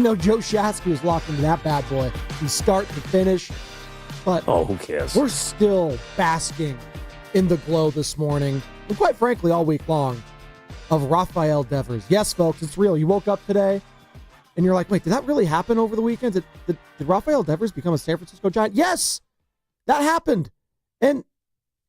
I know Joe Shasky was locked into that bad boy from start to finish. But who cares? We're still basking in the glow this morning, and quite frankly, all week long, of Raphael Devers. Yes, folks, it's real. You woke up today, and you're like, wait, did that really happen over the weekend? Did Raphael Devers become a San Francisco Giant? Yes, that happened. And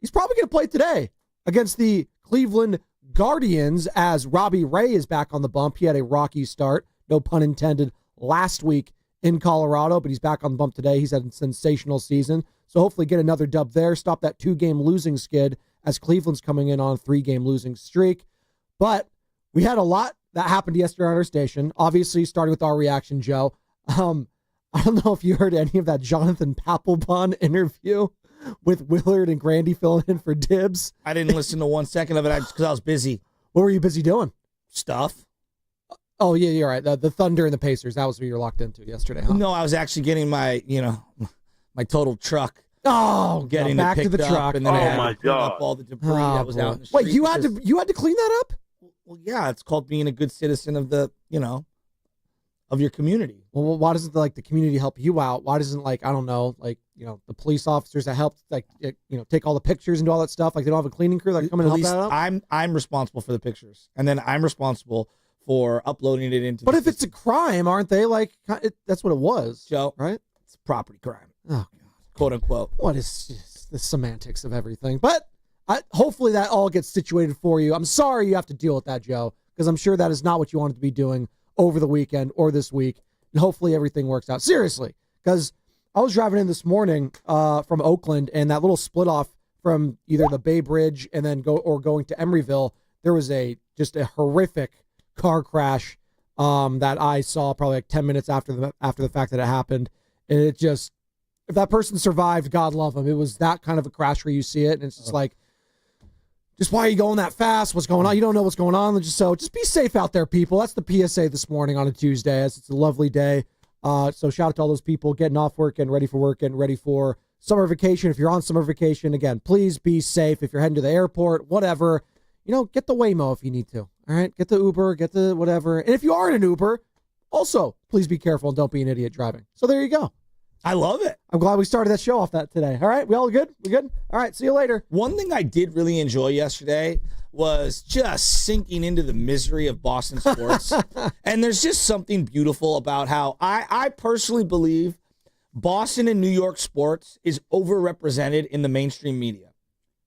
he's probably going to play today against the Cleveland Guardians as Robbie Ray is back on the bump. He had a rocky start, no pun intended, last week in Colorado, but he's back on the bump today. He's had a sensational season. So hopefully get another dub there, stop that 2-game losing skid as Cleveland's coming in on a 3-game losing streak. But we had a lot that happened yesterday on our station, obviously starting with our reaction, Joe. I don't know if you heard any of that Jonathan Papelbon interview with Willard and Grandy filling in for Dibs. I didn't listen to 1 second of it because I was busy. What were you busy doing? Stuff. Oh, yeah, you're right. The Thunder and the Pacers, that was what you were locked into yesterday, huh? No, I was actually getting my, my total truck. Oh, getting back it to the picked up, truck. And then I had my to clean God. up all the debris that was out in the street. Wait, you had to clean that up? Well, yeah, it's called being a good citizen of the, of your community. Well, why doesn't the community help you out? Why doesn't I don't know, the police officers that help take all the pictures and do all that stuff? They don't have a cleaning crew that come and help that out? I'm responsible for the pictures, and then I'm responsible for uploading it into. But if it's a crime, aren't they that's what it was, Joe? Right? It's property crime. Oh, God. Quote unquote. What is the semantics of everything? But hopefully that all gets situated for you. I'm sorry you have to deal with that, Joe, because I'm sure that is not what you wanted to be doing over the weekend or this week. And hopefully everything works out. Seriously, because I was driving in this morning from Oakland, and that little split off from either the Bay Bridge and then going to Emeryville, there was just a horrific car crash that I saw probably 10 minutes after the fact that it happened. And it just, if that person survived, God love them. It was that kind of a crash where you see it, and it's just just why are you going that fast? What's going on? You don't know what's going on. Just be safe out there, people. That's the PSA this morning on a Tuesday, as it's a lovely day. So shout out to all those people getting off work and ready for summer vacation. If you're on summer vacation, again, please be safe. If you're heading to the airport, whatever, get the Waymo if you need to. All right, get the Uber, get the whatever. And if you are in an Uber, also please be careful and don't be an idiot driving. So there you go. I love it. I'm glad we started that show off that today. All right, we all good? We good? All right, see you later. One thing I did really enjoy yesterday was just sinking into the misery of Boston sports. And there's just something beautiful about how I personally believe Boston and New York sports is overrepresented in the mainstream media,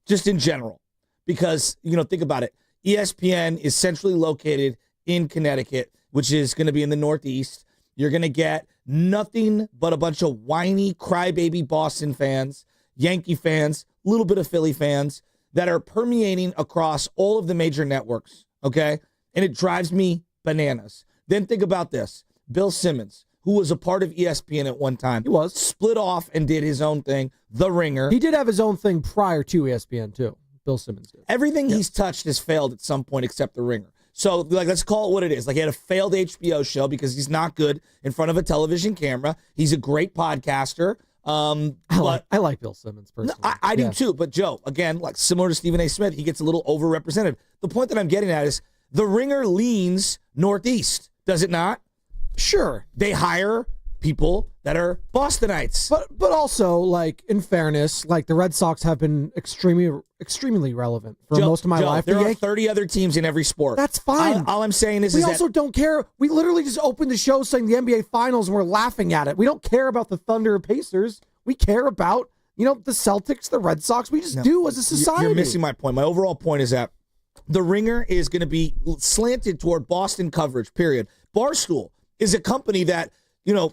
just in general. Because, think about it. ESPN is centrally located in Connecticut, which is going to be in the Northeast. You're going to get nothing but a bunch of whiny, crybaby Boston fans, Yankee fans, a little bit of Philly fans that are permeating across all of the major networks, okay? And it drives me bananas. Then think about this. Bill Simmons, who was a part of ESPN at one time. He was. Split off and did his own thing, The Ringer. He did have his own thing prior to ESPN, too. Bill Simmons did. Everything he's touched has failed at some point except The Ringer. So, let's call it what it is. He had a failed HBO show because he's not good in front of a television camera. He's a great podcaster. I like Bill Simmons personally. No, I do too. But Joe, again, similar to Stephen A. Smith, he gets a little overrepresented. The point that I'm getting at is The Ringer leans Northeast, does it not? Sure. They hire people that are Bostonites. But also, in fairness, the Red Sox have been extremely relevant for most of my life. There are 30 other teams in every sport. That's fine. All I'm saying is we also don't care. We literally just opened the show saying the NBA Finals and we're laughing at it. We don't care about the Thunder or Pacers. We care about, the Celtics, the Red Sox. We just do as a society. You're missing my point. My overall point is that The Ringer is going to be slanted toward Boston coverage, period. Barstool is a company that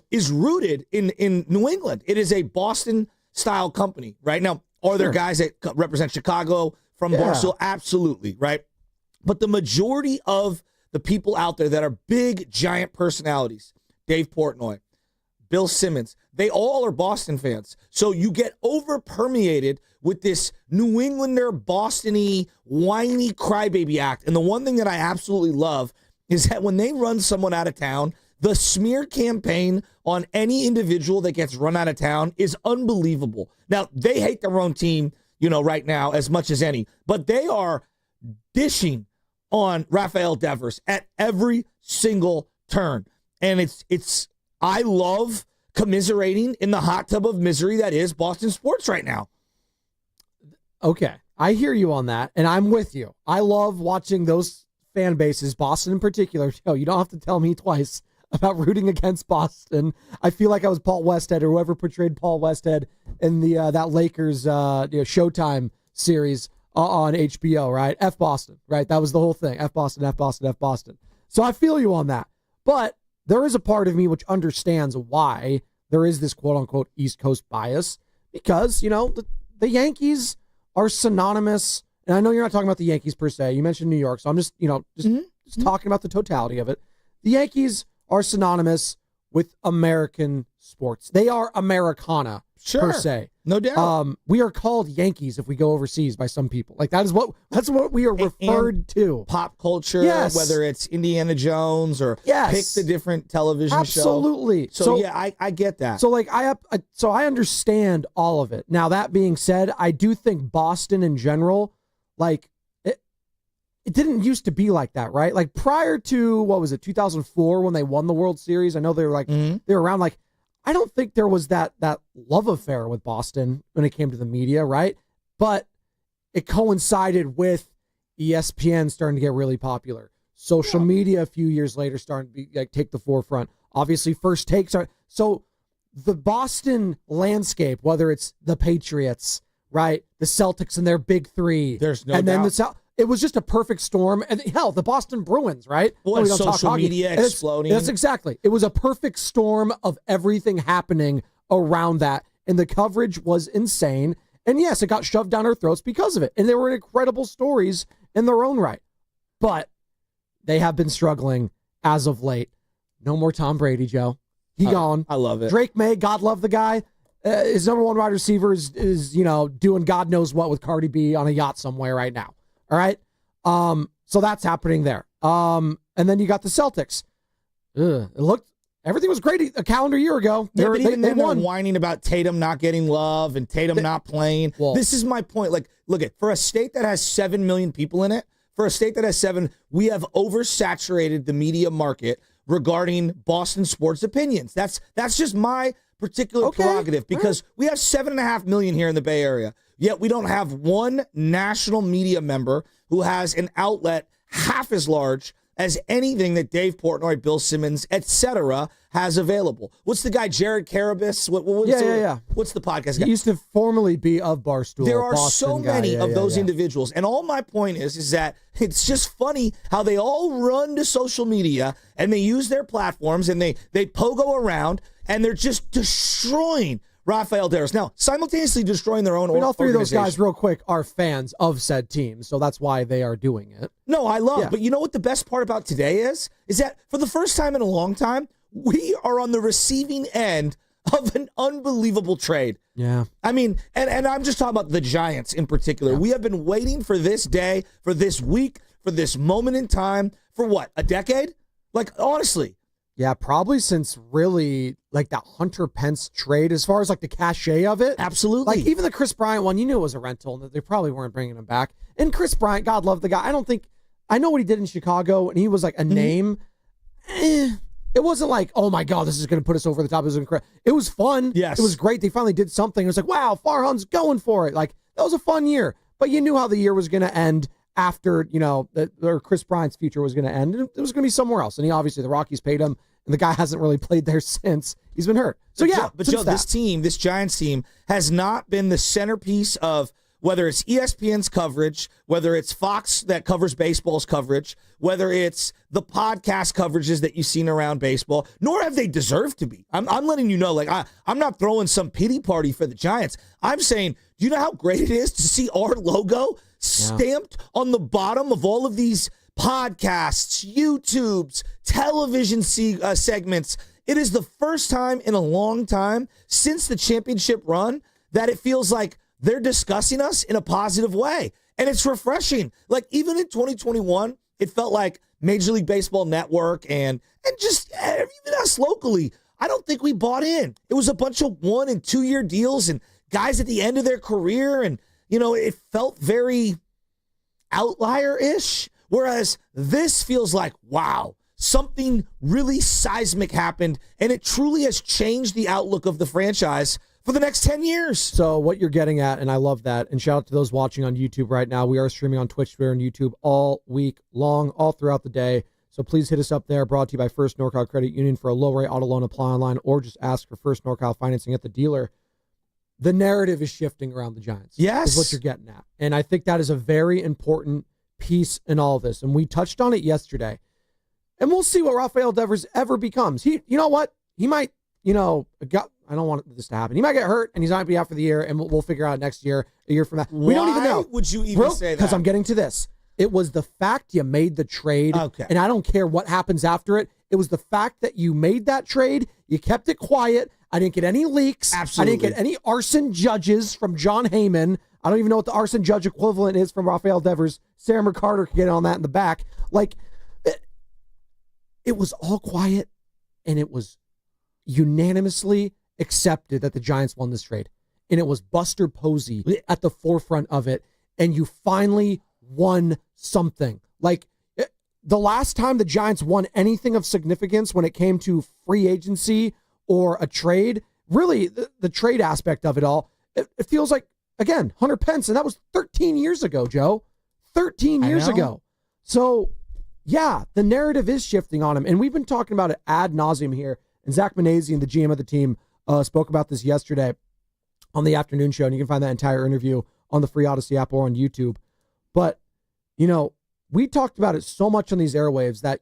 is rooted in New England. It is a Boston-style company, right? Now, are there guys that represent Chicago from Barstool? Absolutely, right? But the majority of the people out there that are big, giant personalities, Dave Portnoy, Bill Simmons, they all are Boston fans. So you get over-permeated with this New Englander, Boston-y, whiny crybaby act. And the one thing that I absolutely love is that when they run someone out of town, the smear campaign on any individual that gets run out of town is unbelievable. Now, they hate their own team, right now as much as any, but they are dishing on Raphael Devers at every single turn. And I love commiserating in the hot tub of misery that is Boston sports right now. Okay, I hear you on that, and I'm with you. I love watching those fan bases, Boston in particular. Joe, you don't have to tell me twice about rooting against Boston. I feel like I was Paul Westhead or whoever portrayed Paul Westhead in the that Lakers Showtime series on HBO, right? F Boston, right? That was the whole thing. F Boston, F Boston, F Boston. So I feel you on that. But there is a part of me which understands why there is this quote-unquote East Coast bias because, the Yankees are synonymous, and I know you're not talking about the Yankees per se. You mentioned New York, so I'm just talking about the totality of it. The Yankees are synonymous with American sports. They are Americana, per se. No doubt. We are called Yankees if we go overseas by some people. Like that's what we are referred to. Pop culture, yes. Whether it's Indiana Jones or yes. pick the different television show. Absolutely. So yeah, I get that. So like I understand all of it. Now that being said, I do think Boston in general, like it didn't used to be like that, right? Like prior to 2004 when they won the World Series. I know they were like they were around like. I don't think there was that love affair with Boston when it came to the media, right? But it coincided with ESPN starting to get really popular. Social media a few years later starting to take the forefront. Obviously, first takes are so the Boston landscape, whether it's the Patriots, right, the Celtics and their big three, there's no and doubt. then it was just a perfect storm. And hell, the Boston Bruins, right? Well, social media exploding. That's exactly. It was a perfect storm of everything happening around that. And the coverage was insane. And yes, it got shoved down our throats because of it. And they were incredible stories in their own right. But they have been struggling as of late. No more Tom Brady, Joe. He gone. I love it. Drake May, God love the guy. His number one wide receiver is doing God knows what with Cardi B on a yacht somewhere right now. All right. So that's happening there. And then you got the Celtics. Everything was great a calendar year ago. They won. They're whining about Tatum not getting love and Tatum not playing. Well, this is my point. Like, look at for a state that has 7 million people in it, we have oversaturated the media market regarding Boston sports opinions. That's just my particular prerogative because we have 7.5 million here in the Bay Area. Yet we don't have one national media member who has an outlet half as large as anything that Dave Portnoy, Bill Simmons, etc. has available. What's the guy, Jared Carabas? What's the podcast guy? He used to formerly be of Barstool. There are Boston so many of those individuals. And all my point is that it's just funny how they all run to social media and they use their platforms and they pogo around and they're just destroying Raphael Devers. Now, simultaneously destroying their own all three of those guys, real quick, are fans of said team, so that's why they are doing it. No, I love it. But you know what the best part about today is that for the first time in a long time, we are on the receiving end of an unbelievable trade. Yeah. I mean, and I'm just talking about the Giants in particular. Yeah. We have been waiting for this day, for this week, for this moment in time, for what, a decade? Like, honestly. Yeah, probably since really like that Hunter Pence trade, as far as like the cachet of it. Absolutely. Like even the Chris Bryant one, you knew it was a rental and that they probably weren't bringing him back. And Chris Bryant, God love the guy. I know what he did in Chicago and he was like a name. It wasn't like, oh my God, this is going to put us over the top. It was incredible. It was fun. Yes. It was great. They finally did something. It was like, wow, Farhan's going for it. Like that was a fun year, but you knew how the year was going to end after, or Chris Bryant's future was going to end. It was going to be somewhere else. And the Rockies paid him. And the guy hasn't really played there since. He's been hurt. So, but Joe, this Giants team has not been the centerpiece of whether it's ESPN's coverage, whether it's Fox that covers baseball's coverage, whether it's the podcast coverages that you've seen around baseball, nor have they deserved to be. I'm letting you know, like, I'm not throwing some pity party for the Giants. I'm saying, do you know how great it is to see our logo stamped on the bottom of all of these podcasts, YouTubes, television segments? It is the first time in a long time since the championship run that it feels like they're discussing us in a positive way. And it's refreshing. Like even in 2021, it felt like Major League Baseball Network and just even us locally, I don't think we bought in. It was a bunch of 1 and 2 year deals and guys at the end of their career. And, it felt very outlier-ish. Whereas this feels like, wow, something really seismic happened, and it truly has changed the outlook of the franchise for the next 10 years. So what you're getting at, and I love that, and shout out to those watching on YouTube right now. We are streaming on Twitch, Twitter, and YouTube all week long, all throughout the day. So please hit us up there. Brought to you by First NorCal Credit Union. For a low-rate auto loan, apply online, or just ask for First NorCal financing at the dealer. The narrative is shifting around the Giants. Yes. Is what you're getting at. And I think that is a very important piece in all of this. And we touched on it yesterday. And we'll see what Raphael Devers ever becomes. You know what? He might, I don't want this to happen. He might get hurt, and he's not going to be out for the year, and we'll figure out next year, a year from now. We don't even know. Why would you even say that? Because I'm getting to this. It was the fact you made the trade, and I don't care what happens after it. It was the fact that you made that trade. You kept it quiet. I didn't get any leaks. Absolutely. I didn't get any arson judges from John Heyman. I don't even know what the arson judge equivalent is from Raphael Devers. Sarah McCarter can get on that in the back. It was all quiet, and it was unanimously accepted that the Giants won this trade. And it was Buster Posey at the forefront of it, and you finally won something. The last time the Giants won anything of significance when it came to free agency or a trade, really the trade aspect of it all, it feels like, again, Hunter Pence, and that was 13 years ago, Joe. 13 years ago. So, yeah, the narrative is shifting on him, and we've been talking about it ad nauseum here, and Zach Manasian, the GM of the team, spoke about this yesterday on the afternoon show, and you can find that entire interview on the Free Odyssey app or on YouTube. But, we talked about it so much on these airwaves that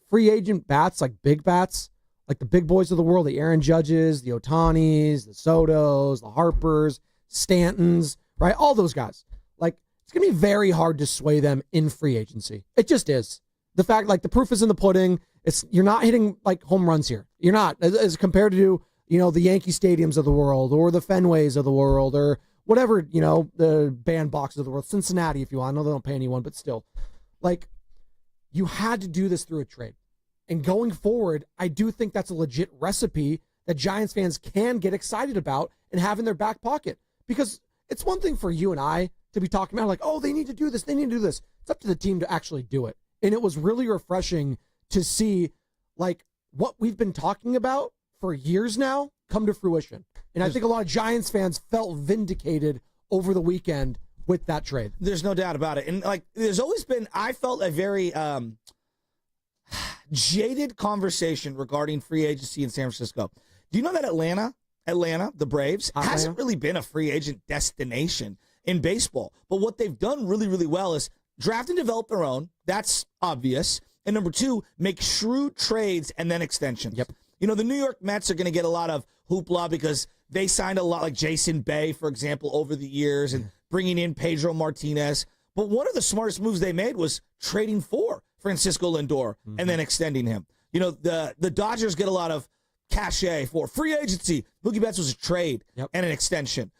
free agent bats, like big bats, like the big boys of the world, the Aaron Judges, the Otanis, the Sotos, the Harpers, Stantons, right? All those guys. It's going to be very hard to sway them in free agency. It just is. The fact, the proof is in the pudding. You're not hitting, home runs here. You're not, as compared to, the Yankee stadiums of the world or the Fenways of the world or whatever, the bandboxes of the world. Cincinnati, if you want. I know they don't pay anyone, but still. You had to do this through a trade. And going forward, I do think that's a legit recipe that Giants fans can get excited about and have in their back pocket. Because it's one thing for you and I to be talking about they need to do this, they need to do this. It's up to the team to actually do it. And it was really refreshing to see what we've been talking about for years now come to fruition. And I think a lot of Giants fans felt vindicated over the weekend with that trade. There's no doubt about it. And there's always been, I felt a very jaded conversation regarding free agency in San Francisco. Do you know that Atlanta, the Braves, hasn't really been a free agent destination in baseball? But what they've done really, really well is draft and develop their own. That's obvious. And number two, make shrewd trades and then extensions. Yep. The New York Mets are going to get a lot of hoopla because they signed a lot, like Jason Bay, for example, over the years and bringing in Pedro Martinez. But one of the smartest moves they made was trading for Francisco Lindor and then extending him. The Dodgers get a lot of cachet for free agency. Mookie Betts was a trade and an extension.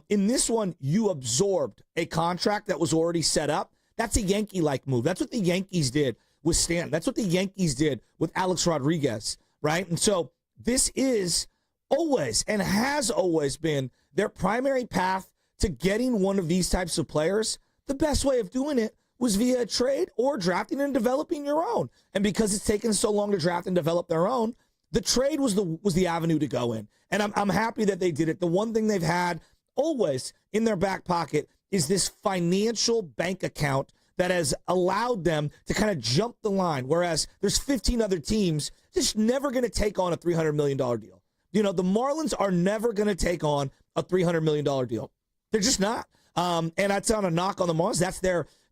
In this one, you absorbed a contract that was already set up. That's a Yankee-like move. That's what the Yankees did with Stanton. That's what the Yankees did with Alex Rodriguez, right? And so this is always and has always been their primary path to getting one of these types of players. The best way of doing it was via a trade or drafting and developing your own. And because it's taken so long to draft and develop their own, the trade was the avenue to go in. And I'm happy that they did it. The one thing they've had always in their back pocket is this financial bank account that has allowed them to kind of jump the line, whereas there's 15 other teams just never going to take on a $300 million deal. The Marlins are never going to take on a $300 million deal. They're just not. And that's not a knock on the Marlins.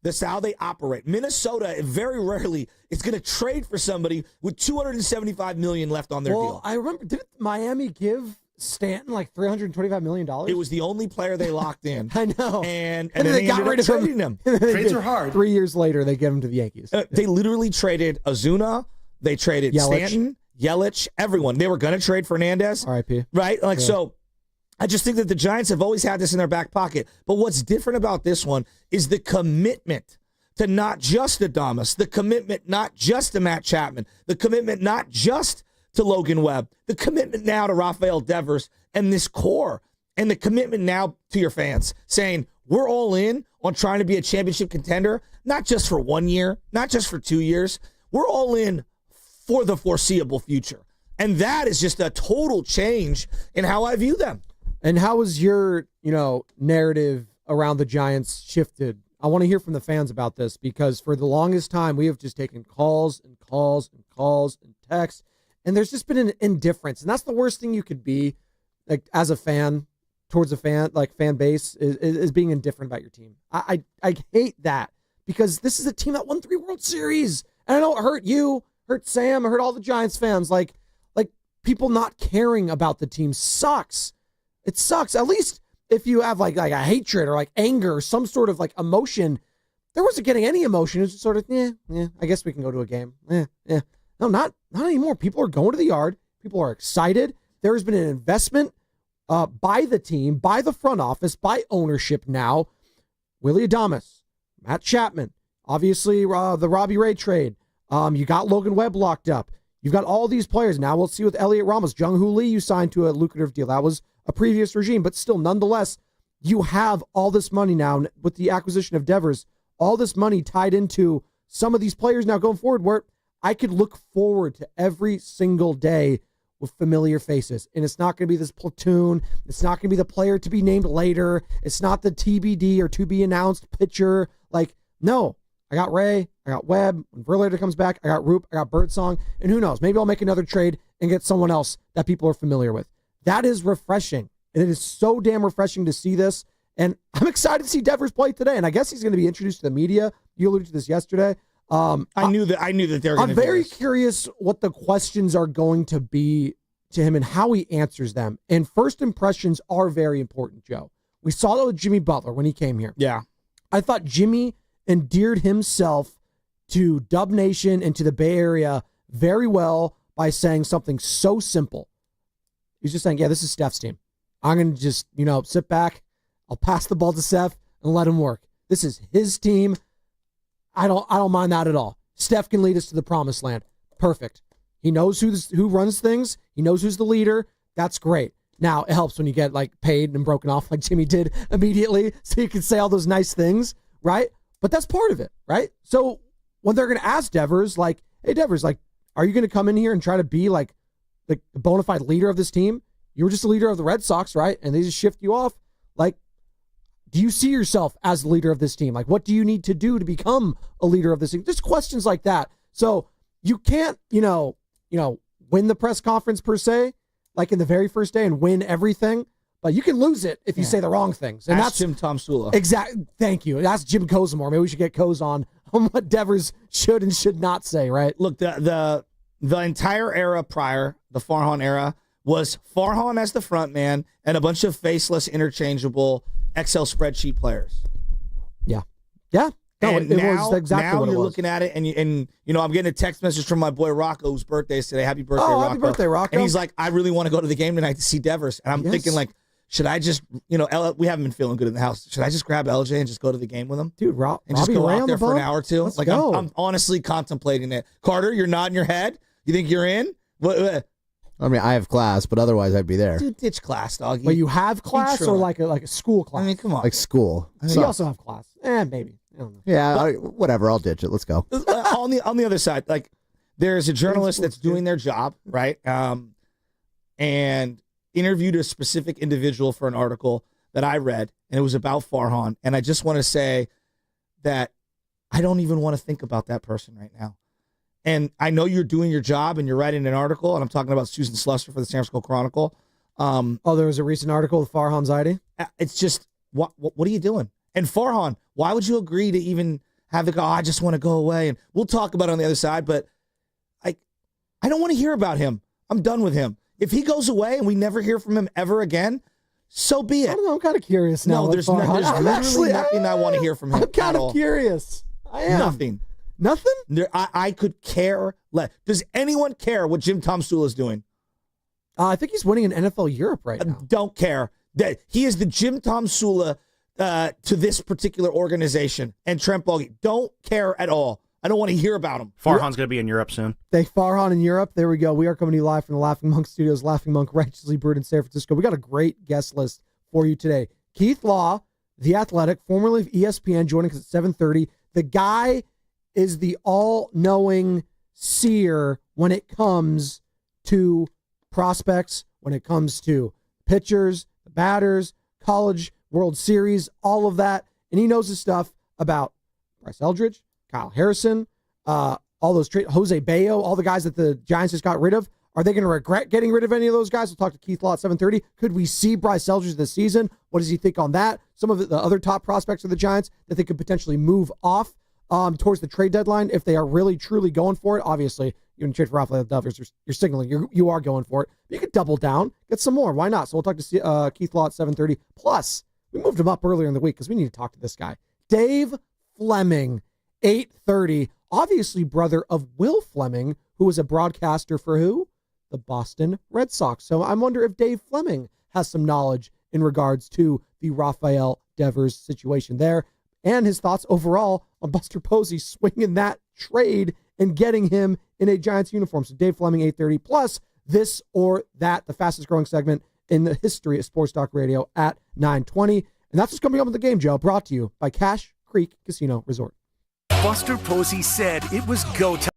That's how they operate. Minnesota very rarely is going to trade for somebody with $275 million left on their deal. I remember, didn't Miami give Stanton $325 million? It was the only player they locked in. I know. And then they got rid of him. Trades are hard. 3 years later, they give him to the Yankees. They literally traded Ozuna. They traded Stanton, Yelich, everyone. They were going to trade Fernandez. R.I.P. Right? So I just think that the Giants have always had this in their back pocket. But what's different about this one is the commitment to not just Adames, the commitment not just to Matt Chapman, the commitment not just to Logan Webb, the commitment now to Raphael Devers and this core, and the commitment now to your fans saying, we're all in on trying to be a championship contender, not just for 1 year, not just for 2 years. We're all in for the foreseeable future. And that is just a total change in how I view them. And how has your, narrative around the Giants shifted? I want to hear from the fans about this, because for the longest time, we have just taken calls and calls and calls and texts, and there's just been an indifference. And that's the worst thing you could be, like, as a fan, towards a fan, like fan base, is being indifferent about your team. I hate that, because this is a team that won 3 World Series. And I know it hurt you, hurt Sam, it hurt all the Giants fans. Like people not caring about the team sucks. It sucks. At least if you have like a hatred or like anger or some sort of like emotion, there wasn't getting any emotion. It was just sort of, I guess we can go to a game. No, not anymore. People are going to the yard. People are excited. There has been an investment by the team, by the front office, by ownership now. Willie Adames, Matt Chapman, obviously the Robbie Ray trade. You got Logan Webb locked up. You've got all these players. Now we'll see with Elliot Ramos. Jung-Hoo Lee, you signed to a lucrative deal. That was a previous regime, but still, nonetheless, you have all this money now with the acquisition of Devers, all this money tied into some of these players now going forward, where I could look forward to every single day with familiar faces. And it's not going to be this platoon. It's not going to be the player to be named later. It's not the TBD or to be announced pitcher. Like, no, I got Ray, I got Webb. When Verlander comes back, I got Roop, I got Birdsong, and who knows? Maybe I'll make another trade and get someone else that people are familiar with. That is refreshing. And it is so damn refreshing to see this. And I'm excited to see Devers play today. And I guess he's going to be introduced to the media. You alluded to this yesterday. I knew that they're going to. I'm very curious what the questions are going to be to him and how he answers them. And first impressions are very important, Joe. We saw that with Jimmy Butler when he came here. Yeah. I thought Jimmy endeared himself to Dub Nation and to the Bay Area very well by saying something so simple. He's just saying, this is Steph's team. I'm going to just, sit back. I'll pass the ball to Steph and let him work. This is his team. I don't mind that at all. Steph can lead us to the promised land. Perfect. He knows who runs things. He knows who's the leader. That's great. Now, it helps when you get paid and broken off like Jimmy did immediately, so you can say all those nice things, right? But that's part of it, right? So when they're going to ask Devers, hey, Devers, are you going to come in here and try to be the bona fide leader of this team? You were just a leader of the Red Sox, right? And they just shift you off. Do you see yourself as the leader of this team? What do you need to do to become a leader of this team? Just questions like that. So you can't, win the press conference per se, in the very first day and win everything, but you can lose it if you say the wrong things. And that's Jim Tomsula. Exactly. Thank you. That's Jim Kozimore. Maybe we should get Koz on what Devers should and should not say, right? Look, the entire era prior, the Farhan era, was Farhan as the front man and a bunch of faceless, interchangeable Excel spreadsheet players. Yeah. Yeah. No, and it now, was exactly what it you're was. looking at it, and I'm getting a text message from my boy Rocco, whose birthday is today. Happy birthday, Rocco. Happy birthday, Rocco. And he's like, I really want to go to the game tonight to see Devers. And I'm thinking, should I just, we haven't been feeling good in the house. Should I just grab LJ and just go to the game with him? Dude, and just go out there for an hour or two? Let's go. I'm honestly contemplating it. Carter, you're nodding your head? You think you're in? What? I mean, I have class, but otherwise I'd be there. Dude, ditch class, dog. Well, you have class or like a school class? I mean, come on. Like school. You also have class. Maybe. I don't know. Yeah, whatever. I'll ditch it. Let's go. On the other side, there's a journalist that's doing their job, right? And interviewed a specific individual for an article that I read, and it was about Farhan. And I just want to say that I don't even want to think about that person right now. And I know you're doing your job and you're writing an article, and I'm talking about Susan Slusser for the San Francisco Chronicle. There was a recent article with Farhan Zaidi? It's just, what are you doing? And Farhan, why would you agree to even have the guy, I just want to go away? And we'll talk about it on the other side, but I don't want to hear about him. I'm done with him. If he goes away and we never hear from him ever again, so be it. I don't know. I'm kind of curious now. No, there's literally nothing I want to hear from him. I'm kind of curious. I am. Nothing. Nothing? I could care less. Does anyone care what Jim Tomsula is doing? I think he's winning in NFL Europe right now. Don't care. He is the Jim Tomsula to this particular organization. And Trent Baalke, don't care at all. I don't want to hear about him. Farhan's going to be in Europe soon. Farhan in Europe. There we go. We are coming to you live from the Laughing Monk Studios. Laughing Monk, righteously brewed in San Francisco. We got a great guest list for you today. Keith Law, The Athletic, formerly of ESPN, joining us at 7:30. The guy is the all-knowing seer when it comes to prospects, when it comes to pitchers, batters, college, World Series, all of that. And he knows his stuff about Bryce Eldridge, Kyle Harrison, all those Jose Bayo, all the guys that the Giants just got rid of. Are they going to regret getting rid of any of those guys? We'll talk to Keith Law at 7:30. Could we see Bryce Eldridge this season? What does he think on that? Some of the other top prospects of the Giants that they could potentially move off towards the trade deadline if they are really, truly going for it. Obviously, you're going to trade for Raphael Devers. You're signaling you are going for it. You could double down, get some more. Why not? So we'll talk to Keith Law at 7:30. Plus, we moved him up earlier in the week because we need to talk to this guy. Dave Fleming, 8:30. Obviously, brother of Will Fleming, who was a broadcaster for who? The Boston Red Sox. So I wonder if Dave Fleming has some knowledge in regards to the Raphael Devers situation there and his thoughts overall on Buster Posey swinging that trade and getting him in a Giants uniform. So Dave Fleming, 8:30, plus this or that, the fastest growing segment in the history of Sports Talk Radio at 9:20. And that's what's coming up with the game, Joe, brought to you by Cache Creek Casino Resort. Buster Posey said it was go time.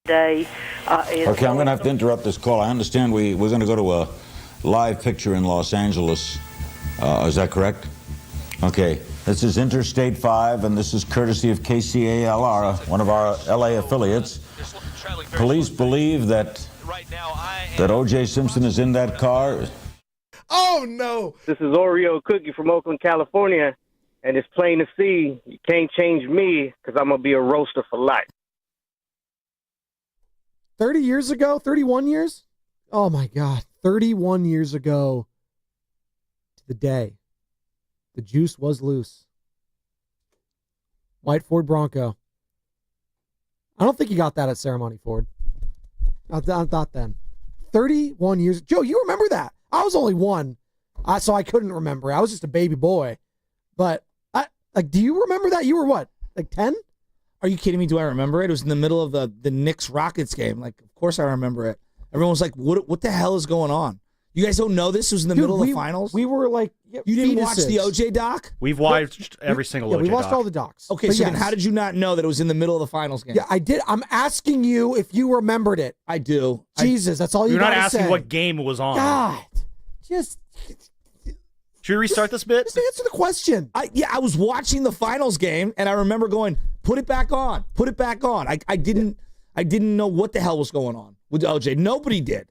Day, Okay, I'm going to have to interrupt this call. I understand we're going to go to a live picture in Los Angeles. Is that correct? Okay. This is Interstate 5, and this is courtesy of KCALR, one of our LA affiliates. Police believe that OJ Simpson is in that car. Oh, no. This is Oreo Cookie from Oakland, California, and it's plain to see you can't change me because I'm going to be a roaster for life. 30 years ago, 31 years? Oh my God. 31 years ago to the day. The juice was loose. White Ford Bronco. I don't think you got that at Ceremony Ford. Not then. 31 years. Joe, you remember that? I was only one, so I couldn't remember. I was just a baby boy. But, do you remember that? You were what, like 10? Are you kidding me? Do I remember it? It was in the middle of the Knicks-Rockets game. Like, of course I remember it. Everyone was like, what the hell is going on? You guys don't know this? It was in the middle of the finals? We were like, you didn't watch the OJ doc? We've watched every single OJ doc. We watched all the docs. Okay, so then how did you not know that it was in the middle of the finals game? Yeah, I did. I'm asking you if you remembered it. I do. Jesus, that's all you got to say. You're not asking what game it was on. God, just... Should we restart this bit? Just answer the question. I was watching the finals game, and I remember going, put it back on. Put it back on. I didn't know what the hell was going on with OJ. Nobody did.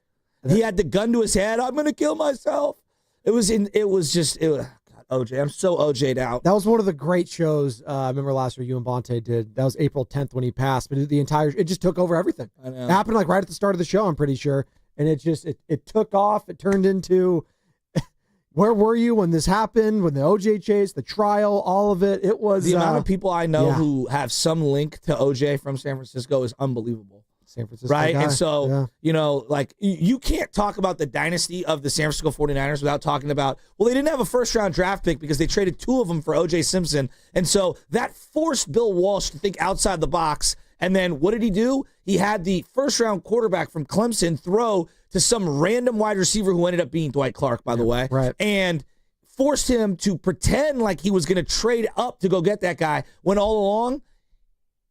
He had the gun to his head. I'm going to kill myself. God, OJ. I'm so OJ'd out. That was one of the great shows. I remember last year you and Bonte did. That was April 10th when he passed. But it just took over everything. I know. It happened like right at the start of the show, I'm pretty sure. And it took off. It turned into... Where were you when this happened, when the OJ chase, the trial, all of it? It was... The amount of people I know who have some link to OJ from San Francisco is unbelievable. San Francisco right? guy. And so, you can't talk about the dynasty of the San Francisco 49ers without talking about, well, they didn't have a first-round draft pick because they traded 2 of them for OJ Simpson. And so that forced Bill Walsh to think outside the box. And then what did he do? He had the first-round quarterback from Clemson throw to some random wide receiver who ended up being Dwight Clark, by the way, right? And forced him to pretend like he was going to trade up to go get that guy when all along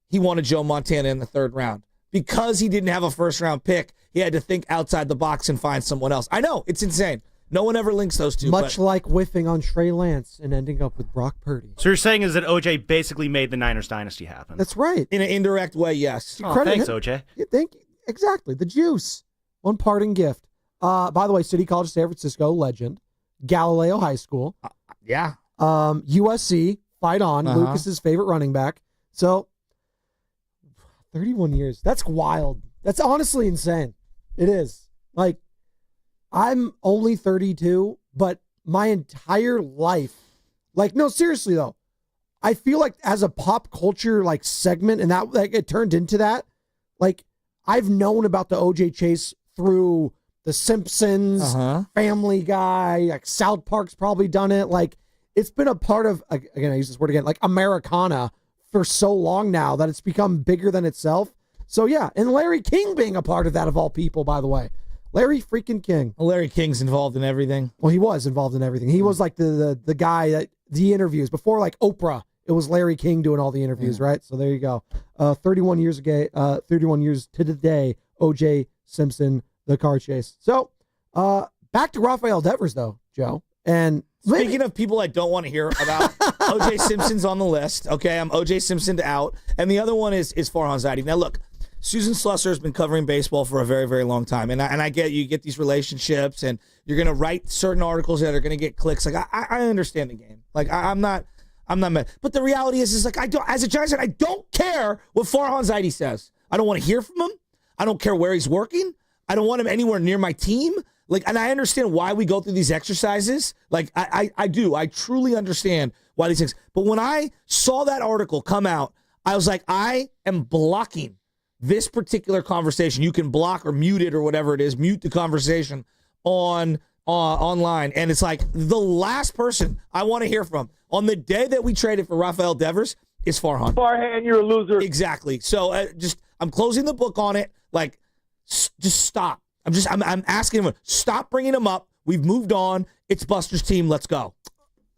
he wanted Joe Montana in the 3rd round. Because he didn't have a first-round pick, he had to think outside the box and find someone else. I know, it's insane. No one ever links those two. Much like whiffing on Trey Lance and ending up with Brock Purdy. So you're saying is that OJ basically made the Niners dynasty happen? That's right. In an indirect way, yes. Oh, thanks, OJ. Yeah, thank you. Exactly. The juice. One parting gift. By the way, City College of San Francisco, legend. Galileo High School. Yeah. USC, fight on. Lucas's favorite running back. So, 31 years. That's wild. That's honestly insane. It is. Like, I'm only 32, but my entire life, like, no, seriously though, I feel like as a pop culture like segment, and that like it turned into that, like I've known about the OJ chase through The Simpsons, Family Guy, like South Park's probably done it. Like it's been a part of, again, I use this word again, like Americana for so long now that it's become bigger than itself. So yeah, and Larry King being a part of that of all people, by the way. Larry freaking King. Well, Larry King's involved in everything. Well, he was involved in everything. He was like the guy that the interviews before, like Oprah. It was Larry King doing all the interviews, right? So there you go. 31 years ago, 31 years to the day, OJ Simpson, the car chase. So back to Raphael Devers, though, Joe. And speaking of people I don't want to hear about, OJ Simpson's on the list. Okay, I'm OJ Simpson out, and the other one is Farhan Zaidi. Now, look. Susan Slusser has been covering baseball for a very, very long time. And I get you get these relationships and you're going to write certain articles that are going to get clicks. Like, I understand the game. Like, I'm not mad. But the reality is like, as a Giants fan, I don't care what Farhan Zaidi says. I don't want to hear from him. I don't care where he's working. I don't want him anywhere near my team. Like, and I understand why we go through these exercises. Like, I do. I truly understand why these things. But when I saw that article come out, I was like, I am blocking this particular conversation. You can block or mute it or whatever it is, mute the conversation online. And it's like the last person I want to hear from on the day that we traded for Raphael Devers is Farhan. Farhan, you're a loser. Exactly. So I'm closing the book on it. Like, just stop. I'm asking him, stop bringing him up. We've moved on. It's Buster's team. Let's go.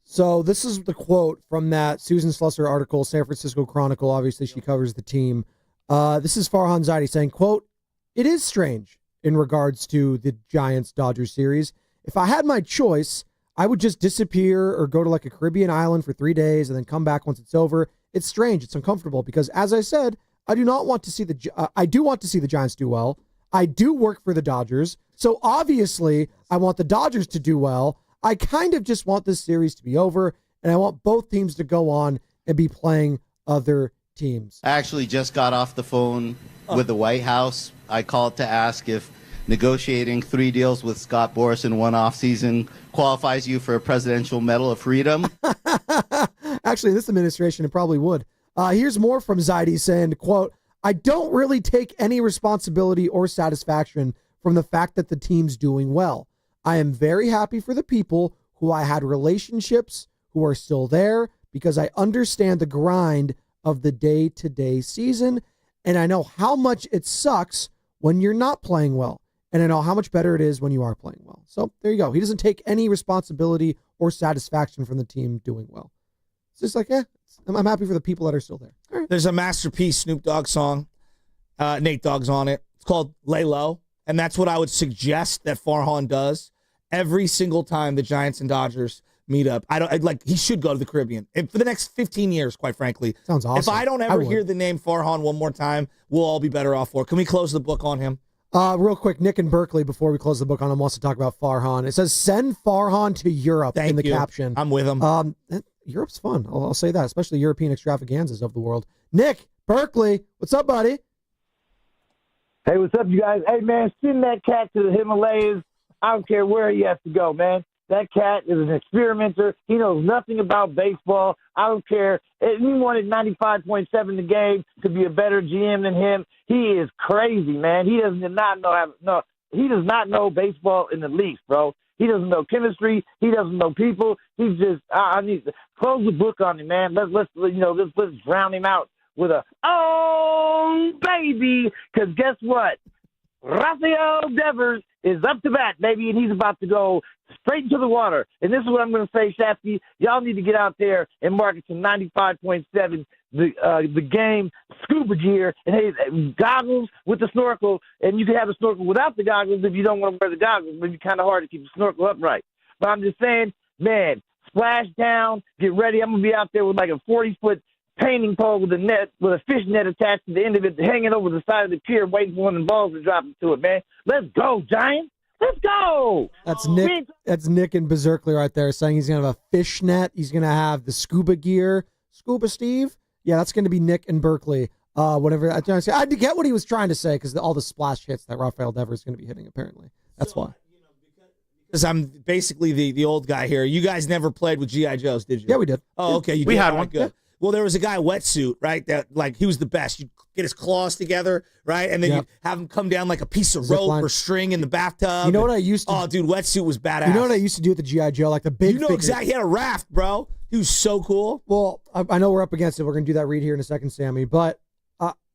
So this is the quote from that Susan Slusser article, San Francisco Chronicle. Obviously, she covers the team. This is Farhan Zaidi saying, quote, "It is strange in regards to the Giants-Dodgers series. If I had my choice, I would just disappear or go to like a Caribbean island for 3 days and then come back once it's over. It's strange. It's uncomfortable because, as I said, I do not want to see I do want to see the Giants do well. I do work for the Dodgers, so obviously I want the Dodgers to do well. I kind of just want this series to be over, and I want both teams to go on and be playing other teams." I actually just got off the phone with the White House. I called to ask if negotiating 3 deals with Scott Boras in one offseason qualifies you for a Presidential Medal of Freedom. Actually, this administration, it probably would. Here's more from Zaidi saying, quote, "I don't really take any responsibility or satisfaction from the fact that the team's doing well. I am very happy for the people who I had relationships who are still there because I understand the grind of the day-to-day season, and I know how much it sucks when you're not playing well, and I know how much better it is when you are playing well." So there you go. He doesn't take any responsibility or satisfaction from the team doing well. It's just like, I'm happy for the people that are still there. All right. There's a masterpiece Snoop Dogg song. Nate Dogg's on it. It's called Lay Low. And that's what I would suggest that Farhan does every single time the Giants and Dodgers meet up. He should go to the Caribbean. And for the next 15 years, quite frankly. Sounds awesome. If I don't ever hear the name Farhan one more time, we'll all be better off for it. Can we close the book on him? Real quick, Nick in Berkeley, before we close the book on him, wants to talk about Farhan. It says, "Send Farhan to Europe" in the caption. I'm with him. Europe's fun. I'll say that, especially European extravaganzas of the world. Nick, Berkeley, what's up, buddy? Hey, what's up, you guys? Hey, man, send that cat to the Himalayas. I don't care where he has to go, man. That cat is an experimenter. He knows nothing about baseball. I don't care. If he wanted 95.7 the game to be a better GM than him, he is crazy, man. He does not know baseball in the least, bro. He doesn't know chemistry. He doesn't know people. He's just I need to close the book on him, man. Let's drown him out with a "oh baby," because guess what? Raphael Devers is up to bat, baby, and he's about to go straight into the water. And this is what I'm going to say, Shafty. Y'all need to get out there and market some 95.7 the game scuba gear and hey, goggles with the snorkel. And you can have a snorkel without the goggles if you don't want to wear the goggles, but it's kind of hard to keep the snorkel upright. But I'm just saying, man, splash down, get ready. I'm going to be out there with like a 40-foot painting pole with a fish net attached to the end of it, hanging over the side of the pier, waiting for one of the balls to drop into it, man. Let's go, Giants. Let's go. That's Nick. That's Nick in Berkeley right there saying he's going to have a fish net. He's going to have the scuba gear. Scuba Steve? Yeah, that's going to be Nick in Berkeley. Whatever. I get what he was trying to say because all the splash hits that Raphael Devers is going to be hitting, apparently. That's why. Because I'm basically the old guy here. You guys never played with G.I. Joes, did you? Yeah, we did. Oh, okay. We had one. Good. Well, there was a guy, wetsuit, right? That he was the best. You get his claws together, right? And then you have him come down like a piece of rope or string in the bathtub. You know what I used to? Oh, dude, wetsuit was badass. You know what I used to do with the G.I. Joe, like the big. You know exactly. He had a raft, bro. He was so cool. Well, I know we're up against it. We're gonna do that read here in a second, Sammy. But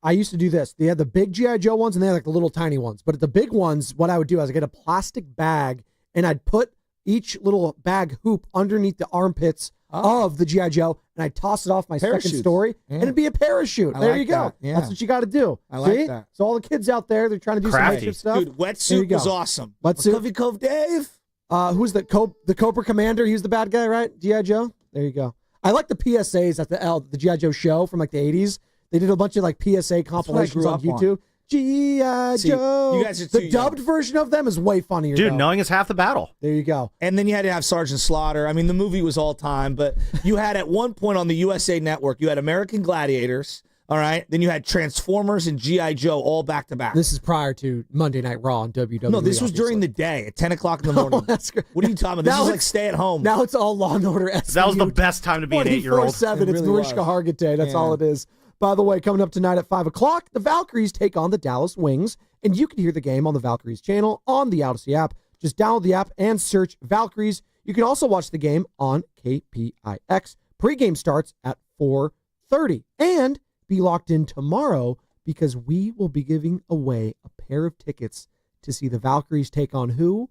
I used to do this. They had the big G.I. Joe ones, and they had like the little tiny ones. But the big ones, what I would do is I'd get a plastic bag, and I'd put each little bag hoop underneath the armpits of the G.I. Joe, and I'd toss it off my second story, and it'd be a parachute. There you go. Yeah. That's what you got to do. I like See? that. So all the kids out there, they're trying to do some makeshift stuff. Dude, wetsuit was awesome. Wetsuit. Covey Cove Dave. Who's the Cobra Commander? He was the bad guy, right? G.I. Joe? There you go. I like the PSAs at the G.I. Joe show from like the 80s. They did a bunch of like PSA compilations on YouTube. G.I. Joe. You guys are the dubbed version of them is way funnier. Dude, though. knowing is half the battle. There you go. And then you had to have Sergeant Slaughter. I mean, the movie was all time, but you had at one point on the USA Network, you had American Gladiators, all right? Then you had Transformers and G.I. Joe all back to back. This is prior to Monday Night Raw on WWE. No, this was during the day at 10 o'clock in the morning. Oh, that's great. What are you talking about? This is like stay at home. Now it's all Law and Order. That was the best time to be an 8-year-old. 24/7. It's really Mariska was. Hargitay. That's all it is. By the way, coming up tonight at 5 o'clock, the Valkyries take on the Dallas Wings, and you can hear the game on the Valkyries channel on the Odyssey app. Just download the app and search Valkyries. You can also watch the game on KPIX. Pre-game starts at 4:30. And be locked in tomorrow because we will be giving away a pair of tickets to see the Valkyries take on who?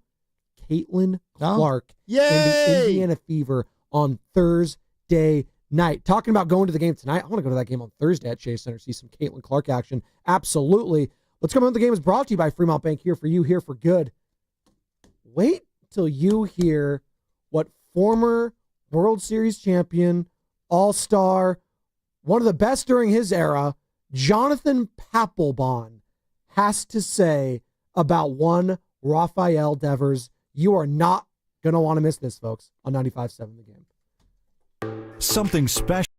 Caitlin Clark in the Indiana Fever on Thursday night. Talking about going to the game tonight, I want to go to that game on Thursday at Chase Center, see some Caitlin Clark action. Absolutely. Let's come on. The game is brought to you by Fremont Bank, here for you, here for good. Wait till you hear what former World Series champion, all-star, one of the best during his era, Jonathan Papelbon, has to say about one Raphael Devers. You are not going to want to miss this, folks, on 95.7 The Game. Something special.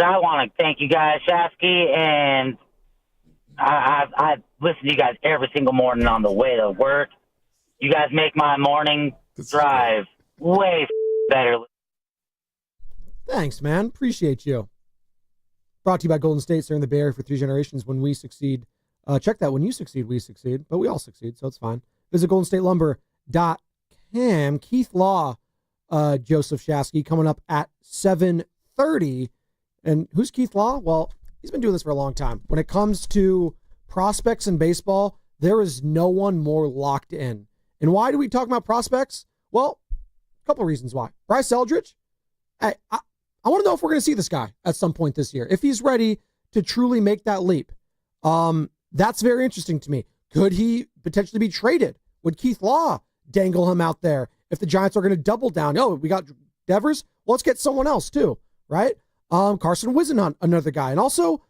I want to thank you guys, Shasky, and I listen to you guys every single morning on the way to work. You guys make my morning drive way better. Thanks, man. Appreciate you. Brought to you by Golden State, serving the Bay Area for 3 generations. When we succeed, check that. When you succeed, we succeed. But we all succeed, so it's fine. Visit GoldenStateLumber.com. Keith Law, Joseph Shasky, coming up at 7:30. And who's Keith Law? Well, he's been doing this for a long time. When it comes to prospects in baseball, there is no one more locked in. And why do we talk about prospects? Well, a couple of reasons why. Bryce Eldridge, I want to know if we're going to see this guy at some point this year, if he's ready to truly make that leap. That's very interesting to me. Could he potentially be traded? Would Keith Law dangle him out there if the Giants are going to double down? Oh, we got Devers? Well, let's get someone else too, right? Carson Whisenhunt, another guy. And also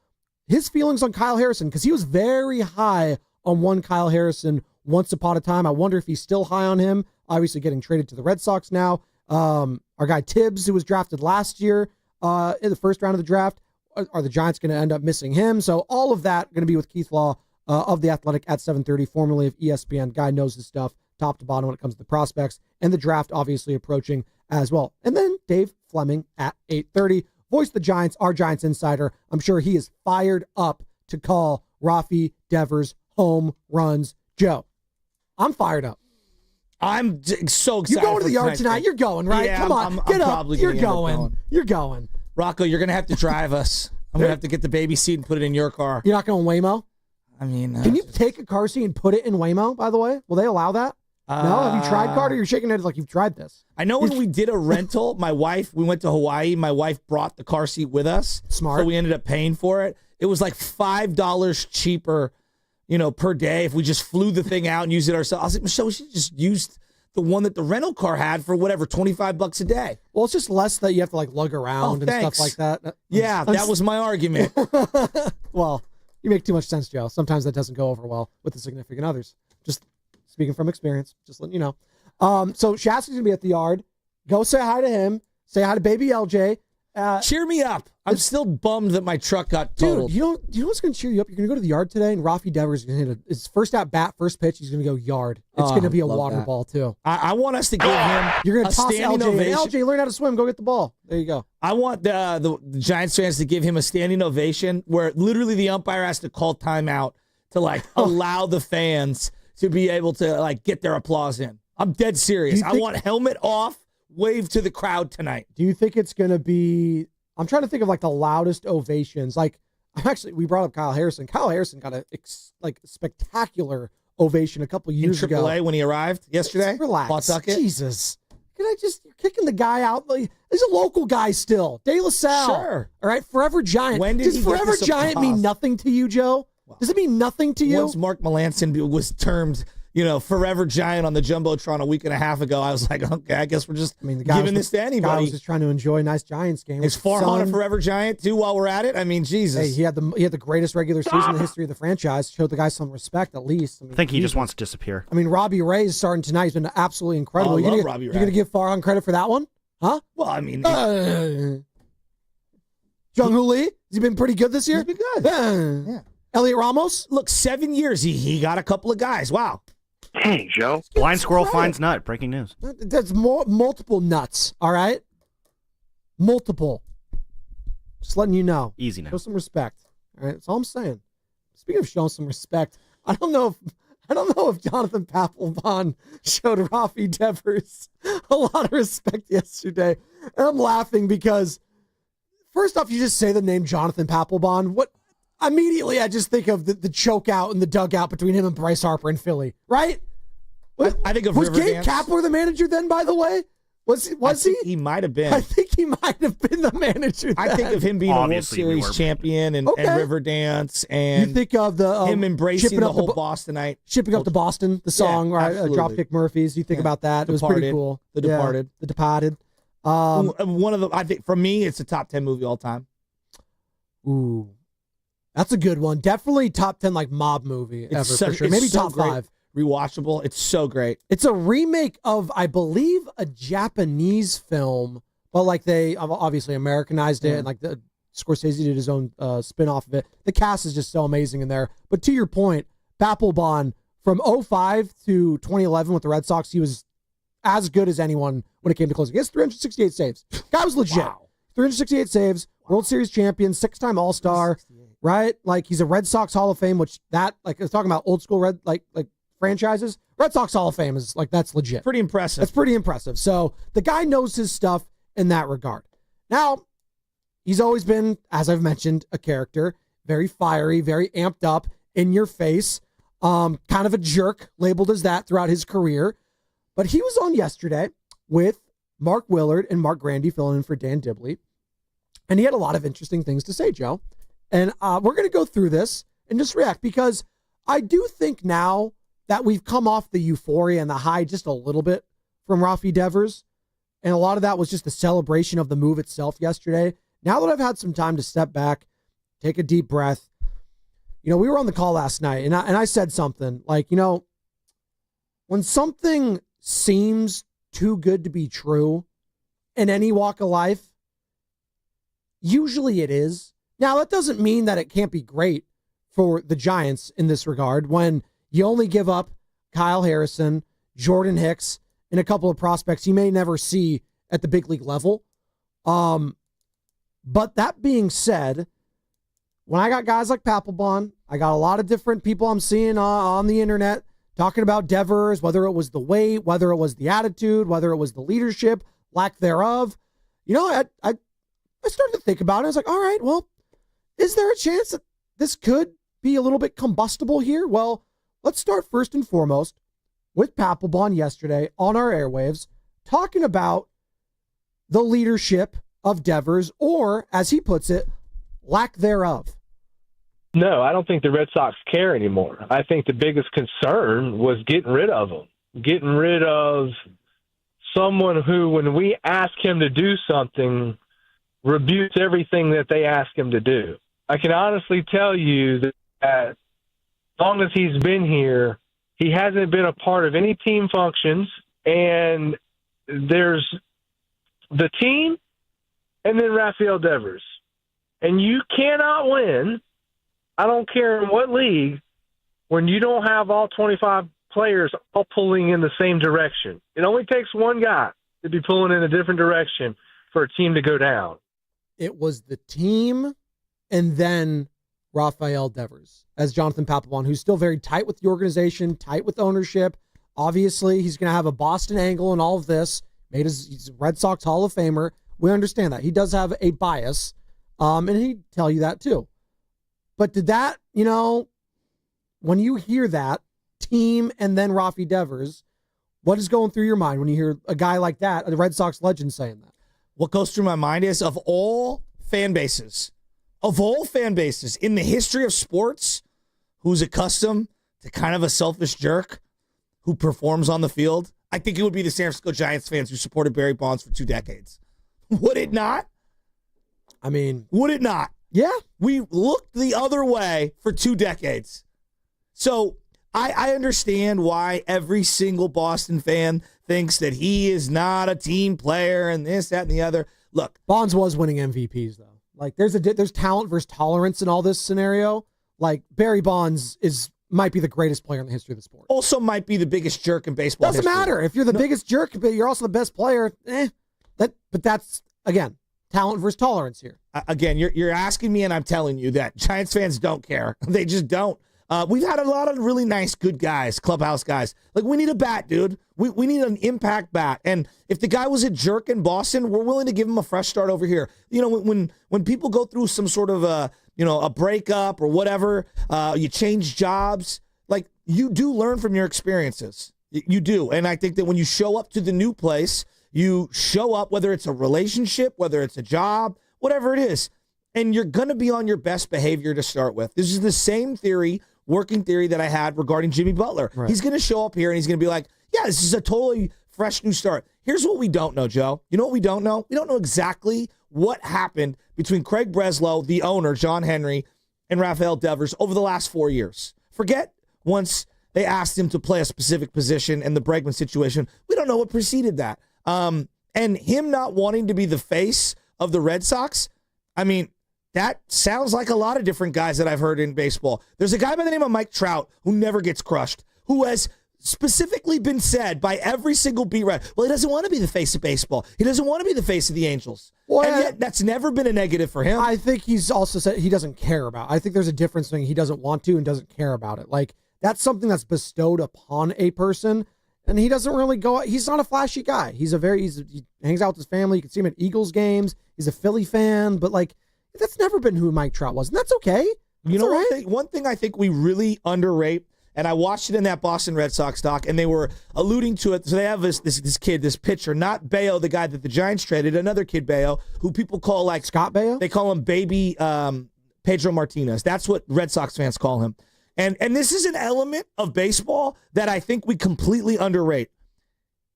his feelings on Kyle Harrison, because he was very high on one Kyle Harrison once upon a time. I wonder if he's still high on him. Obviously getting traded to the Red Sox now. Our guy Tibbs, who was drafted last year in the first round of the draft, are the Giants going to end up missing him? So all of that going to be with Keith Law of The Athletic at 7:30, formerly of ESPN. Guy knows his stuff top to bottom when it comes to the prospects, and the draft obviously approaching as well. And then Dave Fleming at 8:30. Voice the Giants, our Giants insider. I'm sure he is fired up to call Rafi Devers home runs. Joe, I'm fired up. I'm so excited. You going to the yard tonight? You're going, right? Yeah, Come on, get up. You're going. You're going. Rocco, you're going to have to drive us. I'm going to have to get the baby seat and put it in your car. You're not going Waymo? I mean, can you take a car seat and put it in Waymo, by the way? Will they allow that? No? Have you tried, Carter? You're shaking your head like you've tried this. I know when we did a rental, we went to Hawaii. My wife brought the car seat with us. Smart. So we ended up paying for it. It was like $5 cheaper, per day if we just flew the thing out and used it ourselves. I was like, Michelle, we should just use the one that the rental car had for whatever, $25 a day. Well, it's just less that you have to lug around and stuff like that. Yeah, that was my argument. Well, you make too much sense, Joe. Sometimes that doesn't go over well with the significant others. Just speaking from experience, just letting you know. So Shasta's going to be at the yard. Go say hi to him. Say hi to baby LJ. Cheer me up. I'm still bummed that my truck got totaled. Dude, you know what's going to cheer you up? You're going to go to the yard today, and Rafi Devers is going to hit his first at bat, first pitch. He's going to go yard. It's going to be a water ball, too. I want us to give him You're going to toss standing LJ. ovation. LJ, learn how to swim. Go get the ball. There you go. I want the Giants fans to give him a standing ovation where literally the umpire has to call timeout to allow the fans to be able to get their applause in. I'm dead serious. I want helmet off, wave to the crowd tonight. Do you think it's going to be... I'm trying to think of the loudest ovations. We brought up Kyle Harrison. Kyle Harrison got a spectacular ovation a couple years in AAA when he arrived yesterday. Relax, Pawtucket. Jesus. You're kicking the guy out. He's a local guy still. De La Salle. Sure. All right, Forever Giant. When did Does he Forever get this Giant mean nothing to you, Joe? Does it mean nothing to you? Once Mark Melanson was termed, Forever Giant on the Jumbotron a week and a half ago, I was like, okay, I guess we're just giving this to anybody. I was just trying to enjoy a nice Giants game. Is Farhan a Forever Giant too? While we're at it, I mean, Jesus. Hey, he had the greatest regular season in the history of the franchise. Showed the guy some respect at least. I think he just wants to disappear. I mean, Robbie Ray is starting tonight. He's been absolutely incredible. I love Robbie Ray. You're going to give Farhan credit for that one, huh? Well, I mean, Jung-Hoo Lee, has he been pretty good this year? He's been good. Yeah. Elliot Ramos, look, 7 years he got a couple of guys. Wow. Dang, Joe. Blind squirrel finds nut. Breaking news. That's multiple nuts, all right? Multiple. Just letting you know. Easy now. Show some respect. All right, that's all I'm saying. Speaking of showing some respect, I don't know if Jonathan Papelbon showed Rafi Devers a lot of respect yesterday. And I'm laughing because, first off, you just say the name Jonathan Papelbon. What? Immediately, I just think of the choke out and the dugout between him and Bryce Harper in Philly, right? I think of was Riverdance. Gabe Kapler the manager then, by the way? Was he? He might have been. I think he might have been the manager then. I think of him being Obviously, a World Series champion and Riverdance, and you think of him embracing the whole Bostonite. Shipping up to Boston, the song, right? Dropkick Murphys. You think about that. It was pretty cool. The Departed. The Departed. One of the, I think, for me, it's a top 10 movie all time. Ooh. That's a good one. Definitely top 10 mob movie ever for sure. Maybe top 5. Rewatchable. It's so great. It's a remake of, I believe, a Japanese film, but they obviously Americanized it and Scorsese did his own spin-off of it. The cast is just so amazing in there. But to your point, Papelbon, from 05 to 2011 with the Red Sox, he was as good as anyone when it came to closing. He has 368 saves. Guy was legit. Wow. 368 saves, World Series champion, 6-time All-Star, right? Like, he's a Red Sox Hall of Fame, which that, like, I was talking about old school Red, like franchises. Red Sox Hall of Fame is, like, that's legit. Pretty impressive. That's pretty impressive. So the guy knows his stuff in that regard. Now, he's always been, as I've mentioned, a character, very fiery, very amped up, in your face, kind of a jerk, labeled as that throughout his career. But he was on yesterday with Mark Willard and Mark Grandy filling in for Dan Dibley. And he had a lot of interesting things to say, Joe. And we're going to go through this and just react, because I do think now that we've come off the euphoria and the high just a little bit from Raphael Devers. And a lot of that was just the celebration of the move itself yesterday. Now that I've had some time to step back, take a deep breath, we were on the call last night and I said something like, when something seems too good to be true in any walk of life, usually it is. Now, that doesn't mean that it can't be great for the Giants in this regard when you only give up Kyle Harrison, Jordan Hicks, and a couple of prospects you may never see at the big league level. But that being said, when I got guys like Papelbon, I got a lot of different people I'm seeing on the internet talking about Devers, whether it was the weight, whether it was the attitude, whether it was the leadership, lack thereof. I started to think about it. I was like, all right, well, is there a chance that this could be a little bit combustible here? Well, let's start first and foremost with Papelbon yesterday on our airwaves, talking about the leadership of Devers, or, as he puts it, lack thereof. No, I don't think the Red Sox care anymore. I think the biggest concern was getting rid of him, getting rid of someone who, when we ask him to do something, rebukes everything that they ask him to do. I can honestly tell you that as long as he's been here, he hasn't been a part of any team functions, and there's the team and then Raphael Devers. And you cannot win, I don't care in what league, when you don't have all 25 players all pulling in the same direction. It only takes one guy to be pulling in a different direction for a team to go down. It was the team and then Raphael Devers as Jonathan Papelbon, who's still very tight with the organization, tight with ownership. Obviously, he's going to have a Boston angle in all of this. He's a Red Sox Hall of Famer. We understand that. He does have a bias, and he'd tell you that too. But did that, when you hear that, team and then Rafi Devers, what is going through your mind when you hear a guy like that, a Red Sox legend, saying that? What goes through my mind is, of all fan bases in the history of sports, who's accustomed to kind of a selfish jerk who performs on the field, I think it would be the San Francisco Giants fans who supported Barry Bonds for 2 decades. Would it not? I mean, would it not? Yeah. We looked the other way for 2 decades. So I understand why every single Boston fan thinks that he is not a team player and this, that, and the other. Look, Bonds was winning MVPs, though. Like, there's talent versus tolerance in all this scenario. Like, Barry Bonds might be the greatest player in the history of the sport. Also might be the biggest jerk in baseball history. Doesn't matter. If you're the biggest jerk, but you're also the best player, but that's, again, talent versus tolerance here. Again, you're asking me, and I'm telling you that Giants fans don't care. They just don't. We've had a lot of really nice, good guys, clubhouse guys. Like, we need a bat, dude. We need an impact bat. And if the guy was a jerk in Boston, we're willing to give him a fresh start over here. When people go through some sort of a breakup or whatever, you change jobs, like, you do learn from your experiences. You do. And I think that when you show up to the new place, you show up, whether it's a relationship, whether it's a job, whatever it is, and you're going to be on your best behavior to start with. This is the same working theory that I had regarding Jimmy Butler. Right. He's going to show up here and he's going to be like, yeah, this is a totally fresh new start. Here's what we don't know, Joe. You know what we don't know? We don't know exactly what happened between Craig Breslow, the owner, John Henry, and Raphael Devers over the last 4 years. Forget once they asked him to play a specific position and the Bregman situation. We don't know what preceded that. And him not wanting to be the face of the Red Sox, I mean, that sounds like a lot of different guys that I've heard in baseball. There's a guy by the name of Mike Trout who never gets crushed, who has specifically been said by every single beat writer, well, he doesn't want to be the face of baseball. He doesn't want to be the face of the Angels. Well, and yet that's never been a negative for him. I think he's also said he doesn't care about it. I think there's a difference between he doesn't want to and doesn't care about it. Like, that's something that's bestowed upon a person, and he doesn't really go. He's not a flashy guy. He hangs out with his family. You can see him at Eagles games. He's a Philly fan, but like, that's never been who Mike Trout was, and that's okay. You know, right. one thing I think we really underrate, and I watched it in that Boston Red Sox doc, and they were alluding to it. So they have this kid, this pitcher, not Bayo, the guy that the Giants traded, another kid, Bayo, who people call like Scott Bayo. They call him Baby Pedro Martinez. That's what Red Sox fans call him. And this is an element of baseball that I think we completely underrate.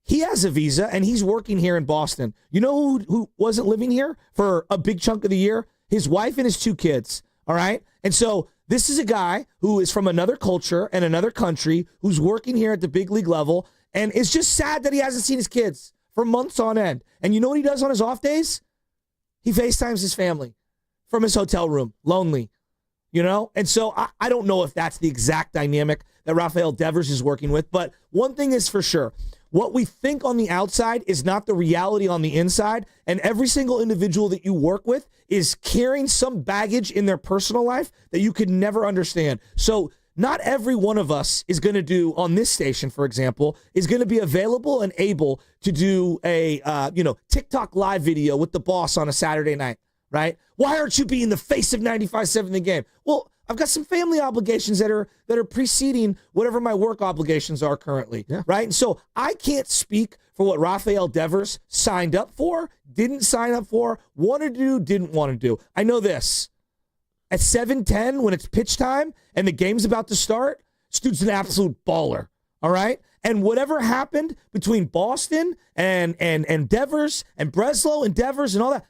He has a visa, and he's working here in Boston. You know who wasn't living here for a big chunk of the year? His wife and his 2 kids, all right? And so this is a guy who is from another culture and another country who's working here at the big league level, and it's just sad that he hasn't seen his kids for months on end. And you know what he does on his off days? He FaceTimes his family from his hotel room, lonely, you know? And so I don't know if that's the exact dynamic that Raphael Devers is working with, but one thing is for sure. What we think on the outside is not the reality on the inside, and every single individual that you work with is carrying some baggage in their personal life that you could never understand. So not every one of us is going to do, on this station, for example, is going to be available and able to do a TikTok live video with the boss on a Saturday night, right? Why aren't you being the face of 95.7 The Game? Well, I've got some family obligations that are preceding whatever my work obligations are currently, right? And so I can't speak for what Raphael Devers signed up for, didn't sign up for, wanted to do, didn't want to do. I know this. At 7:10, when it's pitch time and the game's about to start, this dude's an absolute baller, all right? And whatever happened between Boston and Devers and Breslow and Devers and all that,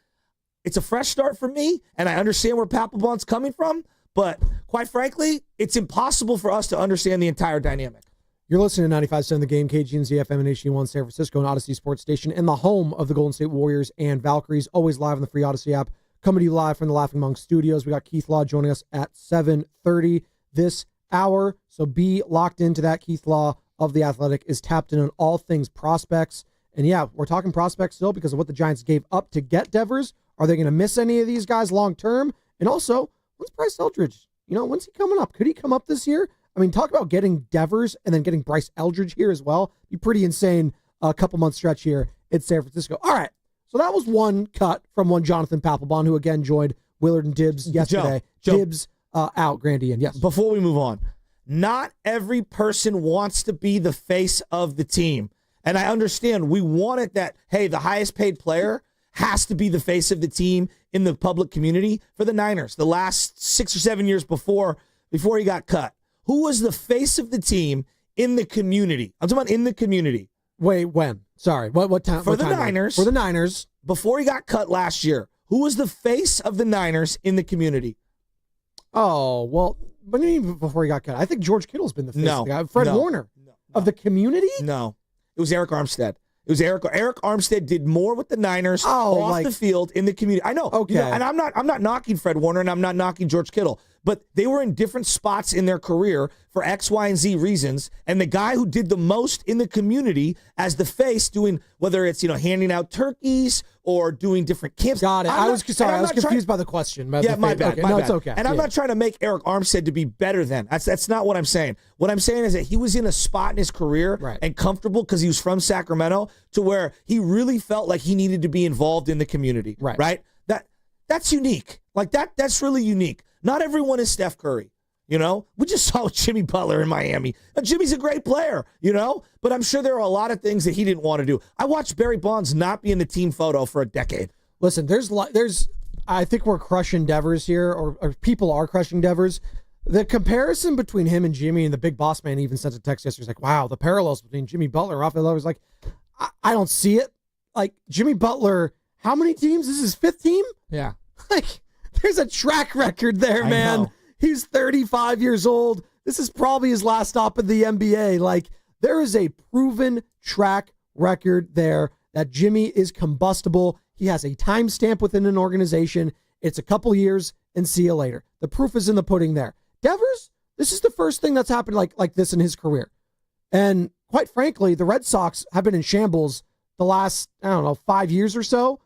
it's a fresh start for me, and I understand where Papelbon's coming from. But quite frankly, it's impossible for us to understand the entire dynamic. You're listening to 95.7 The Game, KGNZ FM and HD1 San Francisco, and Odyssey Sports Station, and the home of the Golden State Warriors and Valkyries, always live on the free Odyssey app. Coming to you live from the Laughing Monk Studios. We got Keith Law joining us at 7:30 this hour, so be locked into that. Keith Law of The Athletic is tapped in on all things prospects. And yeah, we're talking prospects still because of what the Giants gave up to get Devers. Are they going to miss any of these guys long term? And also, when's Bryce Eldridge? When's he coming up? Could he come up this year? I mean, talk about getting Devers and then getting Bryce Eldridge here as well. Be pretty insane a couple month stretch here in San Francisco. All right. So that was one cut from one Jonathan Papelbon, who again joined Willard and Dibs yesterday. Joe, Dibs out, Grandy in. Yes. Before we move on, not every person wants to be the face of the team. And I understand we want it that, hey, the highest paid player has to be the face of the team in the public community. For the Niners, the last 6 or 7 years before he got cut, who was the face of the team in the community? I'm talking about in the community. Wait, when? Sorry, what time? For the Niners. For the Niners. Before he got cut last year, who was the face of the Niners in the community? Oh, well, what do you mean before he got cut? I think George Kittle's been the face of the guy. Fred Warner of the community? No. It was Eric Armstead. Eric Armstead did more with the Niners off the field in the community. I know. Okay. And I'm not knocking Fred Warner, and I'm not knocking George Kittle, but they were in different spots in their career for X, Y, and Z reasons. And the guy who did the most in the community as the face, doing whether it's handing out turkeys or doing different camps. Got it. I was confused by the question. My bad. Okay. It's okay. And I'm not trying to make Eric Armstead to be better than. That's not what I'm saying. What I'm saying is that he was in a spot in his career and comfortable because he was from Sacramento to where he really felt like he needed to be involved in the community. Right? That's unique. Like that's really unique. Not everyone is Steph Curry. We just saw Jimmy Butler in Miami. Now, Jimmy's a great player, but I'm sure there are a lot of things that he didn't want to do. I watched Barry Bonds not be in the team photo for a decade. Listen, I think we're crushing Devers here, or people are crushing Devers. The comparison between him and Jimmy, and the big boss man even sent a text yesterday. He's like, wow, the parallels between Jimmy Butler and Rafael Devers. Like, I don't see it. Like, Jimmy Butler, how many teams? This is his 5th team? Yeah. Like, there's a track record there, man. Know. He's 35 years old. This is probably his last stop in the NBA. Like, there is a proven track record there that Jimmy is combustible. He has a timestamp within an organization. It's a couple years. and see you later. The proof is in the pudding there. Devers, this is the first thing that's happened like this in his career. And quite frankly, the Red Sox have been in shambles the last, 5 years or so.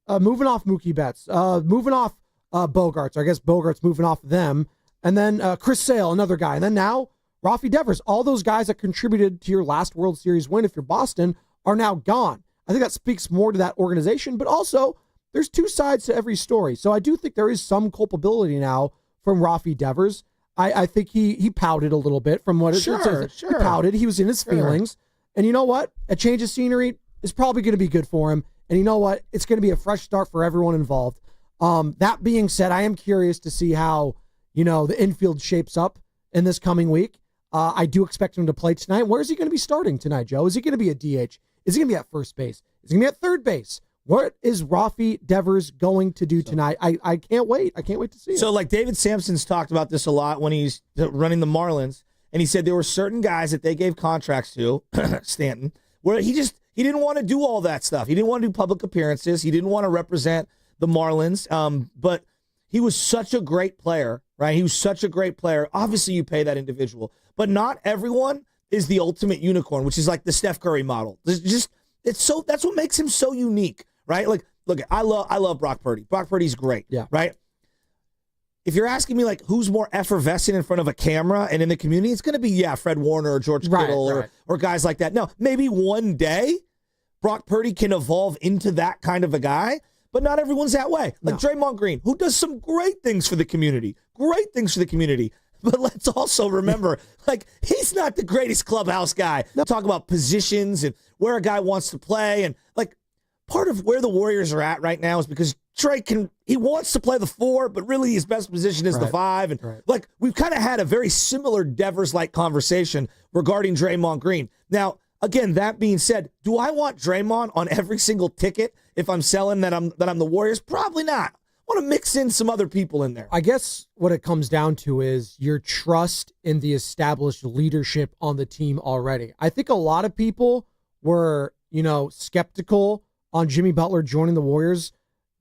Moving off Mookie Betts, moving off Bogarts. I guess Bogarts moving off them. And then Chris Sale, another guy. And then now Rafael Devers. All those guys that contributed to your last World Series win, if you're Boston, are now gone. I think that speaks more to that organization, but also there's two sides to every story. So I do think there is some culpability now from Rafael Devers. I think he pouted a little bit from what it says. He pouted. He was in his feelings. And you know what? A change of scenery is probably going to be good for him. And you know what? It's going to be a fresh start for everyone involved. That being said, I am curious to see how, the infield shapes up in this coming week. I do expect him to play tonight. Where is he going to be starting tonight, Joe? Is he going to be a DH? Is he going to be at first base? Is he going to be at third base? What is Rafael Devers going to do tonight? I can't wait. I can't wait to see it. So, like David Sampson's talked about this a lot when he's running the Marlins, and he said there were certain guys that they gave contracts to, Stanton, where he didn't want to do all that stuff. He didn't want to do public appearances. He didn't want to represent the Marlins. But he was such a great player, right? He was such a great player. Obviously, you pay that individual, but not everyone is the ultimate unicorn, which is like the Steph Curry model. That's what makes him so unique, right? Like, look, I love Brock Purdy. Brock Purdy's great, right? If you're asking me, like, who's more effervescent in front of a camera and in the community, it's going to be, Fred Warner or George Kittle or guys like that. No, maybe one day Brock Purdy can evolve into that kind of a guy, but not everyone's that way. Like Draymond Green, who does some great things for the community. But let's also remember, like, he's not the greatest clubhouse guy. Talk about positions and where a guy wants to play. And, like, part of where the Warriors are at right now is because Trey he wants to play the 4, but really his best position is the 5. And, like, we've kind of had a very similar Devers-like conversation regarding Draymond Green. Now, again, that being said, do I want Draymond on every single ticket if I'm selling that I'm the Warriors? Probably not. I want to mix in some other people in there. I guess what it comes down to is your trust in the established leadership on the team already. I think a lot of people were, skeptical on Jimmy Butler joining the Warriors,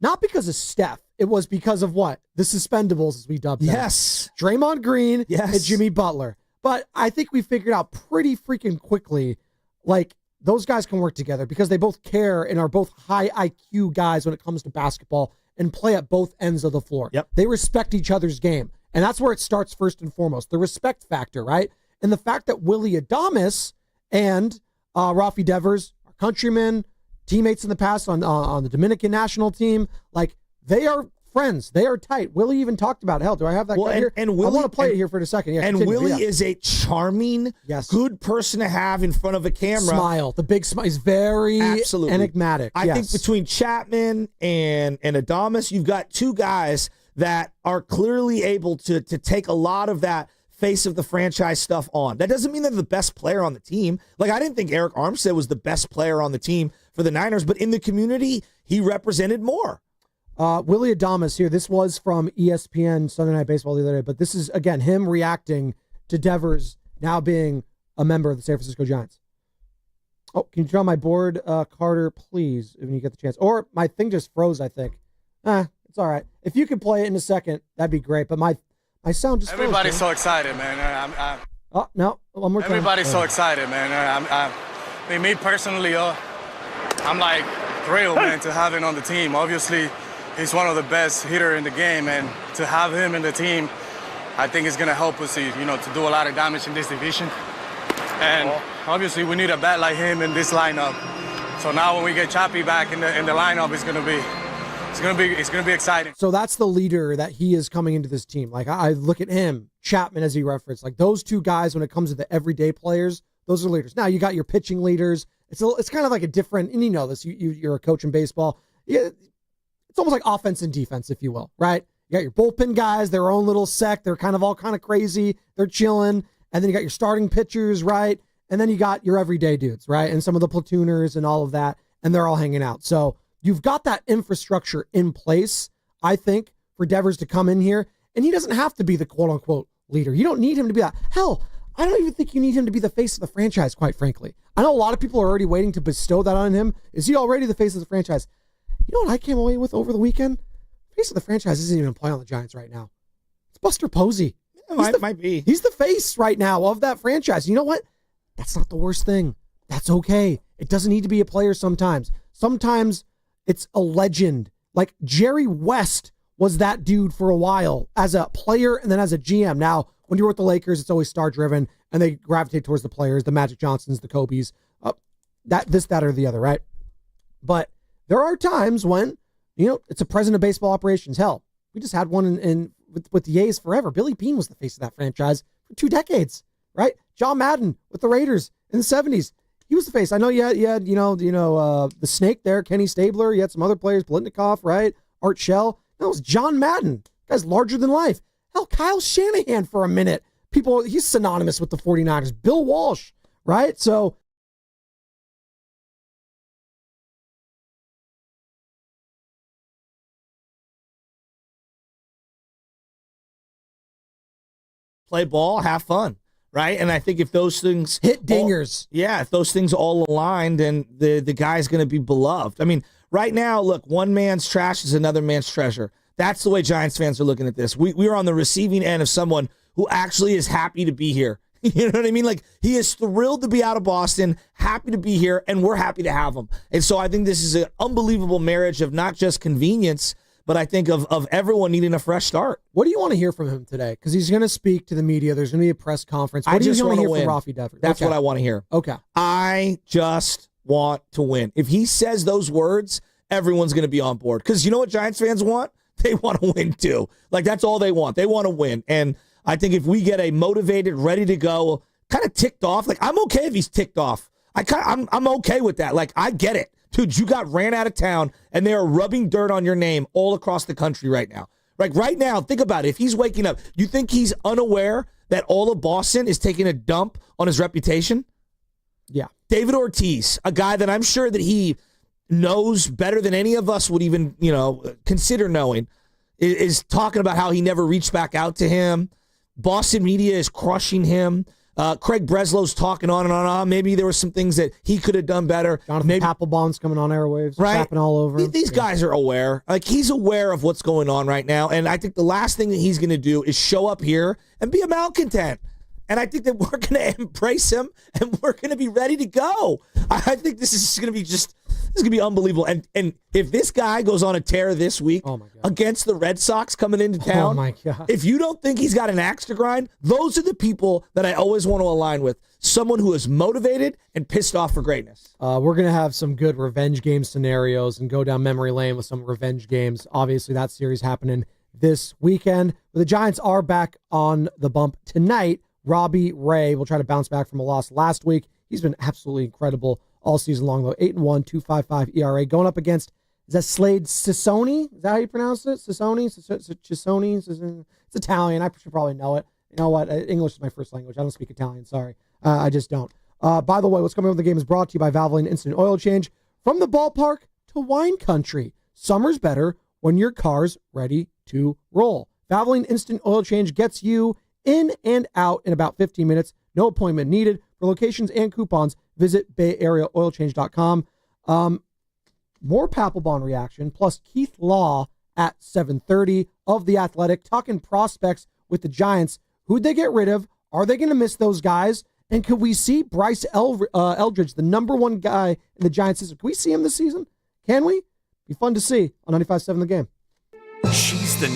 not because of Steph. It was because of what? The suspendables, as we dubbed them. Yes. Draymond Green and Jimmy Butler. But I think we figured out pretty freaking quickly, like, those guys can work together because they both care and are both high IQ guys when it comes to basketball and play at both ends of the floor. Yep. They respect each other's game. And that's where it starts first and foremost, the respect factor, right? And the fact that Willie Adames and Rafael Devers are countrymen, teammates in the past on the Dominican national team, like, they are friends. They are tight. Willie even talked about, hell, do I have that guy here? And Willie, I want to play it here for a second. Yeah, and continue. Willie is a charming, good person to have in front of a camera. Smile. The big smile. He's very enigmatic. I think between Chapman and Adames, you've got two guys that are clearly able to take a lot of that face of the franchise stuff on. That doesn't mean they're the best player on the team. Like, I didn't think Eric Armstead was the best player on the team for the Niners, but in the community, he represented more. Willie Adames here. This was from ESPN Sunday Night Baseball the other day, but this is, again, him reacting to Devers now being a member of the San Francisco Giants. Oh, can you draw my board, Carter, please, when you get the chance? Or my thing just froze, I think. It's all right. If you could play it in a second, that'd be great, but my sound just Everybody's froze, so excited, man. Oh, no, one more time. Everybody's so excited, man. I mean, me personally, I'm like thrilled, man, to have him on the team. Obviously, he's one of the best hitter in the game, and to have him in the team, I think it's going to help us, to do a lot of damage in this division. And obviously, we need a bat like him in this lineup. So now when we get Chappie back in the lineup, it's going to be exciting. So that's the leader that he is coming into this team. Like, I look at him, Chapman, as he referenced, like, those two guys, when it comes to the everyday players, those are leaders. Now you got your pitching leaders. It's kind of like a different, and you know this, you're a coach in baseball. It's almost like offense and defense, if you will, right? You got your bullpen guys, their own little sect. They're kind of crazy. They're chilling. And then you got your starting pitchers, right? And then you got your everyday dudes, right? And some of the platooners and all of that. And they're all hanging out. So you've got that infrastructure in place, I think, for Devers to come in here. And he doesn't have to be the quote-unquote leader. You don't need him to be that. Hell, I don't even think you need him to be the face of the franchise, quite frankly. I know a lot of people are already waiting to bestow that on him. Is he already the face of the franchise? You know what I came away with over the weekend? face of the franchise isn't even playing on the Giants right now. It's Buster Posey. It might be. He's the face right now of that franchise. You know what? That's not the worst thing. That's okay. It doesn't need to be a player sometimes. Sometimes it's a legend. Like Jerry West was that dude for a while as a player and then as a GM. Now, when you're with the Lakers, it's always star-driven, and they gravitate towards the players, the Magic Johnsons, the Kobes, that, or the other, right? But there are times when, it's a president of baseball operations. Hell, we just had one with the A's forever. Billy Beane was the face of that franchise for 2 decades, right? John Madden with the Raiders in the 70s. He was the face. I know you had the Snake there, Kenny Stabler. You had some other players, Blitnikoff, right? Art Shell. That was John Madden. Guy's larger than life. Hell, Kyle Shanahan for a minute. He's synonymous with the 49ers. Bill Walsh, right? So play ball, have fun, right? And I think if those things hit dingers, if those things all align, then the guy's going to be beloved. I mean, right now, look, one man's trash is another man's treasure. That's the way Giants fans are looking at this. We are on the receiving end of someone who actually is happy to be here. You know what I mean? Like, he is thrilled to be out of Boston, happy to be here, and we're happy to have him. And so I think this is an unbelievable marriage of not just convenience, but I think of everyone needing a fresh start. What do you want to hear from him today? Because he's going to speak to the media. There's going to be a press conference. What do you want to hear from Raphael Devers? That's what I want to hear. Okay. I just want to win. If he says those words, everyone's going to be on board. Because you know what Giants fans want? They want to win too. Like, that's all they want. They want to win. And I think if we get a motivated, ready to go, kind of ticked off, like, I'm okay if he's ticked off. I'm okay with that. Like, I get it. Dude, you got ran out of town, and they are rubbing dirt on your name all across the country right now. Like, right now, think about it. If he's waking up, you think he's unaware that all of Boston is taking a dump on his reputation? Yeah. David Ortiz, a guy that I'm sure that he knows better than any of us would even, consider knowing, is talking about how he never reached back out to him. Boston media is crushing him. Craig Breslow's talking on and on. Maybe there were some things that he could have done better. Jonathan Papelbon's coming on airwaves, right? Chapping all over. These guys are aware. Like, he's aware of what's going on right now. And I think the last thing that he's going to do is show up here and be a malcontent. And I think that we're going to embrace him, and we're going to be ready to go. I think this is going to be unbelievable. And if this guy goes on a tear this week against the Red Sox coming into town, oh my God. If you don't think he's got an axe to grind, those are the people that I always want to align with. Someone who is motivated and pissed off for greatness. We're going to have some good revenge game scenarios and go down memory lane with some revenge games. Obviously, that series happening this weekend. But the Giants are back on the bump tonight. Robbie Ray will try to bounce back from a loss last week. He's been absolutely incredible all season long, though. 8-1, 2.55 ERA. Going up against, is that Slade Ciccione? Is that how you pronounce it? Ciccione? It's Italian. I should probably know it. You know what? English is my first language. I don't speak Italian. Sorry. I just don't. By the way, what's coming up with the game is brought to you by Valvoline Instant Oil Change. From the ballpark to wine country, summer's better when your car's ready to roll. Valvoline Instant Oil Change gets you in and out in about 15 minutes. No appointment needed. For locations and coupons, visit BayAreaOilChange.com. More Papelbon reaction, plus Keith Law at 7:30 of The Athletic, talking prospects with the Giants. Who'd they get rid of? Are they going to miss those guys? And could we see Bryce Eldridge, the number one guy in the Giants system? Can we see him this season? Can we? Be fun to see on 95.7 The Game. She's the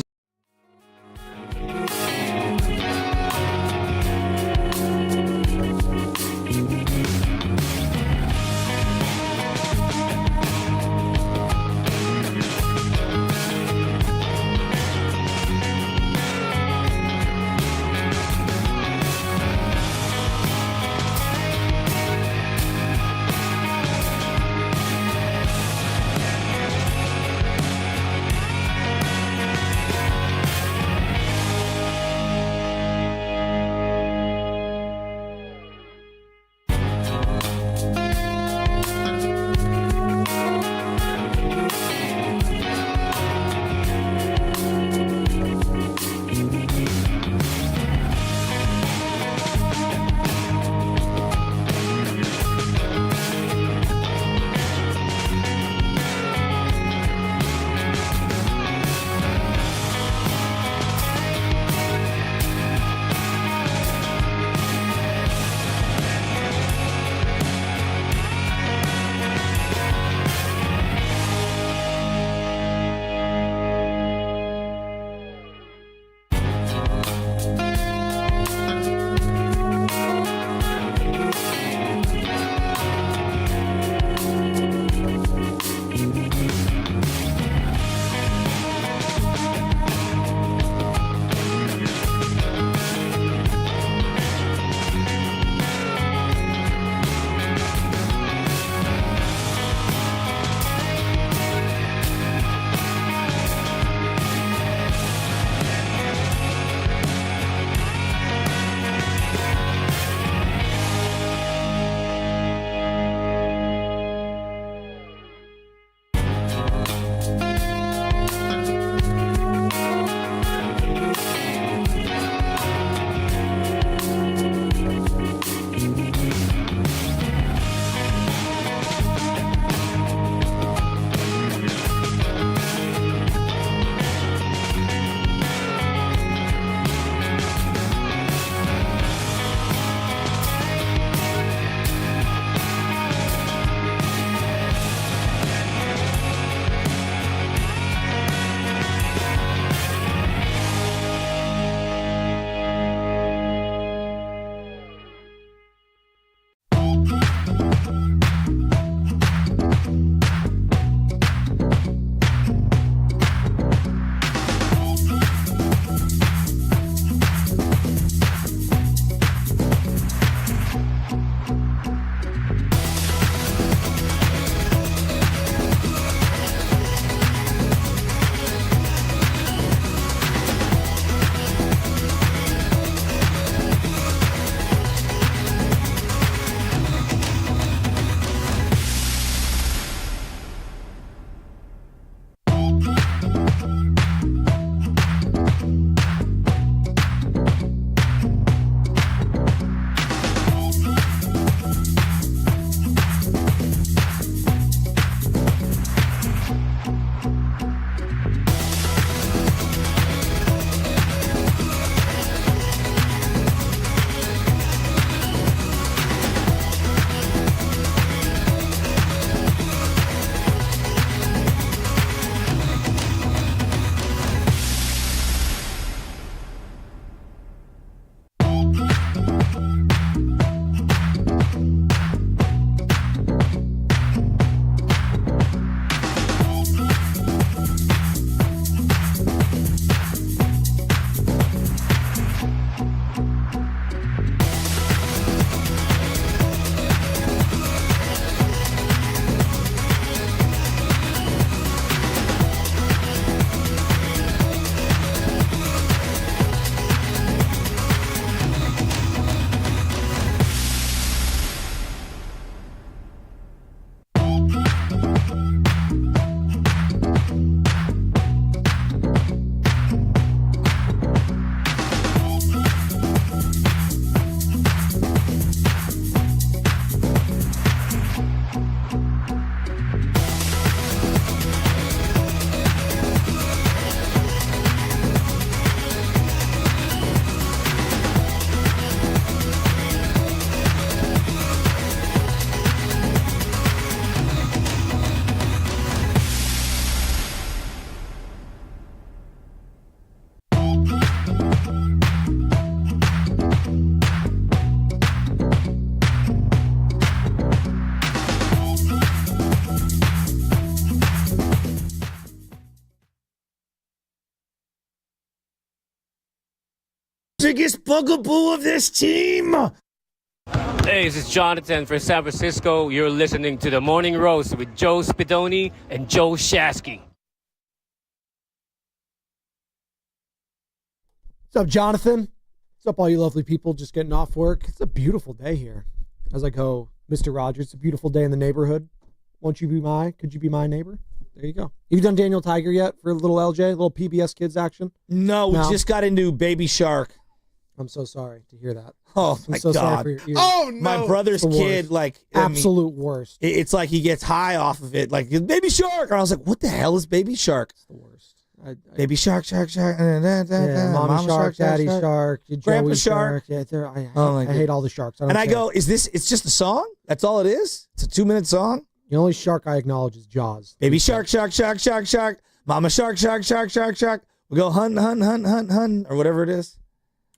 biggest bugaboo of this team. Hey, this is Jonathan from San Francisco. You're listening to The Morning Roast with Joe Spidoni and Joe Shasky. What's up, Jonathan? What's up, all you lovely people just getting off work? It's a beautiful day here. As I go, Mr. Rogers, it's a beautiful day in the neighborhood. Could you be my neighbor? There you go. Have you done Daniel Tiger yet for a little LJ, a little PBS Kids action? No, we just got into Baby Shark. I'm so sorry to hear that. Oh, I'm my so God. sorry for your ears. Oh, no. My brother's kid, absolute worst. It's like he gets high off of it, like Baby Shark. And I was like, what the hell is Baby Shark? It's the worst. Baby Shark, Shark. Mommy Shark, Daddy Shark, Grandpa Joey Shark. Yeah, I hate all the sharks. And I go, it's just a song? That's all it is? It's a 2-minute song? The only shark I acknowledge is Jaws. Baby Shark, Shark, Shark, Shark, Shark. Mama Shark, Shark, Shark, Shark, Shark. We go hun, or whatever it is.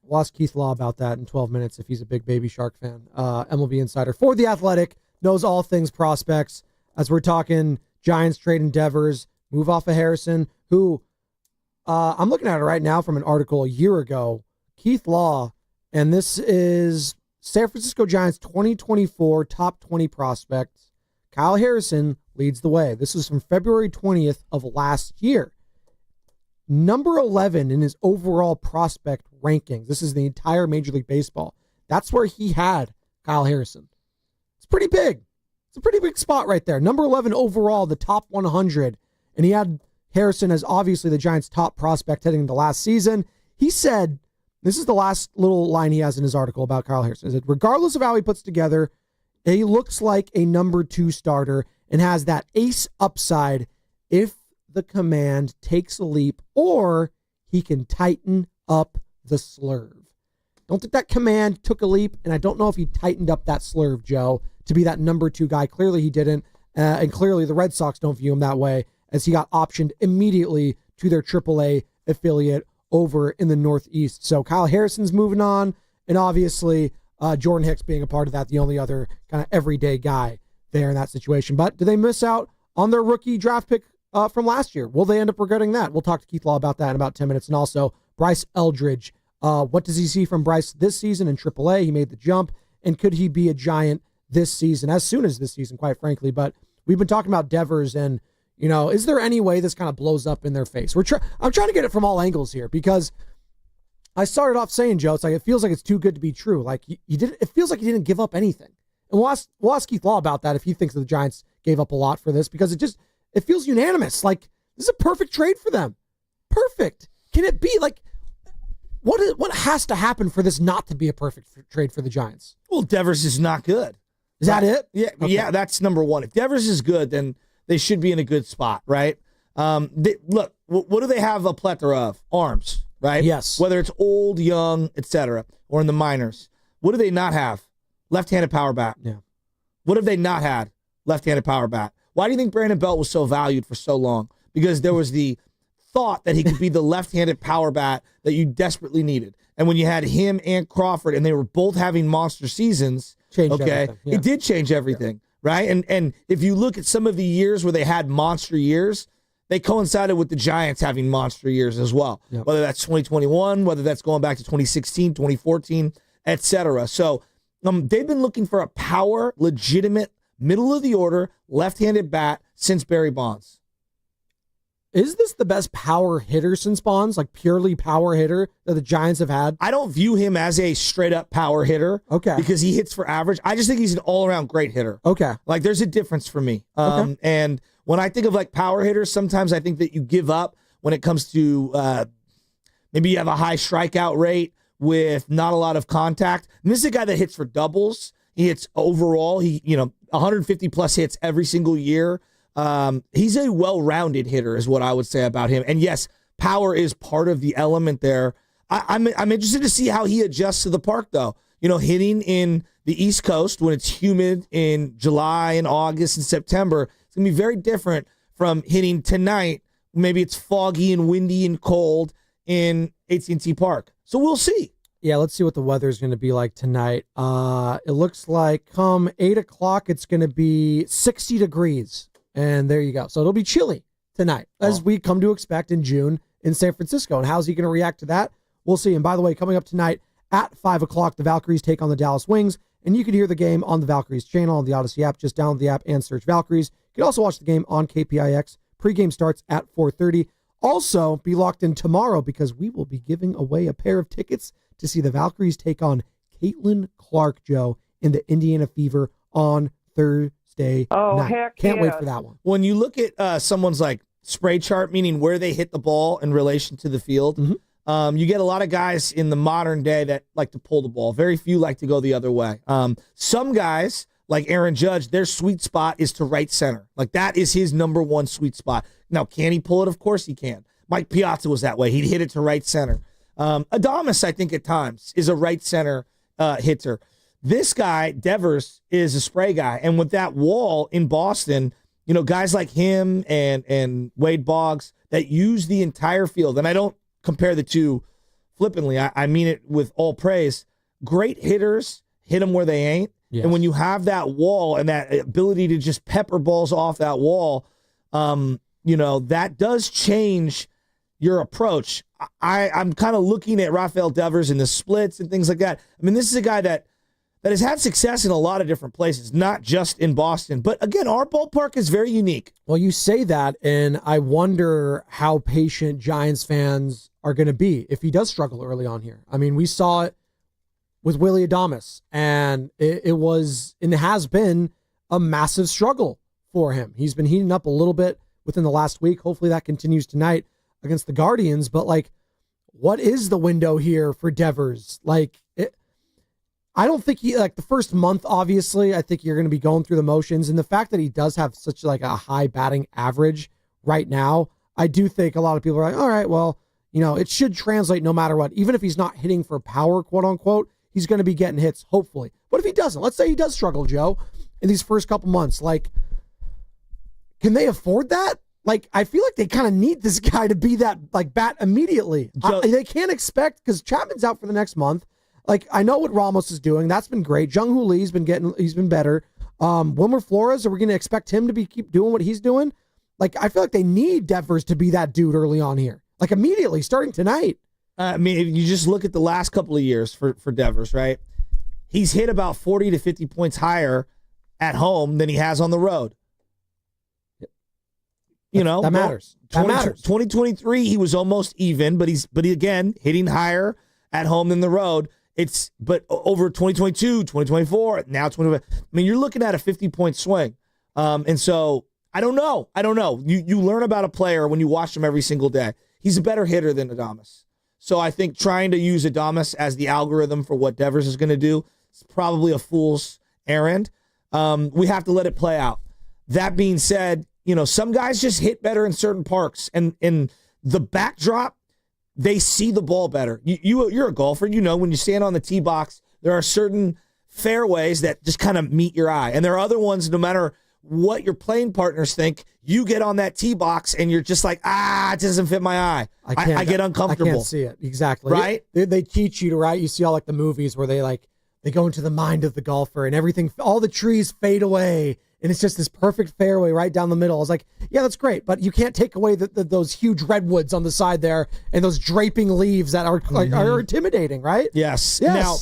We'll ask Keith Law about that in 12 minutes if he's a big Baby Shark fan. MLB Insider for The Athletic, knows all things prospects. As we're talking Giants trading Devers, move off of Harrison, who I'm looking at it right now from an article a year ago. Keith Law, and this is San Francisco Giants 2024 top 20 prospects. Kyle Harrison leads the way. This is from February 20th of last year. Number 11 in his overall prospect rankings. This is the entire Major League Baseball. That's where he had Kyle Harrison. It's pretty big. It's a pretty big spot right there. Number 11 overall, the top 100. And he had Harrison as obviously the Giants' top prospect heading into last season. He said, this is the last little line he has in his article about Kyle Harrison. He said, regardless of how he puts together, he looks like a number 2 starter and has that ace upside if the command takes a leap or he can tighten up the slurve. Don't think that command took a leap, and I don't know if he tightened up that slurve, Joe, to be that number 2 guy. Clearly he didn't, and clearly the Red Sox don't view him that way, as he got optioned immediately to their AAA affiliate over in the Northeast. So Kyle Harrison's moving on, and obviously Jordan Hicks being a part of that, the only other kind of everyday guy there in that situation. But do they miss out on their rookie draft pick from last year? Will they end up regretting that? We'll talk to Keith Law about that in about 10 minutes. And also Bryce Eldridge. What does he see from Bryce this season in AAA? He made the jump. And could he be a Giant this season, as soon as this season, quite frankly? But we've been talking about Devers, and, you know, is there any way this kind of blows up in their face? I'm trying to get it from all angles here, because I started off saying, Joe, it's like, it feels like it's too good to be true. Like, it feels like he didn't give up anything. And we'll ask Keith Law about that if he thinks that the Giants gave up a lot for this, because it feels unanimous. Like, this is a perfect trade for them. Perfect. Can it be? Like, what has to happen for this not to be a perfect trade for the Giants? Well, Devers is not good. Is that it? Yeah, Okay. Yeah, that's number one. If Devers is good, then they should be in a good spot, right? Look, what do they have a plethora of? Arms, right? Yes. Whether it's old, young, etc., or in the minors. What do they not have? Left-handed power bat. Yeah. What have they not had? Left-handed power bat. Why do you think Brandon Belt was so valued for so long? Because there was the thought that he could be the left-handed power bat that you desperately needed. And when you had him and Crawford, and they were both having monster seasons, Changed everything. Yeah. it did change everything, right? And if you look at some of the years where they had monster years, they coincided with the Giants having monster years as well. Yep. Whether that's 2021, whether that's going back to 2016, 2014, etc. So they've been looking for a power, legitimate, middle-of-the-order, left-handed bat since Barry Bonds. Is this the best power hitter since Bonds? Like, purely power hitter that the Giants have had? I don't view him as a straight-up power hitter. Okay. Because he hits for average. I just think he's an all-around great hitter. Okay. Like, there's a difference for me. Okay. And when I think of, like, power hitters, sometimes I think that you give up when it comes to maybe you have a high strikeout rate with not a lot of contact. And this is a guy that hits for doubles. He hits overall. 150-plus hits every single year. He's a well-rounded hitter is what I would say about him. And yes, power is part of the element there. I'm interested to see how he adjusts to the park, though. You know, hitting in the East Coast when it's humid in July and August and September, it's going to be very different from hitting tonight. Maybe it's foggy and windy and cold in AT&T Park. So we'll see. Yeah, let's see what the weather is going to be like tonight. It looks like come 8 o'clock, it's going to be 60 degrees. And there you go. So it'll be chilly tonight, as we come to expect in June in San Francisco. And how's he going to react to that? we'll see. And by the way, coming up tonight at 5 o'clock, the Valkyries take on the Dallas Wings. And you can hear the game on the Valkyries channel on the Odyssey app. Just download the app and search Valkyries. You can also watch the game on KPIX. Pre-game starts at 4:30. Also, be locked in tomorrow because we will be giving away a pair of tickets to see the Valkyries take on Caitlin Clark, Joe, in the Indiana Fever on Thursday night. Heck Can't wait yes. for that one. When you look at someone's like spray chart, meaning where they hit the ball in relation to the field, you get a lot of guys in the modern day that like to pull the ball. Very few like to go the other way. Some guys, like Aaron Judge, their sweet spot is to right center. Like that is his number one sweet spot. Now, can he pull it? Of course he can. Mike Piazza was that way. He'd hit it to right center. Adames, I think at times, is a right center hitter. This guy, Devers, is a spray guy. And with that wall in Boston, you know, guys like him and Wade Boggs that use the entire field, and I don't compare the two flippantly. I mean it with all praise. Great hitters hit them where they ain't. Yes. And when you have that wall and that ability to just pepper balls off that wall, you know, that does change your approach. I'm kind of looking at Raphael Devers and the splits and things like that. I mean, this is a guy that has had success in a lot of different places, not just in Boston. But again, our ballpark is very unique. Well, you say that, and I wonder how patient Giants fans are going to be if he does struggle early on here. I mean, we saw it with Willie Adames, and it was and it has been a massive struggle for him. He's been heating up a little bit within the last week. Hopefully that continues tonight against the Guardians. But, like, what is the window here for Devers? Like, I don't think he, like, the first month, obviously, I think you're going to be going through the motions. And the fact that he does have such, like, a high batting average right now, I do think a lot of people are like, all right, well, you know, it should translate no matter what. Even if he's not hitting for power, quote unquote, he's going to be getting hits, hopefully. What if he doesn't? Let's say he does struggle, Joe, in these first couple months. Like, can they afford that? Like, I feel like they kind of need this guy to be that, like, bat immediately. They can't expect, because Chapman's out for the next month. Like, I know what Ramos is doing. That's been great. Jung Hoo Lee's been better. Wilmer Flores, are we going to expect him to keep doing what he's doing? Like, I feel like they need Devers to be that dude early on here. Like, immediately, starting tonight. I mean, if you just look at the last couple of years for Devers, right? He's hit about 40 to 50 points higher at home than he has on the road. You know, that matters. That matters. 2023, he was almost even, but again, hitting higher at home than the road. But over 2022, 2024, now 2025. I mean, you're looking at a 50-point swing. And so I don't know. You learn about a player when you watch him every single day. He's a better hitter than Adames. So I think trying to use Adames as the algorithm for what Devers is going to do is probably a fool's errand. We have to let it play out. That being said, you know, some guys just hit better in certain parks, and the backdrop, they see the ball better. You're a golfer. You know, when you stand on the tee box, there are certain fairways that just kind of meet your eye. And there are other ones, no matter what your playing partners think, you get on that tee box and you're just like, it doesn't fit my eye. I get uncomfortable. I can't see it. Exactly. Right? They teach you to, right? You see all like the movies where they go into the mind of the golfer and everything, all the trees fade away. And it's just this perfect fairway right down the middle. I was like, yeah, that's great. But you can't take away those huge redwoods on the side there and those draping leaves that are intimidating, right? Yes. Now,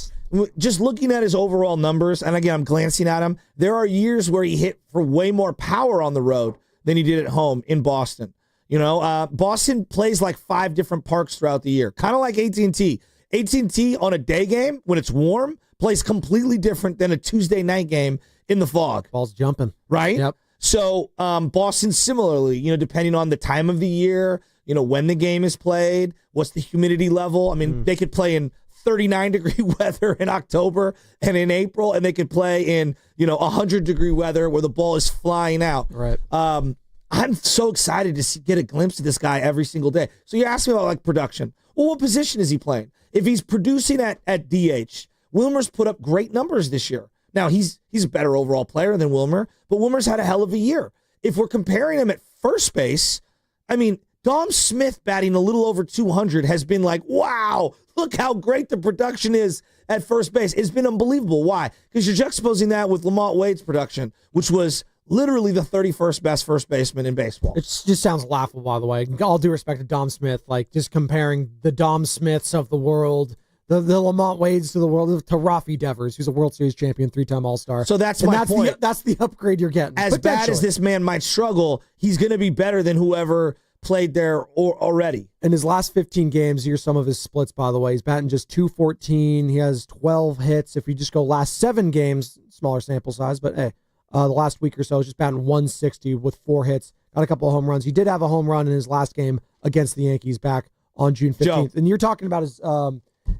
just looking at his overall numbers, and again, I'm glancing at him, there are years where he hit for way more power on the road than he did at home in Boston. You know, Boston plays like 5 different parks throughout the year, kind of like AT&T. AT&T on a day game, when it's warm, plays completely different than a Tuesday night game in the fog. Ball's jumping. Right? Yep. So Boston similarly, you know, depending on the time of the year, you know, when the game is played, what's the humidity level. I mean, they could play in 39-degree weather in October and in April, and they could play in, you know, 100-degree weather where the ball is flying out. Right. I'm so excited to get a glimpse of this guy every single day. So you asked me about, like, production. Well, what position is he playing? If he's producing at DH, Wilmer's put up great numbers this year. Now, he's a better overall player than Wilmer, but Wilmer's had a hell of a year. If we're comparing him at first base, I mean, Dom Smith batting a little over 200 has been like, wow, look how great the production is at first base. It's been unbelievable. Why? Because you're juxtaposing that with Lamont Wade's production, which was literally the 31st best first baseman in baseball. It just sounds laughable, by the way. All due respect to Dom Smith, like just comparing the Dom Smiths of the world, the Lamont Wades to the world, to Raphael Devers, who's a World Series champion, 3-time All-Star. So that's my point. That's the upgrade you're getting. As bad as this man might struggle, he's going to be better than whoever played there already. In his last 15 games, here's some of his splits, by the way. He's batting just .214. He has 12 hits. If you just go last 7 games, smaller sample size, but hey, the last week or so, he's just batting .160 with 4 hits. Got a couple of home runs. He did have a home run in his last game against the Yankees back on June 15th. Joe. And you're talking about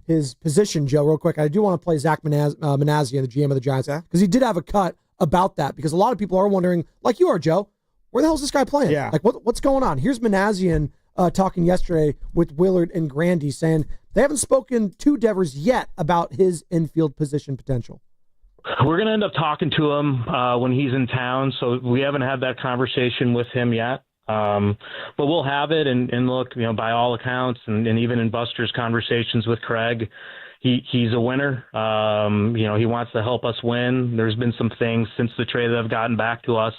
his position, Joe, real quick. I do want to play Zach Manassian, the GM of the Giants, because he did have a cut about that, because a lot of people are wondering, like you are, Joe, where the hell is this guy playing? Yeah. Like, what's going on? Here's Manassian talking yesterday with Willard and Grandy, saying they haven't spoken to Devers yet about his infield position potential. We're going to end up talking to him when he's in town, so we haven't had that conversation with him yet. But we'll have it, and look, by all accounts, and even in Buster's conversations with Craig, he's a winner. He wants to help us win. There's been some things since the trade that have gotten back to us,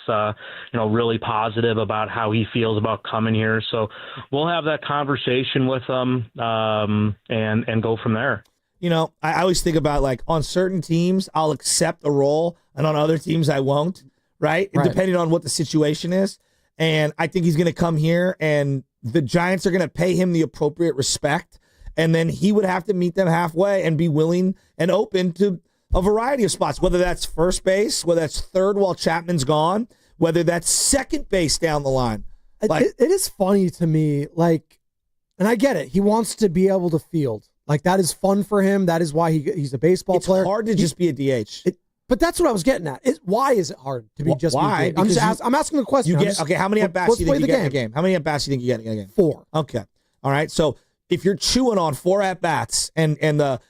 really positive about how he feels about coming here. So we'll have that conversation with him and go from there. I always think about, like, on certain teams, I'll accept a role, and on other teams, I won't, right? Depending on what the situation is. And I think he's going to come here, and the Giants are going to pay him the appropriate respect, and then he would have to meet them halfway and be willing and open to a variety of spots, whether that's first base, whether that's third while Chapman's gone, whether that's second base down the line. Like, it is funny to me, like, and I get it. He wants to be able to field. Like, that is fun for him. That is why he's a baseball player. It's hard to just be a DH. But that's what I was getting at. Why is it hard to be just why? be a DH? I'm asking the question. How many at-bats do you think you get in a game? How many at-bats do you think you get in a game? 4. Okay. All right. So if you're chewing on 4 at-bats and the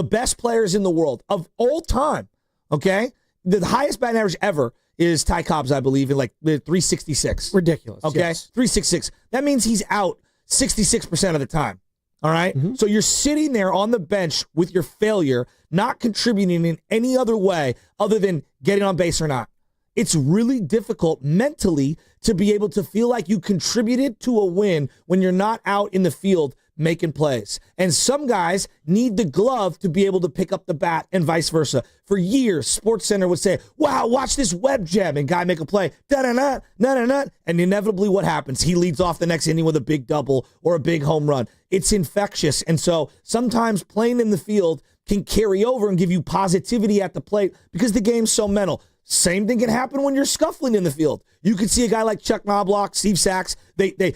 best players in the world of all time, okay, the highest batting average ever is Ty Cobb's, I believe, in like 366. Ridiculous. Okay. Yes. 366. That means he's out 66% of the time. All right. Mm-hmm. So you're sitting there on the bench with your failure, not contributing in any other way other than getting on base or not. It's really difficult mentally to be able to feel like you contributed to a win when you're not out in the field making plays. And some guys need the glove to be able to pick up the bat and vice versa. For years, SportsCenter would say, wow, watch this web gem, and guy make a play, da-da-da, da-da-da, and inevitably what happens? He leads off the next inning with a big double or a big home run. It's infectious. And so sometimes playing in the field can carry over and give you positivity at the plate because the game's so mental. Same thing can happen when you're scuffling in the field. You could see a guy like Chuck Knobloch, Steve Sachs, they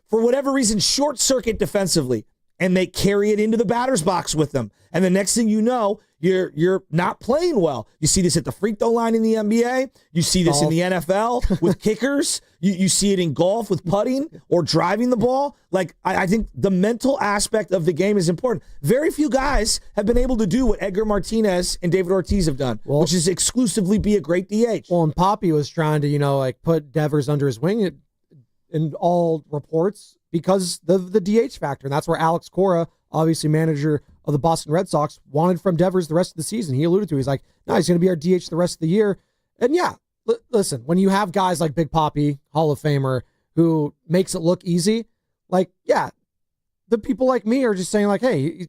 for whatever reason, short circuit defensively, and they carry it into the batter's box with them. And the next thing you know, you're not playing well. You see this at the free throw line in the NBA. You see this in the NFL with kickers. You see it in golf with putting or driving the ball. Like, I think the mental aspect of the game is important. Very few guys have been able to do what Edgar Martinez and David Ortiz have done, which is exclusively be a great DH. Well, and Poppy was trying to, put Devers under his wing in all reports because the DH factor. And that's where Alex Cora, obviously manager of the Boston Red Sox, wanted from Devers the rest of the season. He alluded to it. He's like, no, he's going to be our DH the rest of the year. And yeah, listen, when you have guys like Big Poppy, Hall of Famer, who makes it look easy, the people like me are just saying, like, hey,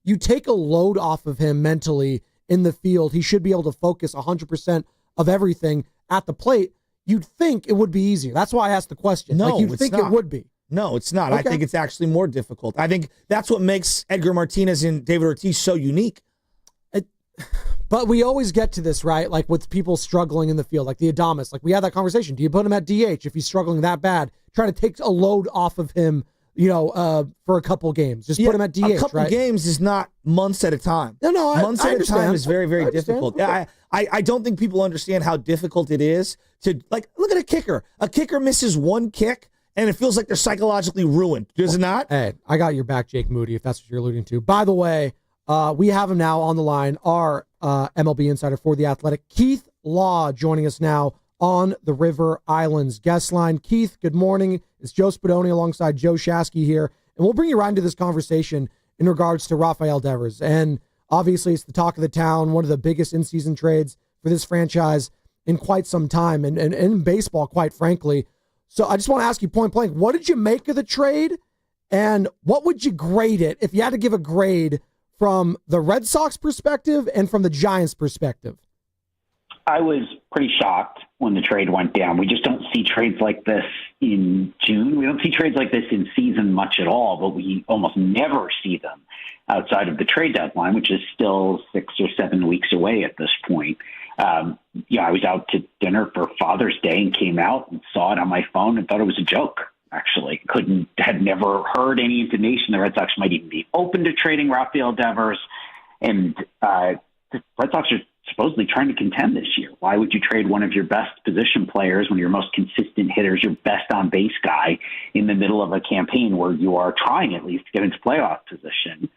you take a load off of him mentally in the field. He should be able to focus 100% of everything at the plate. You'd think it would be easier. That's why I asked the question. No, you'd think it would be. No, it's not. Okay. I think it's actually more difficult. I think that's what makes Edgar Martinez and David Ortiz so unique. But we always get to this, right? Like with people struggling in the field, like the Adames. Like we had that conversation. Do you put him at DH if he's struggling that bad? Try to take a load off of him, for a couple games. Just put him at DH, a couple right? games is not months at a time. No, months I at a time understand. is very, very difficult. Okay. I don't think people understand how difficult it is to, look at a kicker. A kicker misses one kick, and it feels like they're psychologically ruined. Does it not? Hey, I got your back, Jake Moody, if that's what you're alluding to. By the way, we have him now on the line, our MLB insider for The Athletic, Keith Law, joining us now on the River Islands guest line. Keith, good morning. It's Joe Spadoni alongside Joe Shasky here, and we'll bring you right into this conversation in regards to Raphael Devers. And obviously, it's the talk of the town, one of the biggest in-season trades for this franchise in quite some time, and in baseball, quite frankly. So I just want to ask you point blank, what did you make of the trade, and what would you grade it if you had to give a grade from the Red Sox perspective and from the Giants perspective? I was pretty shocked when the trade went down. We just don't see trades like this in June. We don't see trades like this in season much at all, but we almost never see them outside of the trade deadline, which is still 6 or 7 weeks away at this point. I was out to dinner for Father's Day and came out and saw it on my phone and thought it was a joke. Actually, had never heard any intonation the Red Sox might even be open to trading Raphael Devers, and the Red Sox are supposedly trying to contend this year. Why would you trade one of your best position players, one of your most consistent hitters, your best on base guy, in the middle of a campaign where you are trying at least to get into playoff position?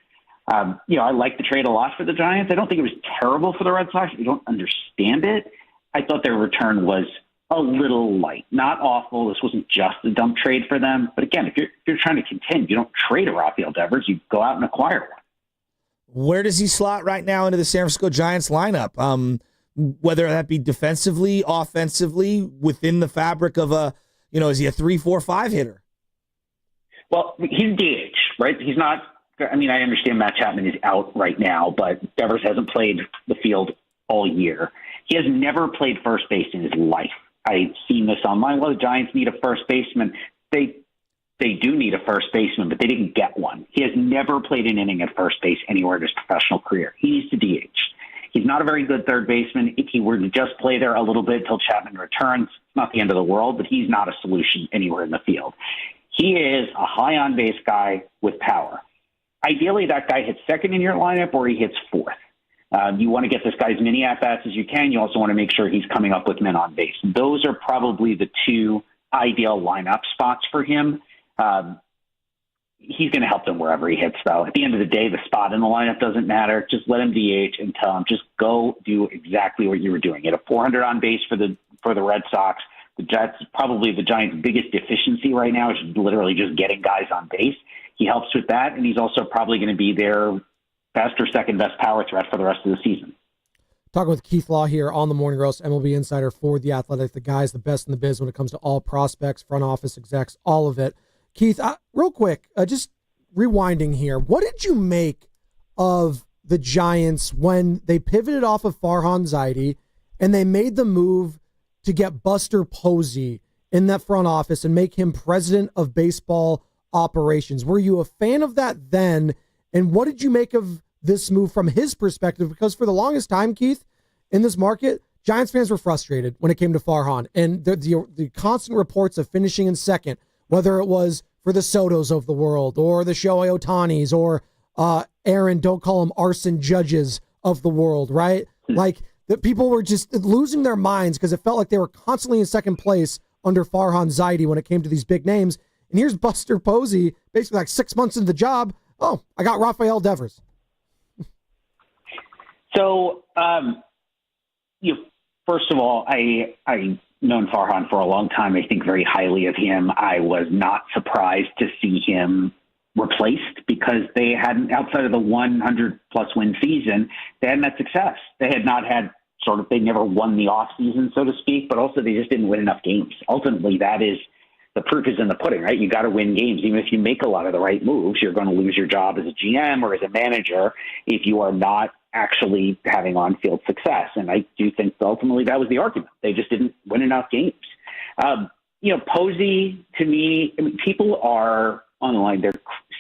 I like the trade a lot for the Giants. I don't think it was terrible for the Red Sox. I don't understand it. I thought their return was a little light, not awful. This wasn't just a dump trade for them. But again, if you're trying to contend, you don't trade a Raphael Devers. You go out and acquire one. Where does he slot right now into the San Francisco Giants lineup? Whether that be defensively, offensively, within the fabric of is he a 3-4-5 hitter? Well, he's DH, right? He's not. I mean, I understand Matt Chapman is out right now, but Devers hasn't played the field all year. He has never played first base in his life. I've seen this online. Well, the Giants need a first baseman. They do need a first baseman, but they didn't get one. He has never played an inning at first base anywhere in his professional career. He needs to DH. He's not a very good third baseman. If he were to just play there a little bit until Chapman returns, it's not the end of the world, but he's not a solution anywhere in the field. He is a high on-base guy with power. Ideally, that guy hits second in your lineup or he hits fourth. You want to get this guy as many at-bats as you can. You also want to make sure he's coming up with men on base. Those are probably the two ideal lineup spots for him. He's going to help them wherever he hits, though. At the end of the day, the spot in the lineup doesn't matter. Just let him DH and tell him, just go do exactly what you were doing. At a 400 on base for the Red Sox, that's probably the Giants' biggest deficiency right now is literally just getting guys on base. He helps with that, and he's also probably going to be their best or second best power threat for the rest of the season. Talking with Keith Law here on the Morning Roast, MLB insider for The Athletic, the guys, the best in the biz when it comes to all prospects, front office execs, all of it. Keith, real quick, just rewinding here, what did you make of the Giants when they pivoted off of Farhan Zaidi and they made the move to get Buster Posey in that front office and make him president of baseball operations? Were you a fan of that then? And what did you make of this move from his perspective? Because for the longest time, Keith, in this market, Giants fans were frustrated when it came to Farhan. And the constant reports of finishing in second, whether it was for the Sotos of the world or the Shohei Ohtanis or Aaron, don't call them arson judges of the world, right? Like, that people were just losing their minds because it felt like they were constantly in second place under Farhan Zaidi when it came to these big names. And here's Buster Posey, basically like 6 months into the job. Oh, I got Raphael Devers. So, first of all, I known Farhan for a long time. I think very highly of him. I was not surprised to see him replaced because they hadn't, outside of the 100-plus win season, they hadn't had success. They had not had they never won the off season, so to speak, but also they just didn't win enough games. Ultimately, that is, the proof is in the pudding, right? You got to win games. Even if you make a lot of the right moves, you're going to lose your job as a GM or as a manager if you are not actually having on-field success. And I do think ultimately that was the argument. They just didn't win enough games. Posey, to me, people are on the line. They're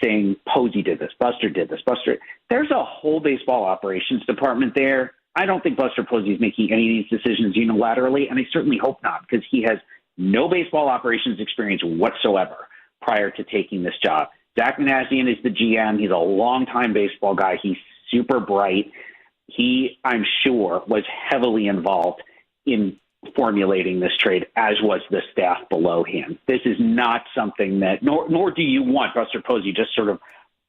saying Posey did this, Buster did this, Buster. There's a whole baseball operations department there. I don't think Buster Posey is making any of these decisions unilaterally, and I certainly hope not, because he has no baseball operations experience whatsoever prior to taking this job. Zach Manassian is the GM. He's a longtime baseball guy. He's super bright. He, I'm sure, was heavily involved in formulating this trade, as was the staff below him. This is not something that, nor do you want Buster Posey just sort of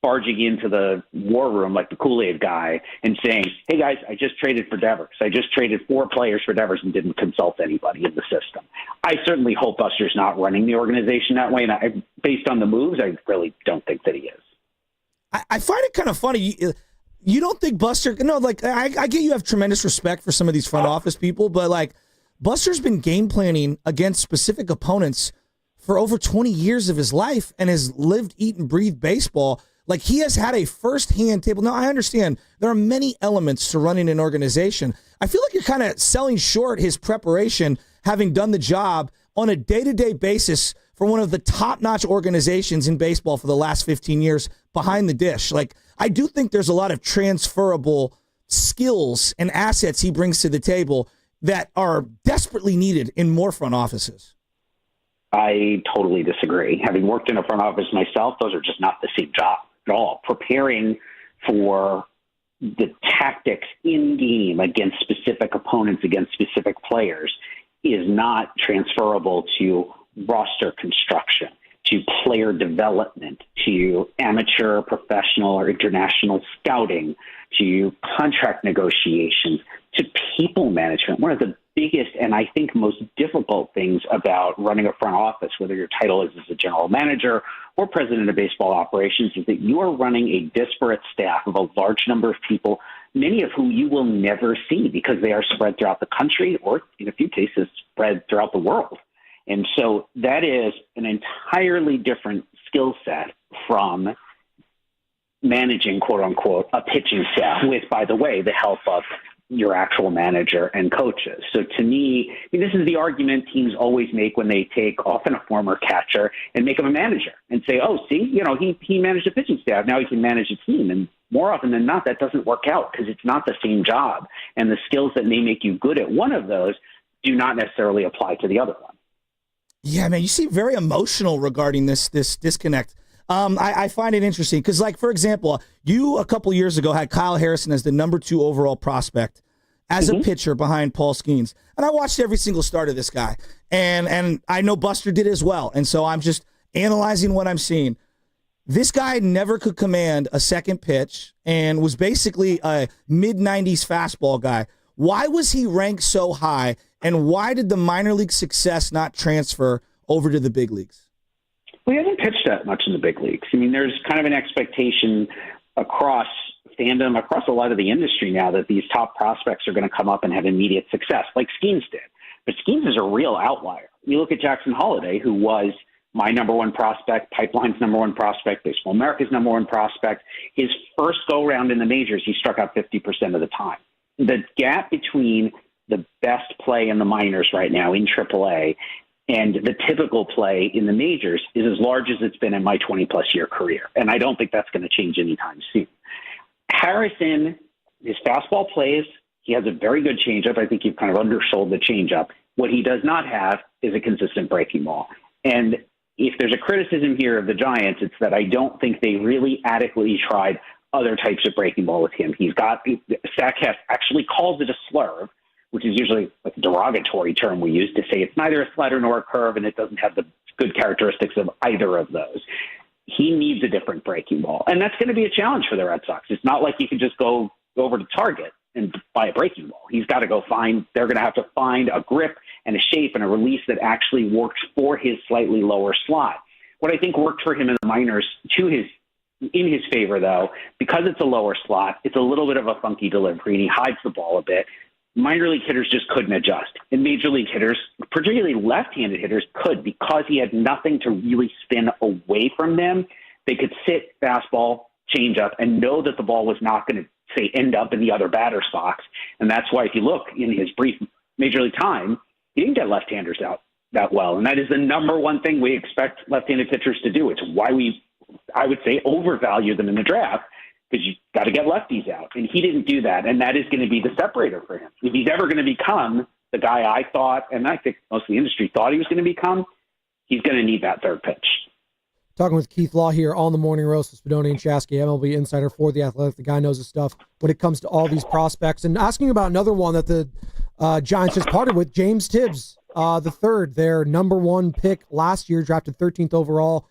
barging into the war room like the Kool-Aid guy and saying, hey, guys, I just traded for Devers. I just traded 4 players for Devers and didn't consult anybody in the system. I certainly hope Buster's not running the organization that way, and based on the moves, I really don't think that he is. I find it kind of funny. You don't think Buster – no, like I get you have tremendous respect for some of these front office people, but like Buster's been game planning against specific opponents for over 20 years of his life and has lived, eat, and breathed baseball. Like, he has had a firsthand table. Now, I understand there are many elements to running an organization. I feel like you're kind of selling short his preparation, having done the job on a day-to-day basis for one of the top-notch organizations in baseball for the last 15 years behind the dish. Like, I do think there's a lot of transferable skills and assets he brings to the table that are desperately needed in more front offices. I totally disagree. Having worked in a front office myself, those are just not the same job at all. Preparing for the tactics in game against specific opponents, against specific players, is not transferable to roster construction, to player development, to amateur, professional, or international scouting, to contract negotiations, to people management. One of the biggest and I think most difficult things about running a front office, whether your title is as a general manager or president of baseball operations, is that you are running a disparate staff of a large number of people, many of whom you will never see because they are spread throughout the country or, in a few cases, spread throughout the world. And so that is an entirely different skill set from managing, quote unquote, a pitching staff with, by the way, the help of your actual manager and coaches. So to me, I mean, this is the argument teams always make when they take often a former catcher and make him a manager and say, oh, see, he managed a pitching staff. Now he can manage a team. And more often than not, that doesn't work out because it's not the same job. And the skills that may make you good at one of those do not necessarily apply to the other one. Yeah, man, you seem very emotional regarding this disconnect. I find it interesting because, like, for example, you a couple years ago had Kyle Harrison as the number 2 overall prospect as a pitcher behind Paul Skeens. And I watched every single start of this guy. And I know Buster did as well. And so I'm just analyzing what I'm seeing. This guy never could command a second pitch and was basically a mid-90s fastball guy. Why was he ranked so high, and why did the minor league success not transfer over to the big leagues? Well, he hasn't pitched that much in the big leagues. I mean, there's kind of an expectation across fandom, across a lot of the industry now that these top prospects are going to come up and have immediate success, like Skeens did. But Skeens is a real outlier. You look at Jackson Holliday, who was my number 1 prospect, Pipeline's number 1 prospect, Baseball America's number 1 prospect. His first go-round in the majors, he struck out 50% of the time. The gap between the best play in the minors right now in AAA and the typical play in the majors is as large as it's been in my 20-plus year career. And I don't think that's going to change anytime soon. Harrison, his fastball plays. He has a very good changeup. I think you've kind of undersold the changeup. What he does not have is a consistent breaking ball. And if there's a criticism here of the Giants, it's that I don't think they really adequately tried other types of breaking ball with him. Statcast actually calls it a slurve, which is usually a derogatory term we use to say it's neither a slider nor a curve, and it doesn't have the good characteristics of either of those. He needs a different breaking ball, and that's going to be a challenge for the Red Sox. It's not like you can just go over to Target and buy a breaking ball. He's got to go they're going to have to find a grip and a shape and a release that actually works for his slightly lower slot. What I think worked for him in the minors in his favor, though, because it's a lower slot, it's a little bit of a funky delivery, and he hides the ball a bit. Minor league hitters just couldn't adjust. And major league hitters, particularly left-handed hitters, could because he had nothing to really spin away from them. They could sit fastball, changeup, and know that the ball was not going to, say, end up in the other batter's box. And that's why if you look in his brief major league time, he didn't get left-handers out that well. And that is the number one thing we expect left-handed pitchers to do. It's why I would say, overvalue them in the draft, because you got to get lefties out. And he didn't do that. And that is going to be the separator for him. If he's ever going to become the guy I thought, and I think most of the industry thought he was going to become, he's going to need that third pitch. Talking with Keith Law here on the Morning Roast with Spadoni and Chasky, MLB insider for The Athletic. The guy knows his stuff when it comes to all these prospects. And asking about another one that the Giants just parted with, James Tibbs, the third, their number 1 pick last year, drafted 13th overall.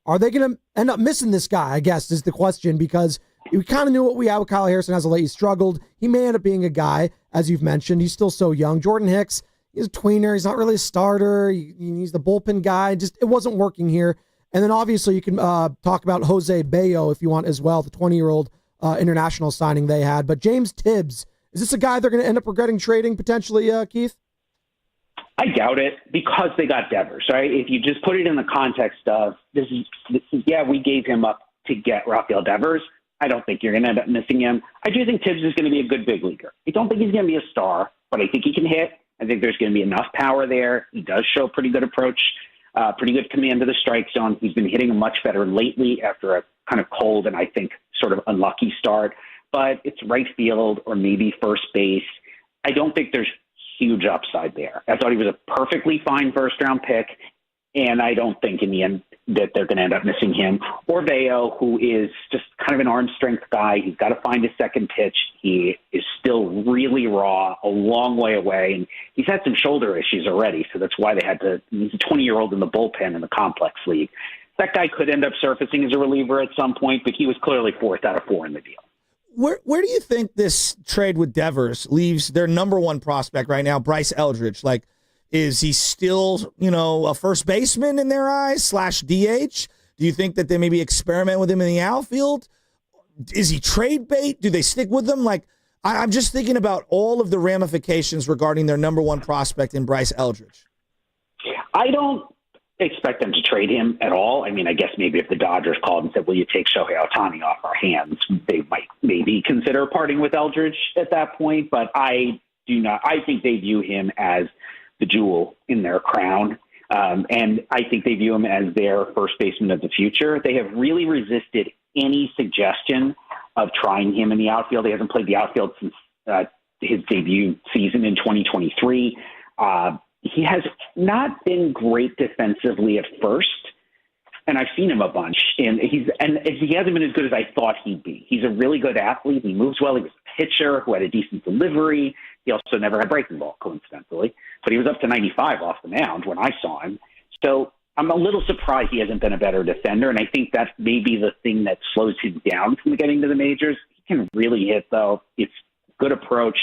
Are they going to end up missing this guy, I guess, is the question, because we kind of knew what we had with Kyle Harrison as of late. He struggled. He may end up being a guy, as you've mentioned. He's still so young. Jordan Hicks, he's a tweener. He's not really a starter. He's the bullpen guy. Just it wasn't working here. And then obviously you can talk about Jose Bayo if you want as well, the 20-year-old international signing they had. But James Tibbs, is this a guy they're going to end up regretting trading potentially, Keith? I doubt it because they got Devers, right? If you just put it in the context of this is we gave him up to get Raphael Devers. I don't think you're going to end up missing him. I do think Tibbs is going to be a good big leaguer. I don't think he's going to be a star, but I think he can hit. I think there's going to be enough power there. He does show pretty good approach, pretty good command of the strike zone. He's been hitting much better lately after a kind of cold and I think sort of unlucky start. But it's right field or maybe first base. I don't think there's huge upside there. I thought he was a perfectly fine first-round pick, and I don't think in the end that they're going to end up missing him. Or Bayo, who is just kind of an arm strength guy. He's got to find his second pitch. He is still really raw, a long way away, and he's had some shoulder issues already, so that's why they had to – he's a 20-year-old in the bullpen in the complex league. That guy could end up surfacing as a reliever at some point, but he was clearly 4th out of 4 in the deal. Where do you think this trade with Devers leaves their number one prospect right now, Bryce Eldridge? Like, is he still, a first baseman in their eyes / DH? Do you think that they maybe experiment with him in the outfield? Is he trade bait? Do they stick with him? Like, I'm just thinking about all of the ramifications regarding their number one prospect in Bryce Eldridge. I don't expect them to trade him at all. I mean, I guess maybe if the Dodgers called and said, will you take Shohei Ohtani off our hands, they might maybe consider parting with Eldridge at that point. But I do not. I think they view him as the jewel in their crown. And I think they view him as their first baseman of the future. They have really resisted any suggestion of trying him in the outfield. He hasn't played the outfield since his debut season in 2023. He has not been great defensively at first, and I've seen him a bunch, and he hasn't been as good as I thought he'd be. He's a really good athlete. He moves well. He was a pitcher who had a decent delivery. He also never had breaking ball, coincidentally, but he was up to 95 off the mound when I saw him. So I'm a little surprised he hasn't been a better defender, and I think that's maybe the thing that slows him down from getting to the majors. He can really hit, though. It's good approach,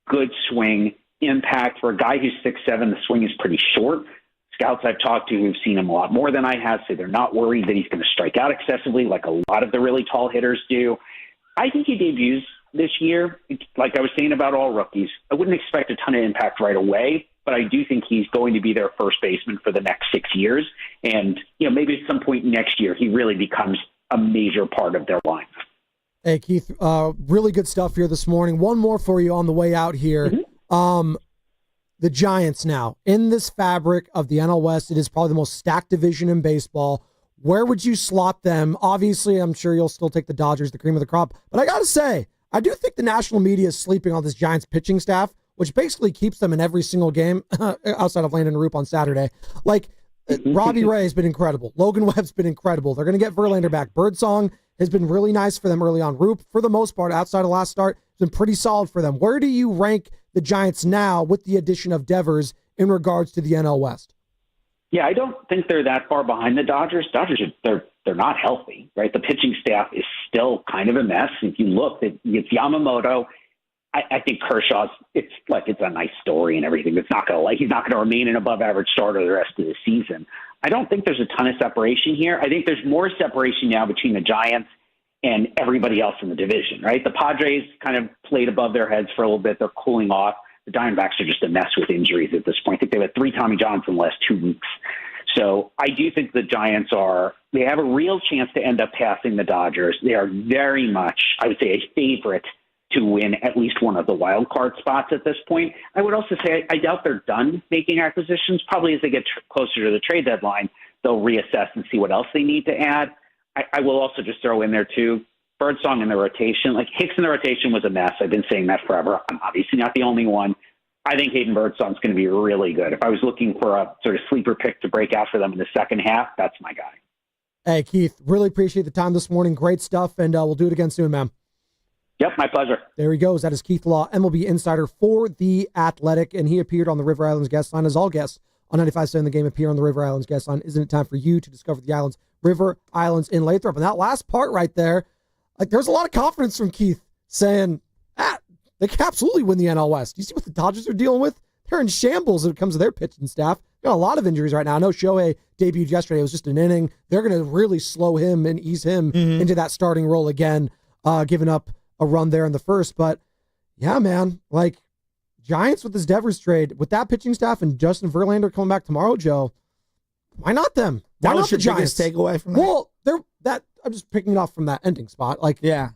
good swing, impact. For a guy who's 6'7", the swing is pretty short. Scouts I've talked to who've seen him a lot more than I have say they're not worried that he's going to strike out excessively like a lot of the really tall hitters do. I think he debuts this year. Like I was saying about all rookies, I wouldn't expect a ton of impact right away, but I do think he's going to be their first baseman for the next 6 years. And, maybe at some point next year, he really becomes a major part of their lineup. Hey, Keith, really good stuff here this morning. One more for you on the way out here. Mm-hmm. The Giants now in this fabric of the NL West, it is probably the most stacked division in baseball. Where would you slot them? Obviously, I'm sure you'll still take the Dodgers, the cream of the crop, but I got to say, I do think the national media is sleeping on this Giants pitching staff, which basically keeps them in every single game outside of Landon Roop on Saturday. Like, Robbie Ray has been incredible. Logan Webb's been incredible. They're going to get Verlander back. Birdsong has been really nice for them early on. Roop, for the most part, outside of last start, has been pretty solid for them. Where do you rank the Giants now with the addition of Devers in regards to the NL West? Yeah, I don't think they're that far behind the Dodgers. They're not healthy, right? The pitching staff is still kind of a mess. If you look, it's Yamamoto. I think Kershaw's, it's a nice story and everything. He's not going to remain an above average starter the rest of the season. I don't think there's a ton of separation here. I think there's more separation now between the Giants and everybody else in the division, right? The Padres kind of played above their heads for a little bit. They're cooling off. The Diamondbacks are just a mess with injuries at this point. I think they've had 3 Tommy Johns in the last 2 weeks. So I do think the Giants they have a real chance to end up passing the Dodgers. They are very much, I would say, a favorite to win at least one of the wild card spots at this point. I would also say I doubt they're done making acquisitions. Probably as they get closer to the trade deadline, they'll reassess and see what else they need to add. I will also just throw in there, too, Birdsong in the rotation. Like, Hicks in the rotation was a mess. I've been saying that forever. I'm obviously not the only one. I think Hayden Birdsong's going to be really good. If I was looking for a sort of sleeper pick to break out for them in the second half, that's my guy. Hey, Keith, really appreciate the time this morning. Great stuff, and we'll do it again soon, man. Yep, my pleasure. There he goes. That is Keith Law, MLB insider for The Athletic, and he appeared on the River Islands guest line, as all guests on 95.7 The Game appear on the River Islands guest line. Isn't it time for you to discover the islands, River Islands in Lathrop? And that last part right there, like, there's a lot of confidence from Keith saying, they can absolutely win the NL West. You see what the Dodgers are dealing with? They're in shambles when it comes to their pitching staff. Got a lot of injuries right now. I know Shohei debuted yesterday. It was just an inning. They're going to really slow him and ease him into that starting role again, giving up a run there in the first. But, yeah, man, like, Giants with this Devers trade, with that pitching staff and Justin Verlander coming back tomorrow, Joe, why not them? Why That not was your the Giants? biggest takeaway from that? Well, I'm just picking it off from that ending spot. Like, yeah.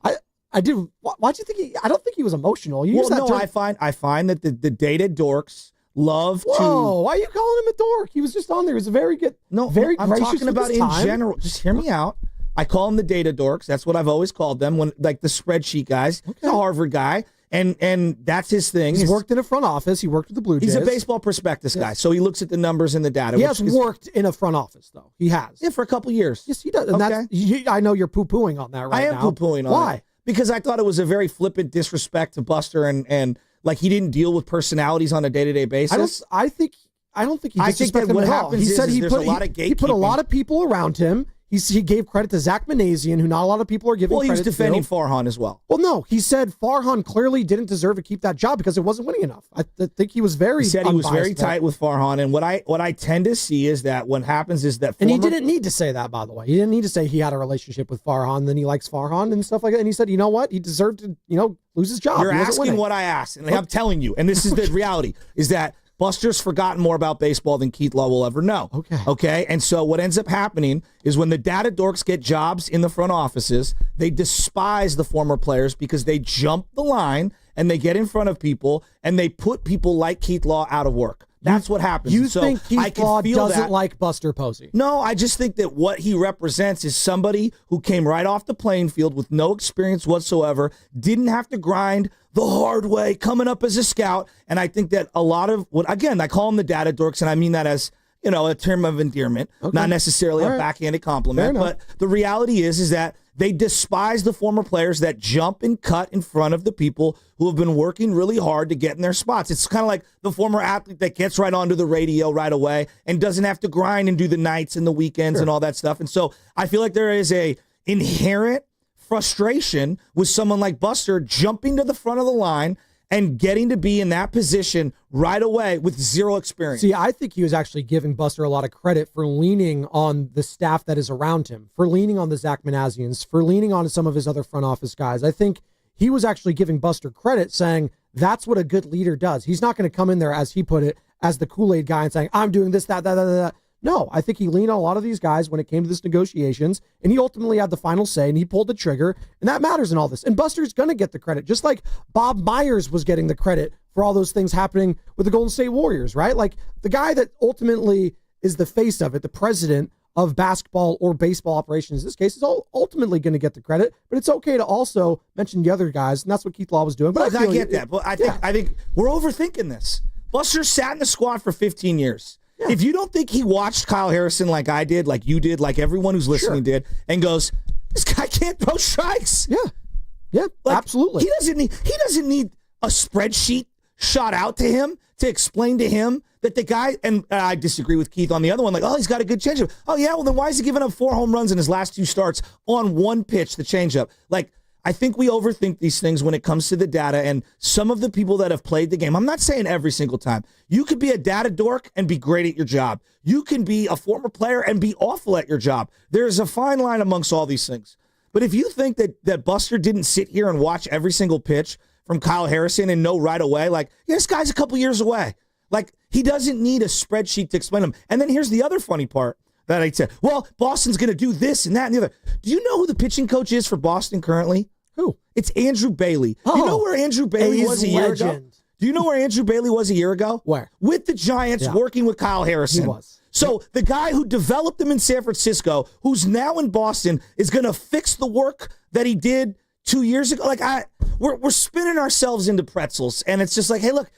I do. Why'd you think I don't think he was emotional. You Well, used that no, term. I find that the dated dorks love Whoa, why are you calling him a dork? He was just on there. He was a very good, very I'm gracious talking with about his in time. general. Just hear me out. I call them the data dorks. That's what I've always called them. When like the spreadsheet guys. He's a Harvard guy, and that's his thing. He's worked in a front office. He worked with the Blue Jays. He's a baseball prospectus guy, so he looks at the numbers and the data. He has worked in a front office, though. He has. Yeah, for a couple years. Yes, he does. And I know you're poo-pooing on that right now. I am poo-pooing on Why? it. Because I thought it was a very flippant disrespect to Buster and like he didn't deal with personalities on a day-to-day basis. I don't think he I think disrespected that him what at all. happens He said is he there's put a lot of he put a lot of people around him. He gave credit to Zach Manazian, who not a lot of people are giving Well, he was credit defending to. Farhan as well. Well, no, he said Farhan clearly didn't deserve to keep that job because it wasn't winning enough. I think he was very. He said he was very unbiased there. tight with Farhan, and what I tend to see is that what happens is that And he didn't need to say that, by the way. He didn't need to say he had a relationship with Farhan, then he likes Farhan and stuff like that. And he said, you know what? He deserved to, lose his job. You're He wasn't asking winning. what I asked, and I'm telling you, and this is the reality, is that Buster's forgotten more about baseball than Keith Law will ever know. Okay? And so what ends up happening is when the data dorks get jobs in the front offices, they despise the former players because they jump the line and they get in front of people and they put people like Keith Law out of work. That's what happens. You So think I Keith can Law feel doesn't that. like Buster Posey? No, I just think that what he represents is somebody who came right off the playing field with no experience whatsoever, didn't have to grind the hard way, coming up as a scout. And I think that a lot of again, I call them the data dorks, and I mean that as a term of endearment, not necessarily a backhanded compliment. But the reality is that they despise the former players that jump and cut in front of the people who have been working really hard to get in their spots. It's kind of like the former athlete that gets right onto the radio right away and doesn't have to grind and do the nights and the weekends and all that stuff. And so I feel like there is a inherent frustration with someone like Buster jumping to the front of the line and getting to be in that position right away with zero experience. See, I think he was actually giving Buster a lot of credit for leaning on the staff that is around him, for leaning on the Zach Manazians, for leaning on some of his other front office guys. I think he was actually giving Buster credit, saying that's what a good leader does. He's not going to come in there, as he put it, as the Kool-Aid guy and saying, I'm doing this, that. No, I think he leaned on a lot of these guys when it came to this negotiations, and he ultimately had the final say, and he pulled the trigger, and that matters in all this. And Buster's going to get the credit, just like Bob Myers was getting the credit for all those things happening with the Golden State Warriors, right? Like, the guy that ultimately is the face of it, the president of basketball or baseball operations in this case, is ultimately going to get the credit, but it's okay to also mention the other guys, and that's what Keith Law was doing. But I get that, but I think we're overthinking this. Buster sat in the squad for 15 years. Yeah. If you don't think he watched Kyle Harrison like I did, like you did, like everyone who's listening did, and goes, this guy can't throw strikes. Yeah, like, absolutely. He doesn't need a spreadsheet shot out to him to explain to him that the guy, and I disagree with Keith on the other one, like, oh, he's got a good changeup. Oh, yeah, well, then why is he giving up 4 home runs in his last 2 starts on one pitch, the changeup? Like, I think we overthink these things when it comes to the data, and some of the people that have played the game, I'm not saying every single time. You could be a data dork and be great at your job. You can be a former player and be awful at your job. There's a fine line amongst all these things. But if you think that Buster didn't sit here and watch every single pitch from Kyle Harrison and know right away, like, yeah, this guy's a couple years away. Like, he doesn't need a spreadsheet to explain him. And then here's the other funny part that I said, well, Boston's going to do this and that and the other. Do you know who the pitching coach is for Boston currently? Who? It's Andrew Bailey. Oh, you know where Andrew Bailey was a year ago? Do you know where Andrew Bailey was a year ago? Where? With the Giants, working with Kyle Harrison. He was. So the guy who developed him in San Francisco, who's now in Boston, is going to fix the work that he did 2 years ago. Like, we're spinning ourselves into pretzels, and it's just like, hey, look,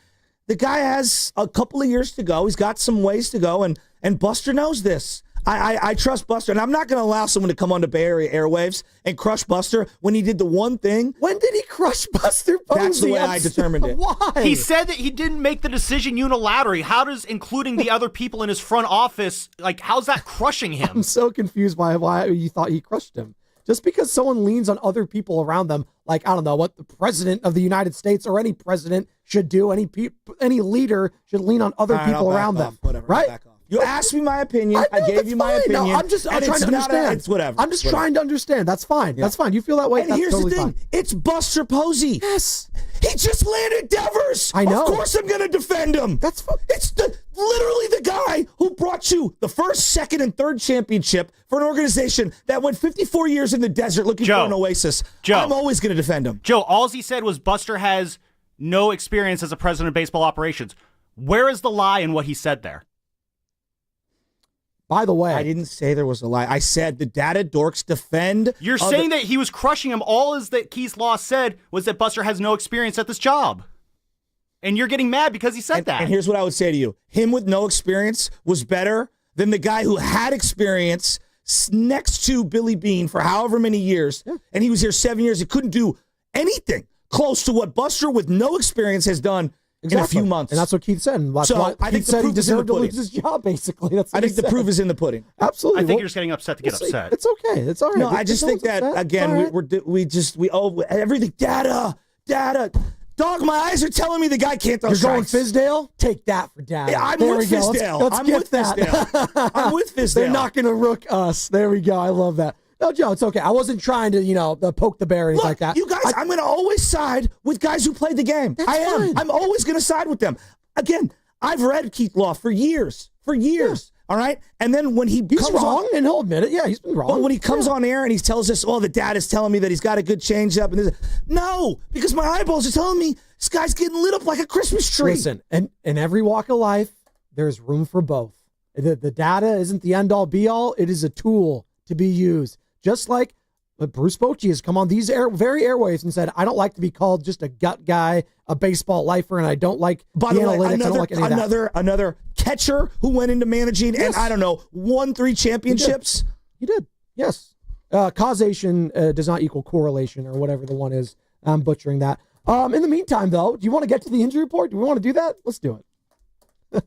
the guy has a couple of years to go. He's got some ways to go, and Buster knows this. I trust Buster, and I'm not going to allow someone to come on the Bay Area airwaves and crush Buster when he did the one thing. When did he crush Buster Posey? That's the way I determined it. Why? He said that he didn't make the decision unilaterally. How does including the other people in his front office, like, how's that crushing him? I'm so confused by why you thought he crushed him. Just because someone leans on other people around them, like, I don't know, what the president of the United States or any president should do, any leader should lean on other people around them. Whatever, right? You asked me my opinion. I gave you my opinion. No, I'm trying to understand. It's whatever. I'm just trying to understand. That's fine. Yeah. That's fine. You feel that way? And that's here's totally the thing. Fine. It's Buster Posey. Yes. He They just landed Devers. I know. Of course I'm going to defend him. It's literally the guy who brought you the first, second, and third championship for an organization that went 54 years in the desert looking for an oasis. I'm always going to defend him. Joe, all he said was Buster has no experience as a president of baseball operations. Where is the lie in what he said there? By the way, I didn't say there was a lie. I said the data dorks defend. You're saying that he was crushing him. All is that Keith Law said was that Buster has no experience at this job. And you're getting mad because he said that. And here's what I would say to you. Him with no experience was better than the guy who had experience next to Billy Beane for however many years. Yeah. And he was here 7 years. He couldn't do anything close to what Buster with no experience has done in a few months. And that's what Keith said. I think he deserved to lose his job, basically. I think the proof is in the pudding. Absolutely. I think you're just getting upset to get upset. It's okay. It's all right. No, I just think that, again, we owe everything. Data. Dog, my eyes are telling me the guy can't throw strikes. You're going Fizdale? Take that for data. Yeah, I'm with Fizdale. I'm with Fizdale. I'm with Fizdale. They're not going to rook us. There we go. I love that. No, Joe, it's okay. I wasn't trying to, poke the bear or anything like that. You guys, I'm going to always side with guys who played the game. I am. Fine. I'm always going to side with them. Again, I've read Keith Law for years. Yeah. All right? And then when he's wrong, and he'll admit it. Yeah, he's been wrong. But when he comes on air and he tells us, the data's telling me that he's got a good changeup. And no, because my eyeballs are telling me this guy's getting lit up like a Christmas tree. Listen, and in every walk of life, there's room for both. The data isn't the end-all, be-all. It is a tool to be used. Just like Bruce Bochy has come on these very airwaves and said, I don't like to be called just a gut guy, a baseball lifer, and I don't like By the way, analytics. I don't like any of that. Another catcher who went into managing and, I don't know, won 3 championships. He did. Yes. Causation does not equal correlation or whatever the one is. I'm butchering that. In the meantime, though, do you want to get to the injury report? Do we want to do that? Let's do it.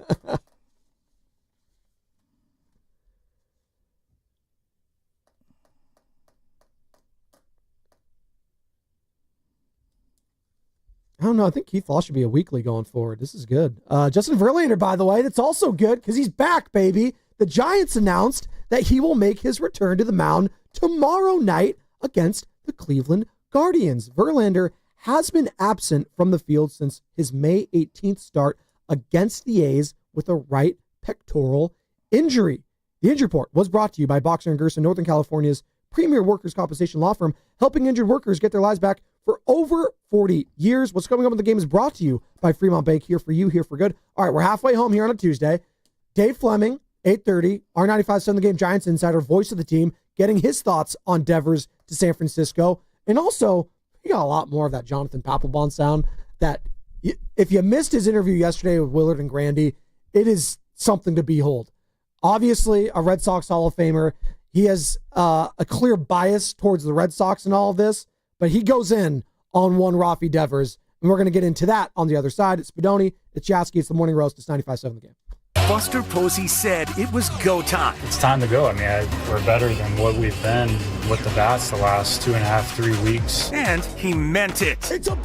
I don't know. I think Keith Law should be a weekly going forward. This is good. Justin Verlander, by the way, that's also good because he's back, baby. The Giants announced that he will make his return to the mound tomorrow night against the Cleveland Guardians. Verlander has been absent from the field since his May 18th start against the A's with a right pectoral injury. The injury report was brought to you by Boxer & Gerson, Northern California's premier workers' compensation law firm, helping injured workers get their lives back for over 40 years. What's coming up in the game is brought to you by Fremont Bank, here for you, here for good. All right, we're halfway home here on a Tuesday. Dave Fleming, 8:30, R95.7 The Game Giants insider, voice of the team, getting his thoughts on Devers to San Francisco. And also, you got a lot more of that Jonathan Papelbon sound that if you missed his interview yesterday with Willard and Grandy, it is something to behold. Obviously, a Red Sox Hall of Famer. He has a clear bias towards the Red Sox and all of this, but he goes in on one Raphael Devers, and we're going to get into that on the other side. It's Spidoni, it's Jasky, it's the Morning Roast, it's 95.7 The Game. Buster Posey said it was go time. It's time to go. I mean, we're better than what we've been with the bats the last 2.5, 3 weeks. And he meant it. It's a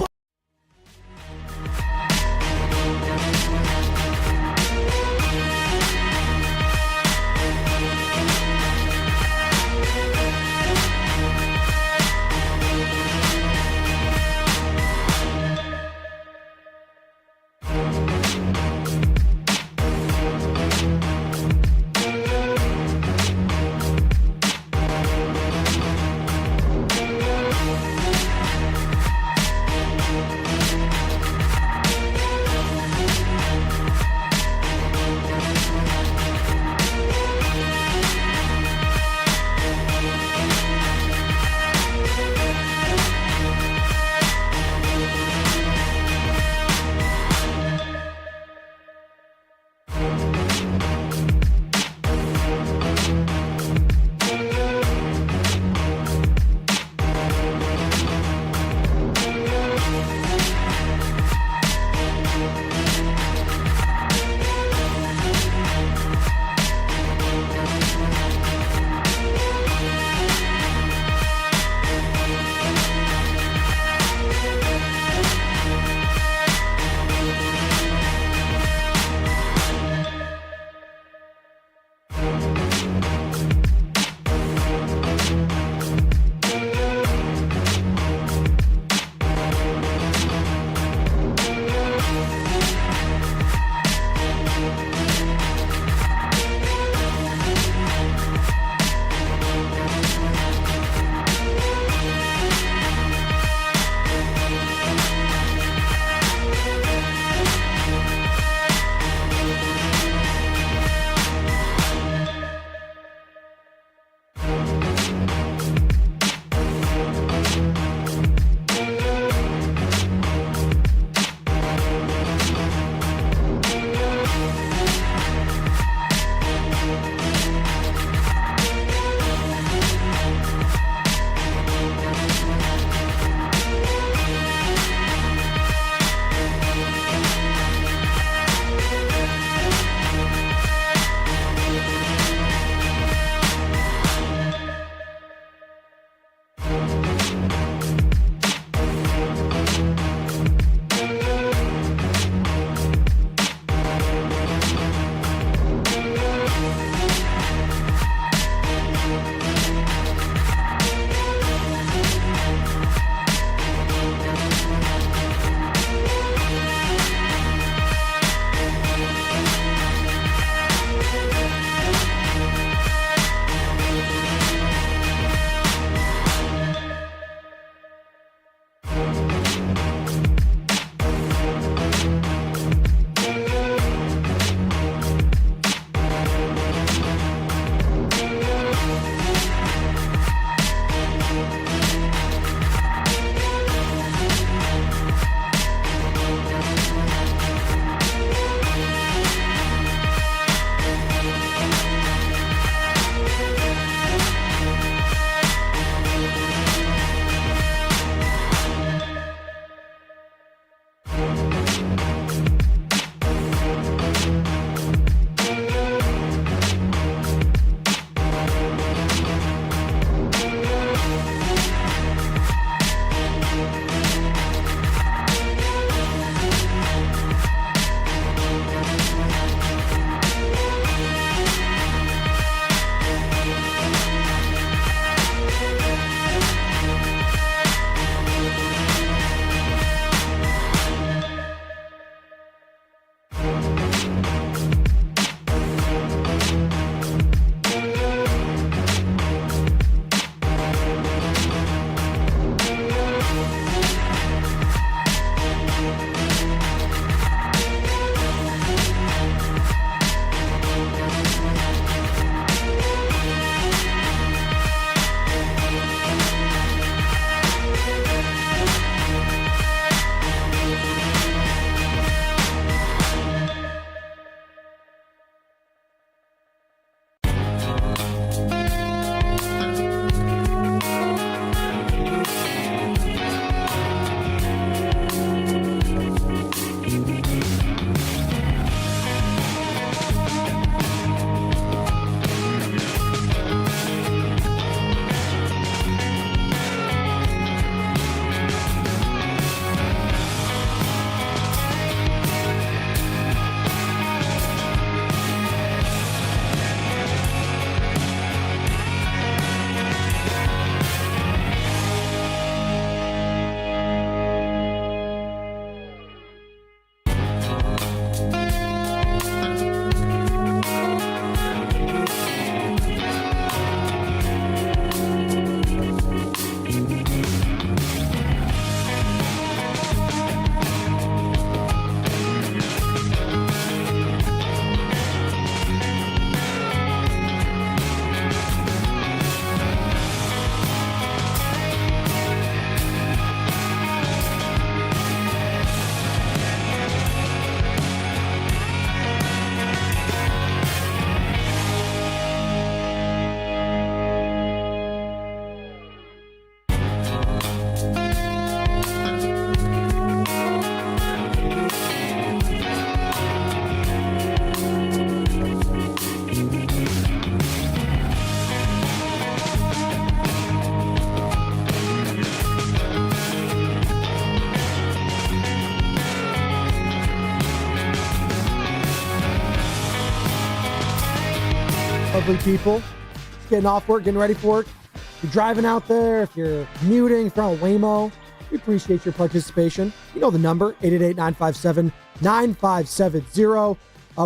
lovely people. Just getting off work, getting ready for work. If you're driving out there, if you're commuting, if you're on Waymo, we appreciate your participation. You know the number, 888-957-9570.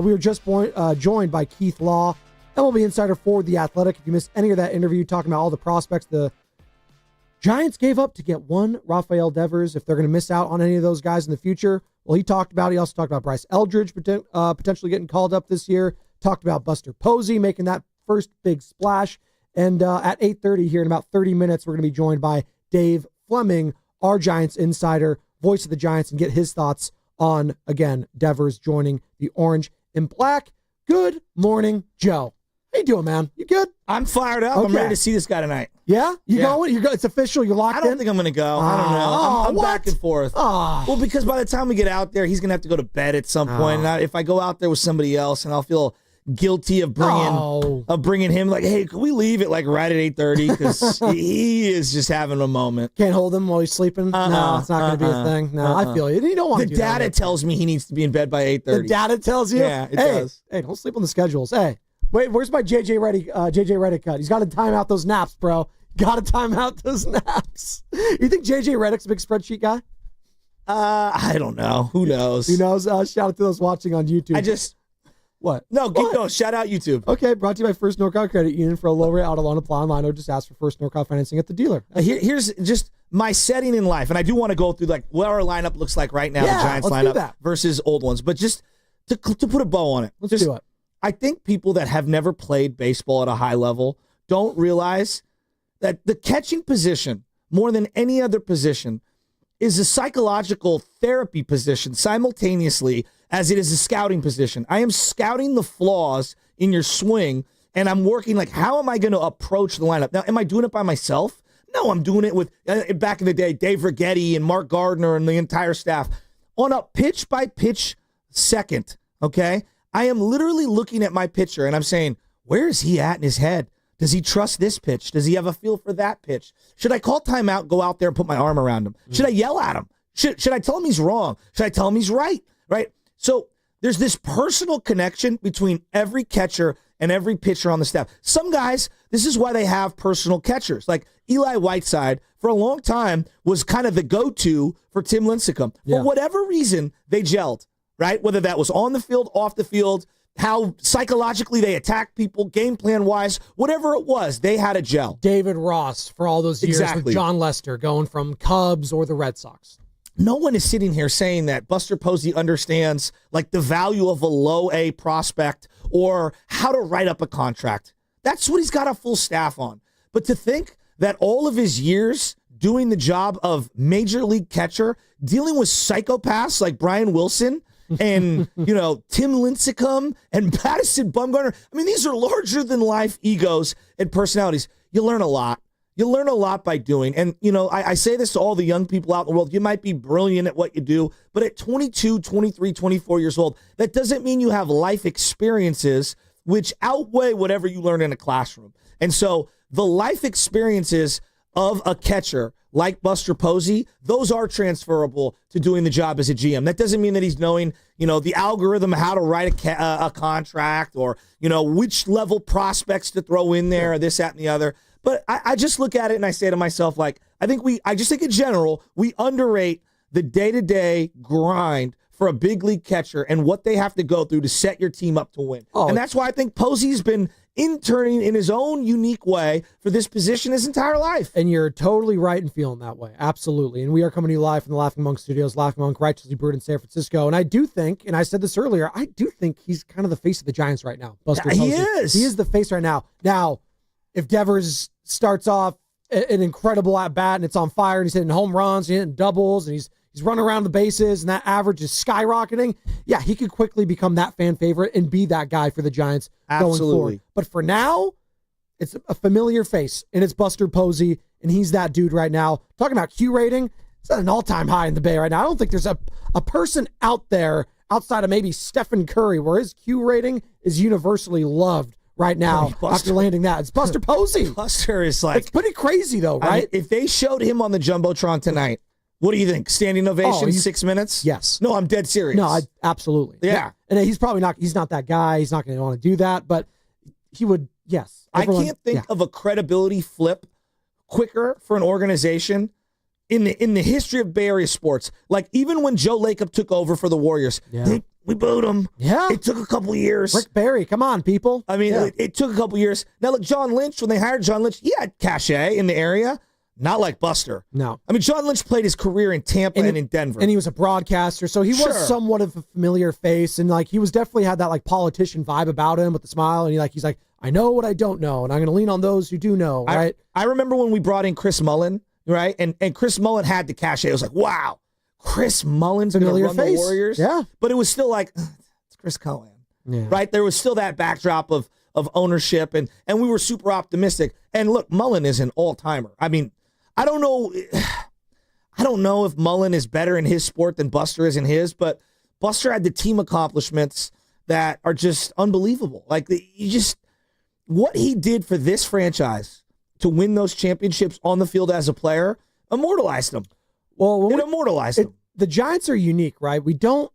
We were just joined by Keith Law, MLB insider for The Athletic. If you missed any of that interview talking about all the prospects the Giants gave up to get one Raphael Devers, if they're going to miss out on any of those guys in the future, well, he also talked about Bryce Eldridge potentially getting called up this year, talked about Buster Posey making that first big splash, and at 8:30 here in about 30 minutes, we're going to be joined by Dave Fleming, our Giants insider, voice of the Giants, and get his thoughts on, again, Devers joining the Orange and Black. Good morning, Joe. How you doing, man? You good? I'm fired up. Okay. I'm ready to see this guy tonight. Yeah? You going? You're going? It's official? You're locked in? I don't think I'm going to go. I don't know. I'm back and forth. Oh. Well, because by the time we get out there, he's going to have to go to bed at some point. And if I go out there with somebody else, and I'll feel guilty of bringing him, like, hey, can we leave it like right at 8:30? Because he is just having a moment. Can't hold him while he's sleeping? No, it's not going to be a thing. No, I feel you. You don't want to do that. The data tells me he needs to be in bed by 8:30. The data tells you? Yeah, it does. Hey, don't sleep on the schedules. Hey, wait, where's my JJ Redick cut? He's got to time out those naps, bro. Got to time out those naps. You think JJ Redick's a big spreadsheet guy? I don't know. Who knows? Who knows? Shout out to those watching on YouTube. What? No, keep going. Shout out YouTube. Okay, brought to you by First NorCal Credit Union. For a low rate auto loan, apply online or just ask for First NorCal financing at the dealer. Here's just my setting in life, and I do want to go through like what our lineup looks like right now, the Giants lineup versus old ones, but just to put a bow on it. Let's do it. I think people that have never played baseball at a high level don't realize that the catching position, more than any other position, is a psychological therapy position simultaneously as it is a scouting position. I am scouting the flaws in your swing, and I'm working like, how am I going to approach the lineup? Now, am I doing it by myself? No, I'm doing it with, back in the day, Dave Rigetti and Mark Gardner and the entire staff. On a pitch-by-pitch second, okay? I am literally looking at my pitcher, and I'm saying, where is he at in his head? Does he trust this pitch? Does he have a feel for that pitch? Should I call timeout, go out there and put my arm around him? Should I yell at him? Should I tell him he's wrong? Should I tell him he's right? Right? So there's this personal connection between every catcher and every pitcher on the staff. Some guys, this is why they have personal catchers. Like Eli Whiteside, for a long time, was kind of the go-to for Tim Lincecum. For whatever reason, they gelled, right? Whether that was on the field, off the field, how psychologically they attack people, game plan-wise, whatever it was, they had a gel. David Ross for all those years with John Lester going from Cubs or the Red Sox. No one is sitting here saying that Buster Posey understands like the value of a low A prospect or how to write up a contract. That's what he's got a full staff on. But to think that all of his years doing the job of major league catcher, dealing with psychopaths like Brian Wilson and, Tim Lincecum and Madison Bumgarner, I mean, these are larger than life egos and personalities. You learn a lot. You learn a lot by doing. And, I say this to all the young people out in the world. You might be brilliant at what you do, but at 22, 23, 24 years old, that doesn't mean you have life experiences which outweigh whatever you learn in a classroom. And so the life experiences of a catcher like Buster Posey, those are transferable to doing the job as a GM. That doesn't mean that he's knowing, the algorithm, how to write a contract or, which level prospects to throw in there or this, that, and the other. But I just look at it and I say to myself, like, I just think in general, we underrate the day-to-day grind for a big league catcher and what they have to go through to set your team up to win. And that's why I think Posey's been interning in his own unique way for this position his entire life. And you're totally right in feeling that way. Absolutely. And we are coming to you live from the Laughing Monk Studios, Laughing Monk, righteously brewed in San Francisco. And I do think, and I said this earlier, I do think he's kind of the face of the Giants right now. Buster Posey. He is. He is the face right now. Now, if Devers starts off an incredible at-bat and it's on fire and he's hitting home runs, he's hitting doubles, and he's running around the bases and that average is skyrocketing, yeah, he could quickly become that fan favorite and be that guy for the Giants going forward. But for now, it's a familiar face, and it's Buster Posey, and he's that dude right now. Talking about Q rating, it's at an all-time high in the Bay right now. I don't think there's a person out there outside of maybe Stephen Curry where his Q rating is universally loved right now after landing that. It's Buster Posey. Buster is like... It's pretty crazy, though, right? I mean, if they showed him on the Jumbotron tonight, what do you think? Standing ovation, 6 minutes? Yes. No, I'm dead serious. No, absolutely. Yeah. And he's probably not, he's not that guy. He's not going to want to do that, but he would Yes. I can't think of a credibility flip quicker for an organization in the history of Bay Area sports. Like, even when Joe Lacob took over for the Warriors, we booed him. Yeah. It took a couple of years. Rick Barry, come on, people. I mean, it took a couple of years. Now, look, John Lynch, when they hired John Lynch, he had cachet in the area. Not like Buster. No. I mean, John Lynch played his career in Tampa and in Denver. And he was a broadcaster, so he was somewhat of a familiar face. And, like, he was definitely had that, like, politician vibe about him with the smile. And he's like, I know what I don't know, and I'm going to lean on those who do know, right? I remember when we brought in Chris Mullen, right? And Chris Mullen had the cachet. It was like, wow, Chris Mullen's going to run the Warriors? Yeah. But it was still like, it's Chris Cohen, yeah. right? There was still that backdrop of ownership, and we were super optimistic. And look, Mullen is an all-timer. I mean, I don't know if Mullen is better in his sport than Buster is in his, but Buster had the team accomplishments that are just unbelievable. Like, what he did for this franchise to win those championships on the field as a player immortalized him. Well, it immortalized him. The Giants are unique, right? We don't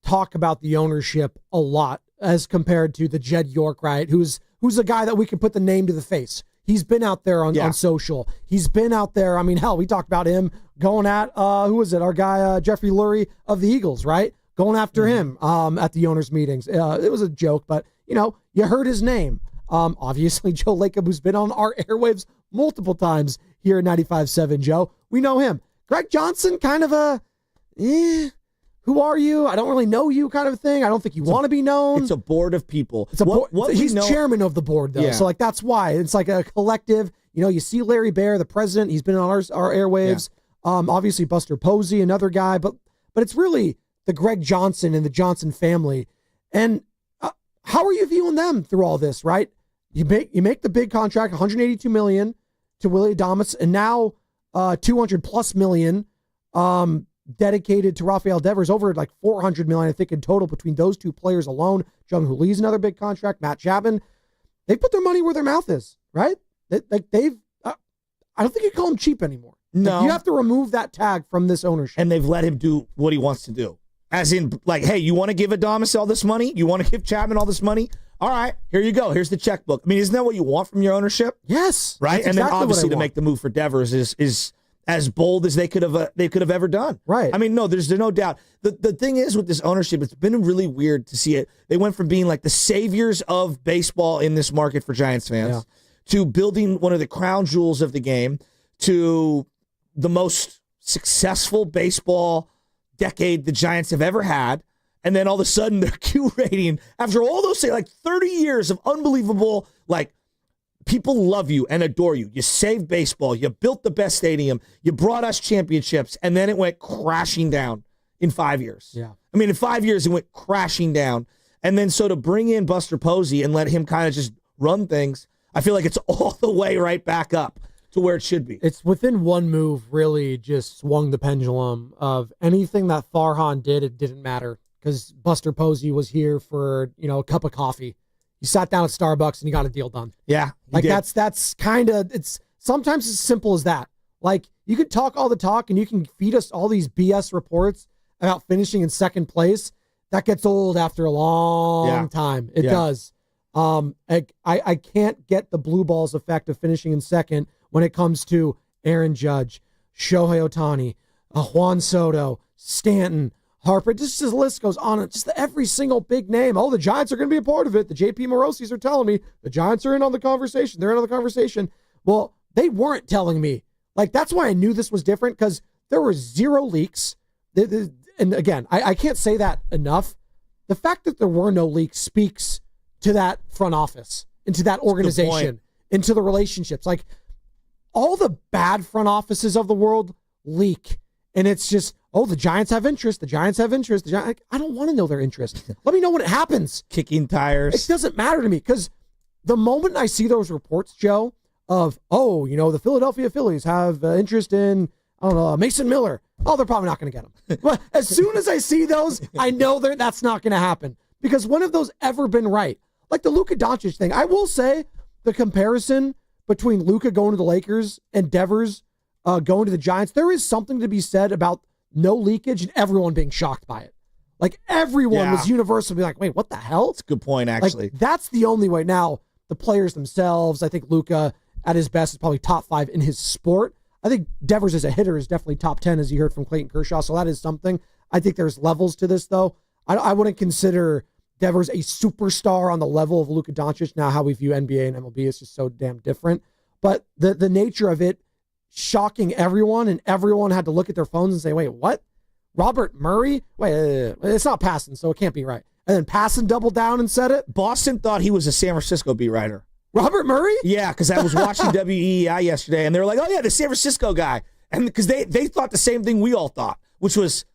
talk about the ownership a lot as compared to the Jed York, right? Who's a guy that we can put the name to the face. He's been out there on social. He's been out there. I mean, hell, we talked about him going at, who was it? Our guy, Jeffrey Lurie of the Eagles, right? Going after him at the owners' meetings. It was a joke, but, you heard his name. Obviously, Joe Lacob, who's been on our airwaves multiple times here at 95.7, Joe. We know him. Greg Johnson, kind of a, who are you? I don't really know you kind of thing. I don't think you want to be known. It's a board of people. It's a board. He's chairman of the board, though. Yeah. So, like, that's why. It's like a collective. You see Larry Baer, the president. He's been on our airwaves. Yeah. Obviously, Buster Posey, another guy. But it's really the Greg Johnson and the Johnson family. And how are you viewing them through all this, right? You make the big contract, $182 million to Willie Adamas, and now $200+ million dedicated to Raphael Devers, over like $400 million, I think, in total between those two players alone. Jung Hoo Lee's another big contract. Matt Chapman. They put their money where their mouth is, right? I don't think you call him cheap anymore. No. You have to remove that tag from this ownership. And they've let him do what he wants to do. As in, like, hey, you want to give Adamas all this money? You want to give Chapman all this money? All right, here you go. Here's the checkbook. I mean, isn't that what you want from your ownership? Yes. Right? And exactly then obviously to make the move for Devers is as bold as they could have ever done. Right. I mean, no, there's no doubt. The thing is with this ownership, it's been really weird to see it. They went from being like the saviors of baseball in this market for Giants fans to building one of the crown jewels of the game to the most successful baseball decade the Giants have ever had. And then all of a sudden their Q rating, after all those, say, like 30 years of unbelievable, like, people love you and adore you. You saved baseball. You built the best stadium. You brought us championships. And then it went crashing down in 5 years. Yeah. I mean, in 5 years, it went crashing down. And then so to bring in Buster Posey and let him kind of just run things, I feel like it's all the way right back up to where it should be. It's within one move really just swung the pendulum of anything that Farhan did. It didn't matter because Buster Posey was here for, a cup of coffee. He sat down at Starbucks and he got a deal done. Yeah. Like that's kind of, it's sometimes as simple as that. Like you could talk all the talk and you can feed us all these BS reports about finishing in second place. That gets old after a long time. It does. I can't get the blue balls effect of finishing in second when it comes to Aaron Judge, Shohei Ohtani, Juan Soto, Stanton, Harper. Just the list goes on. Just every single big name. Oh, the Giants are going to be a part of it. The JP Morosi's are telling me the Giants are in on the conversation. They're in on the conversation. Well, they weren't telling me. Like, that's why I knew this was different, because there were zero leaks. And again, I can't say that enough. The fact that there were no leaks speaks to that front office, into that organization, into the relationships. Like, all the bad front offices of the world leak. And it's just, oh, the Giants have interest. The Giants have interest. I don't want to know their interest. Let me know when it happens. Kicking tires. It doesn't matter to me, because the moment I see those reports, Joe, of, the Philadelphia Phillies have interest in, Mason Miller. Oh, they're probably not going to get him. But as soon as I see those, I know that's not going to happen. Because when have those ever been right? Like the Luka Doncic thing. I will say the comparison between Luka going to the Lakers and Devers going to the Giants, there is something to be said about no leakage and everyone being shocked by it. Like everyone was universally like, wait, what the hell? That's a good point, actually. Like, that's the only way. Now, the players themselves. I think Luka, at his best, is probably top 5 in his sport. I think Devers as a hitter is definitely top 10, as you heard from Clayton Kershaw, so that is something. I think there's levels to this, though. I wouldn't consider Devers a superstar on the level of Luka Doncic. Now, how we view NBA and MLB is just so damn different. But the nature of it shocking everyone, and everyone had to look at their phones and say, wait, what? Robert Murray? Wait, it's not Passan, so it can't be right. And then Passan doubled down and said it. Boston thought he was a San Francisco beat writer. Robert Murray? Yeah, because I was watching WEEI yesterday, and they were like, oh, yeah, the San Francisco guy. And because they thought the same thing we all thought, which was,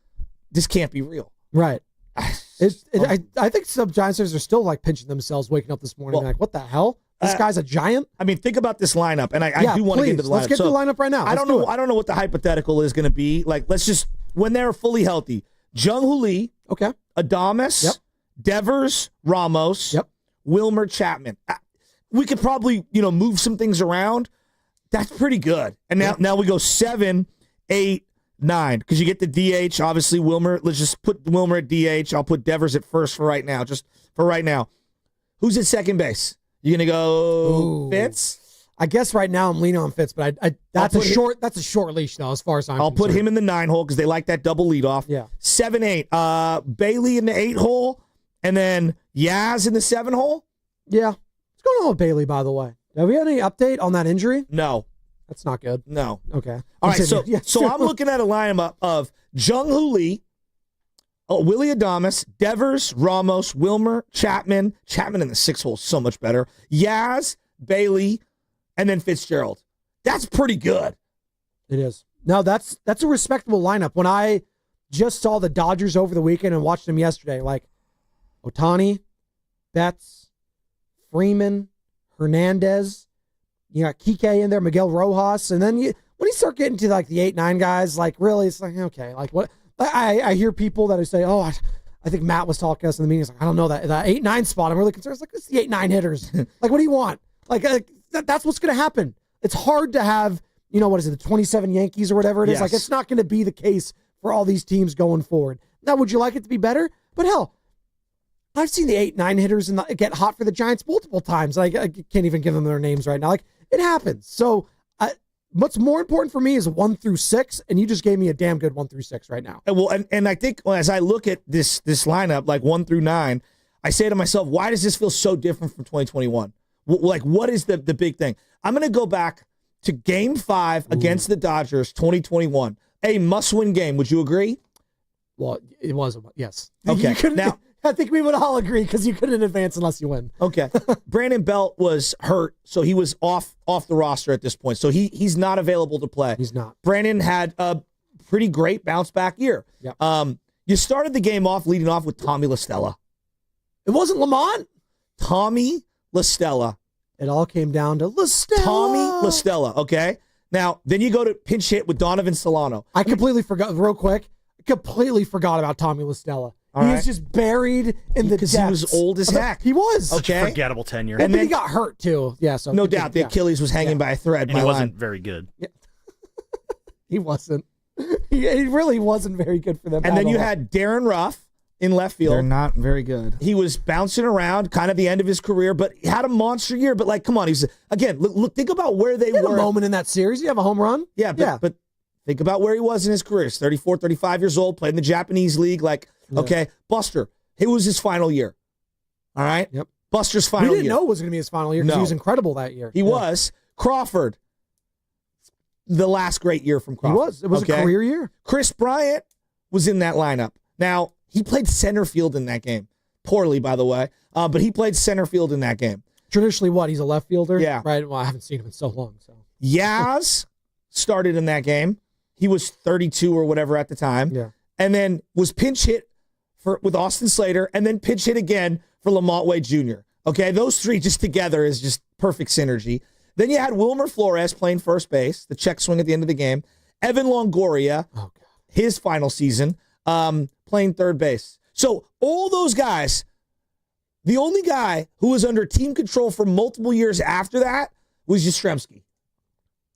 this can't be real. Right. I think some Giants fans are still like pinching themselves waking up this morning like, what the hell? This guy's a giant? I mean, think about this lineup, and I do want to get into the lineup. Let's get to the lineup right now. I don't know what the hypothetical is going to be. Like, let's just, when they're fully healthy, Jung-Hoo Lee, okay, Adames, Devers, Ramos, Wilmer, Chapman. We could probably, move some things around. That's pretty good. And now we go 7, 8, 9, because you get the DH. Obviously, Wilmer. Let's just put Wilmer at DH. I'll put Devers at first for right now. Just for right now. Who's at second base? You gonna go Fitz? I guess right now I'm leaning on Fitz, but that's a short leash though, as far as I'm concerned. Put him in the 9 hole because they like that double leadoff. Yeah. 7, 8. Bailey in the 8 hole, and then Yaz in the 7 hole. Yeah. What's going on with Bailey, by the way? Have we had any update on that injury? No. That's not good. No. Okay. All right. So I'm looking at a lineup of Jung-Hoo Lee, Willie Adames, Devers, Ramos, Wilmer, Chapman. Chapman in the 6 hole is so much better. Yaz, Bailey, and then Fitzgerald. That's pretty good. It is. No, that's a respectable lineup. When I just saw the Dodgers over the weekend and watched them yesterday, like Ohtani, Betts, Freeman, Hernandez, you got Kike in there, Miguel Rojas, and then when you start getting to like the 8, 9 guys, like really, it's like, okay, like what? I hear people that say, oh, I think Matt was talking to us in the meeting. He's like, I don't know that 8, 9 spot. I'm really concerned. It's like, it's the 8, 9 hitters. Like, what do you want? Like that's what's going to happen. It's hard to have, what is it, the 27 Yankees or whatever it is. Yes. Like, it's not going to be the case for all these teams going forward. Now, would you like it to be better? But hell, I've seen the 8, 9 hitters get hot for the Giants multiple times. Like, I can't even give them their names right now. Like, it happens. So what's more important for me is 1 through 6, and you just gave me a damn good 1 through 6 right now. Well, and I think as I look at this lineup, like 1 through 9, I say to myself, why does this feel so different from 2021? Like, what is the big thing? I'm going to go back to Game 5 against the Dodgers, 2021. A must-win game. Would you agree? Well, it was. Yes. Okay. Now, I think we would all agree because you couldn't advance unless you win. Okay. Brandon Belt was hurt, so he was off the roster at this point. So he's not available to play. He's not. Brandon had a pretty great bounce-back year. Yep. You started the game off leading off with Tommy La Stella. It wasn't Lamont? Tommy La Stella. It all came down to La Stella. Tommy La Stella, okay? Now, then you go to pinch hit with Donovan Solano. I completely forgot, real quick, about Tommy La Stella. He was just buried in the depths. Because he was old as heck. He was. Okay. Forgettable tenure. And then he got hurt, too. Yeah, so no doubt. The Achilles was hanging by a thread. And he wasn't very good. Yeah. He wasn't. He really wasn't very good for them. And then you had Darren Ruff in left field. They're not very good. He was bouncing around, kind of the end of his career, but he had a monster year. But, like, come on. He's again, look, think about where they were. A moment in that series. You have a home run? Yeah, but think about where he was in his career. He's 34, 35 years old, played in the Japanese league. Like, okay, Buster, it was his final year. All right? Yep. Buster's final year. We didn't know it was going to be his final year because he was incredible that year. He was. Crawford, the last great year from Crawford. He was. It was a career year. Chris Bryant was in that lineup. Now, he played center field in that game. Poorly, by the way. But he played center field in that game. Traditionally what? He's a left fielder? Yeah. Right. Well, I haven't seen him in so long. So Yaz started in that game. He was 32 or whatever at the time. Yeah. And then was pinch hit with Austin Slater and then pinch hit again for Lamont Wade Jr. Okay, those three just together is just perfect synergy. Then you had Wilmer Flores playing first base, the check swing at the end of the game. Evan Longoria, his final season, playing third base. So all those guys, the only guy who was under team control for multiple years after that was Yastrzemski.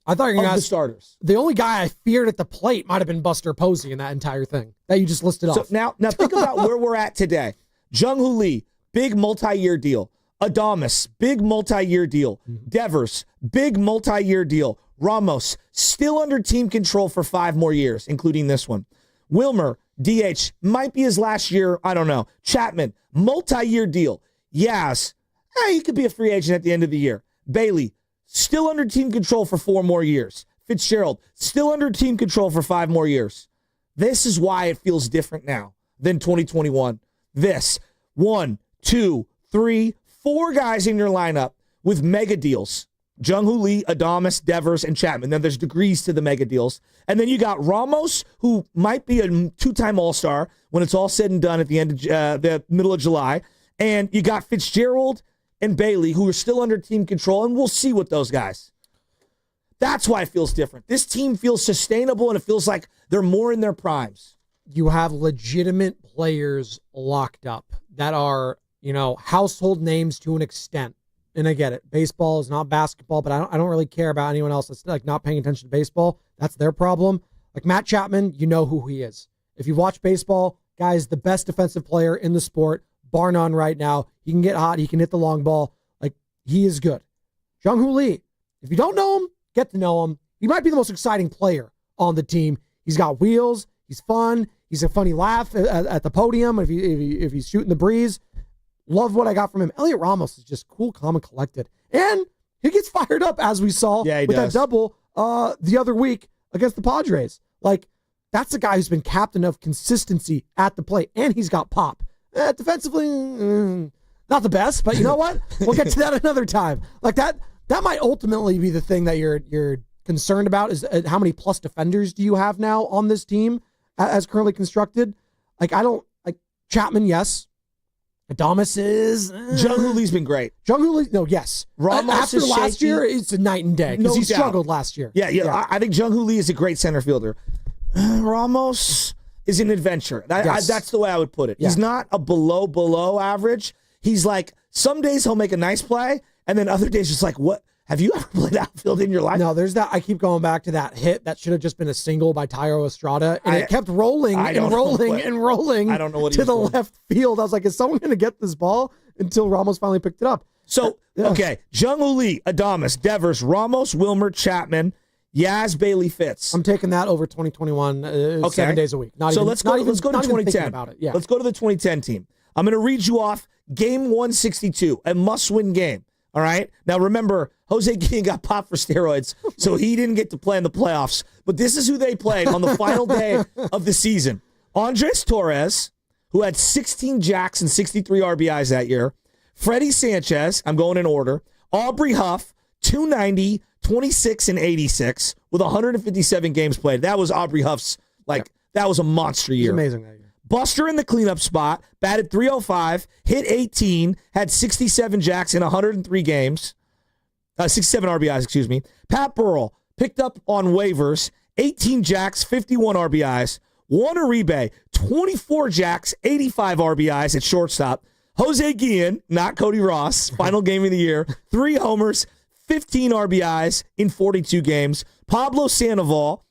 I thought you were going to the starters. The only guy I feared at the plate might have been Buster Posey in that entire thing that you just listed off. So now think about where we're at today. Jung-Hoo Lee, big multi-year deal. Adames, big multi-year deal. Devers, big multi-year deal. Ramos, still under team control for 5 more years, including this one. Wilmer, DH, might be his last year. I don't know. Chapman, multi-year deal. Yaz, he could be a free agent at the end of the year. Bailey, still under team control for 4 more years. Fitzgerald, still under team control for 5 more years. This is why it feels different now than 2021. This, 1, 2, 3, 4 guys in your lineup with mega deals. Jung-Hoo Lee, Adames, Devers, and Chapman. Then there's degrees to the mega deals. And then you got Ramos, who might be a 2-time All-Star when it's all said and done at the end of the middle of July. And you got Fitzgerald and Bailey, who are still under team control, and we'll see with those guys. That's why it feels different. This team feels sustainable, and it feels like they're more in their primes. You have legitimate players locked up that are, household names to an extent. And I get it. Baseball is not basketball, but I don't really care about anyone else that's not paying attention to baseball. That's their problem. Like Matt Chapman, you know who he is. If you watch baseball, guy is the best defensive player in the sport, bar none right now. He can get hot. He can hit the long ball. He is good. Jung-Hoo Lee, if you don't know him, get to know him. He might be the most exciting player on the team. He's got wheels. He's fun. He's a funny laugh at the podium if he's shooting the breeze. Love what I got from him. Elliot Ramos is just cool, calm, and collected. And he gets fired up, as we saw with that double the other week against the Padres. That's a guy who's been captain of consistency at the plate, and he's got pop. Defensively, not the best, but you know what? We'll get to that another time. That might ultimately be the thing that you're concerned about is how many plus defenders do you have now on this team as currently constructed? Chapman, yes. Adames is... Jung-Hoo Lee's been great. Jung-Hoo Lee, no, yes. Ramos after is last shaky. year, it's a night and day because he struggled last year. Yeah. I think Jung-Hoo Lee is a great center fielder. Ramos is an adventure. That's the way I would put it. Yeah. He's not a below average. He's some days he'll make a nice play, and then other days it's what? Have you ever played outfield in your life? No, there's that. I keep going back to that hit that should have just been a single by Tyro Estrada, and it kept rolling and rolling and rolling I don't know what to the left field. I was like, is someone going to get this ball? Until Ramos finally picked it up. So, okay, Jung-Hoo Lee, Adames, Devers, Ramos, Wilmer, Chapman, Yaz, Bailey, Fitz. I'm taking that over 2021 7 days a week. Let's go to 2010. About it. Yeah. Let's go to the 2010 team. I'm going to read you off game 162, a must-win game. All right? Now, remember, Jose Guillen got popped for steroids, so he didn't get to play in the playoffs. But this is who they played on the final day of the season. Andres Torres, who had 16 jacks and 63 RBIs that year. Freddie Sanchez, I'm going in order. Aubrey Huff, 290, 26, and 86 with 157 games played. That was Aubrey Huff's, that was a monster year. He's amazing that year. Buster in the cleanup spot, batted .305, hit 18, had 67 jacks in 103 games. 67 RBIs, excuse me. Pat Burrell picked up on waivers, 18 jacks, 51 RBIs. Juan Uribe, 24 jacks, 85 RBIs at shortstop. Jose Guillen, not Cody Ross, final game of the year, 3 homers, 15 RBIs in 42 games. Pablo Sandoval,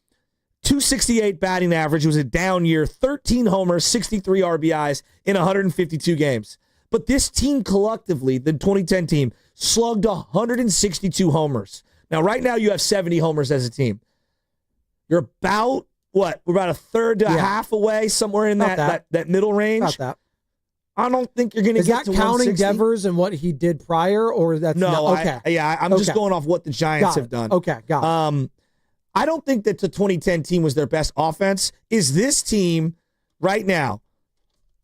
268 batting average. It was a down year, 13 homers, 63 RBIs in 152 games. But this team collectively, the 2010 team, slugged 162 homers. Now, right now, you have 70 homers as a team. You're about, we're about a third to a half away, somewhere in that middle range. About that. I don't think you're going to get to 160. Is that counting Devers and what he did prior, or that's no? Okay. I'm just going off what the Giants have done. Okay, got it. I don't think that the 2010 team was their best offense. Is this team right now?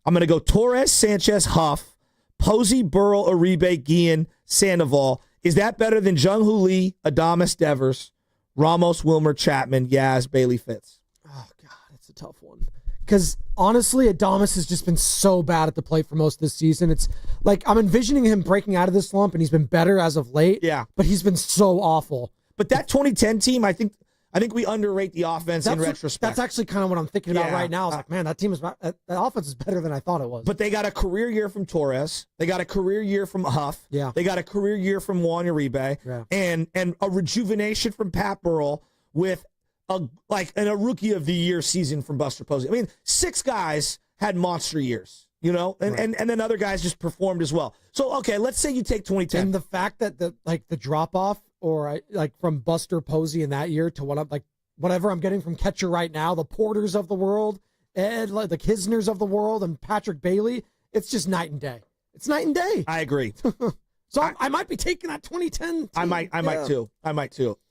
I'm going to go Torres, Sanchez, Huff, Posey, Burrell, Uribe, Guillen, Sandoval. Is that better than Jung-Hoo Lee, Adames, Devers, Ramos, Wilmer, Chapman, Yaz, Bailey, Fitz? Oh, God, it's a tough one. Because, honestly, Adames has just been so bad at the plate for most of this season. It's I'm envisioning him breaking out of this slump, and he's been better as of late. Yeah. But he's been so awful. But that 2010 team, I think we underrate the offense in retrospect. That's actually kind of what I'm thinking about right now. I was like, man, that offense is better than I thought it was. But they got a career year from Torres. They got a career year from Huff. Yeah. They got a career year from Juan Uribe. Yeah. And a rejuvenation from Pat Burrell with a rookie of the year season from Buster Posey. I mean, 6 guys had monster years and then other guys just performed as well. So, okay, let's say you take 2010. And the fact that the drop off or from Buster Posey in that year to whatever I'm getting from catcher right now, the Porters of the world, Ed, the Kisners of the world, and Patrick Bailey, it's just night and day. It's night and day. I agree. So I might be taking that 2010 team. I might too.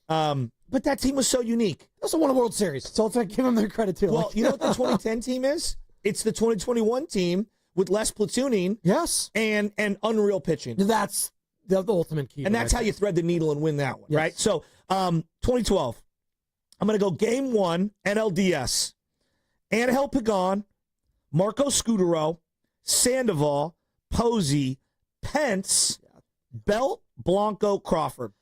But that team was so unique. They also won a World Series, so let's give them their credit too. Well, you know what the 2010 team is? It's the 2021 team with less platooning. Yes. And unreal pitching. That's the ultimate key. And that's how you thread the needle and win that one, yes. right? So 2012, I'm going to go Game 1, NLDS. Angel Pagan, Marco Scutaro, Sandoval, Posey, Pence, Belt, Blanco, Crawford.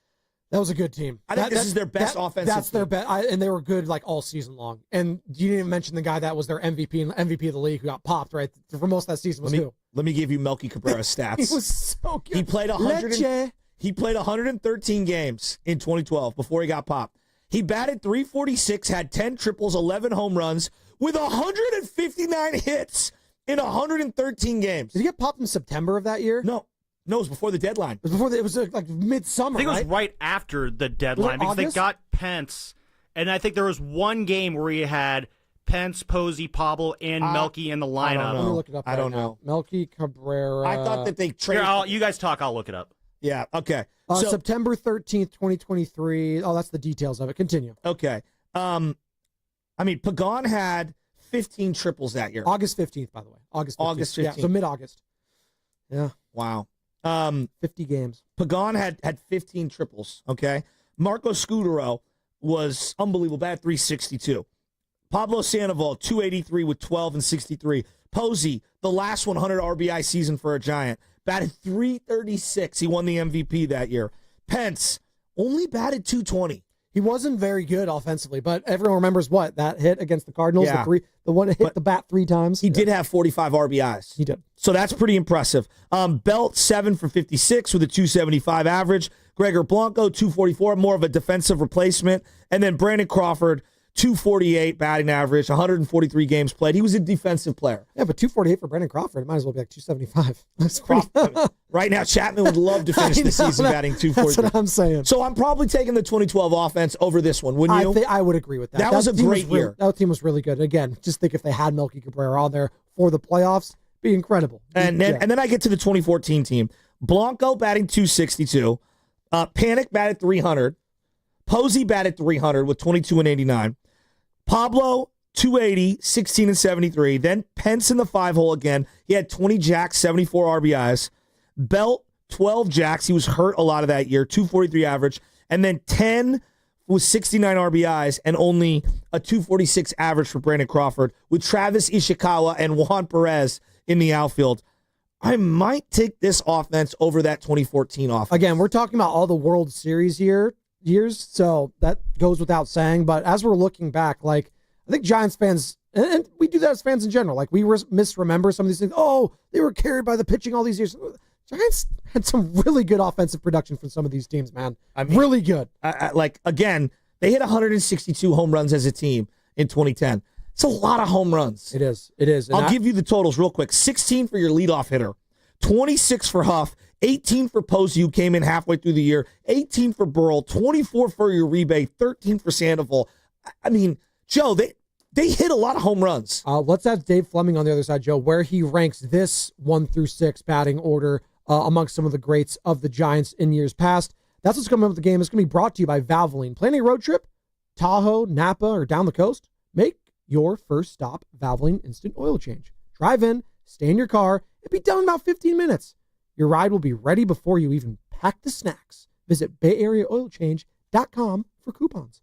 That was a good team. I think this is their best offensive That's their team. best, and they were good all season long. And you didn't even mention the guy that was their MVP and MVP of the league who got popped right for most of that season was who? Let me give you Melky Cabrera's stats. He was so good. He played 113 games in 2012 before he got popped. He batted .346, had 10 triples, 11 home runs, with 159 hits in 113 games. Did he get popped in September of that year? No, it was before the deadline. It was like midsummer. I think it was right? right after the deadline because August? they got Pence, and I think there was one game where he had Pence, Posey, Pablo, and Melky in the lineup. Let me look it up. I don't know. Melky Cabrera. I thought that they traded. Here, you guys talk. I'll look it up. Yeah. Okay. September 13th, 2023. Oh, that's the details of it. Continue. Okay. Pagan had 15 triples that year. August 15th, by the way. August 15th. Yeah, 15th. so mid-August. Yeah. Wow. 50 games. Pagan had 15 triples, okay? Marco Scutaro was unbelievable, batted .362. Pablo Sandoval, 283 with 12 and 63. Posey, the last 100 RBI season for a Giant, batted .336. He won the MVP that year. Pence only batted .220. He wasn't very good offensively, but everyone remembers that hit against the Cardinals, Yeah. the one that hit the bat 3 times. He did have 45 RBIs. He did. So that's pretty impressive. Belt, 7 for 56 with a 275 average. Gregor Blanco, 244, more of a defensive replacement. And then Brandon Crawford, 248 batting average, 143 games played. He was a defensive player. Yeah, but 248 for Brandon Crawford. It might as well be like 275. That's pretty. Right now, Chapman would love to finish the season batting 240. That's what I'm saying. So I'm probably taking the 2012 offense over this one, wouldn't you? I would agree with that. That was a great year. That team was really good. Again, just think if they had Melky Cabrera on there for the playoffs, be incredible. And then I get to the 2014 team. Blanco batting 262. Panic batted 300. Posey batted 300 with 22 and 89. Pablo, 280, 16 and 73. Then Pence in the 5-hole again. He had 20 jacks, 74 RBIs. Belt, 12 jacks. He was hurt a lot of that year, 243 average. And then 10 with 69 RBIs and only a 246 average for Brandon Crawford with Travis Ishikawa and Juan Perez in the outfield. I might take this offense over that 2014 offense. Again, we're talking about all the World Series years, so that goes without saying. But as we're looking back, I think Giants fans, and we do that as fans in general, we misremember some of these things. Oh, they were carried by the pitching all these years. Giants had some really good offensive production from some of these teams, man. Really good. Again, they hit 162 home runs as a team in 2010. It's a lot of home runs. It is. And I'll give you the totals real quick. 16 for your leadoff hitter, 26 for Huff, 18 for Posey, who came in halfway through the year, 18 for Burrell, 24 for Uribe, 13 for Sandoval. I mean, Joe, they hit a lot of home runs. Let's ask Dave Fleming on the other side, Joe, where he ranks this 1 through 6 batting order amongst some of the greats of the Giants in years past. That's what's coming up with the game. It's going to be brought to you by Valvoline. Planning a road trip, Tahoe, Napa, or down the coast? Make your first stop Valvoline Instant Oil Change. Drive in, stay in your car, and be done in about 15 minutes. Your ride will be ready before you even pack the snacks. Visit BayAreaOilChange.com for coupons.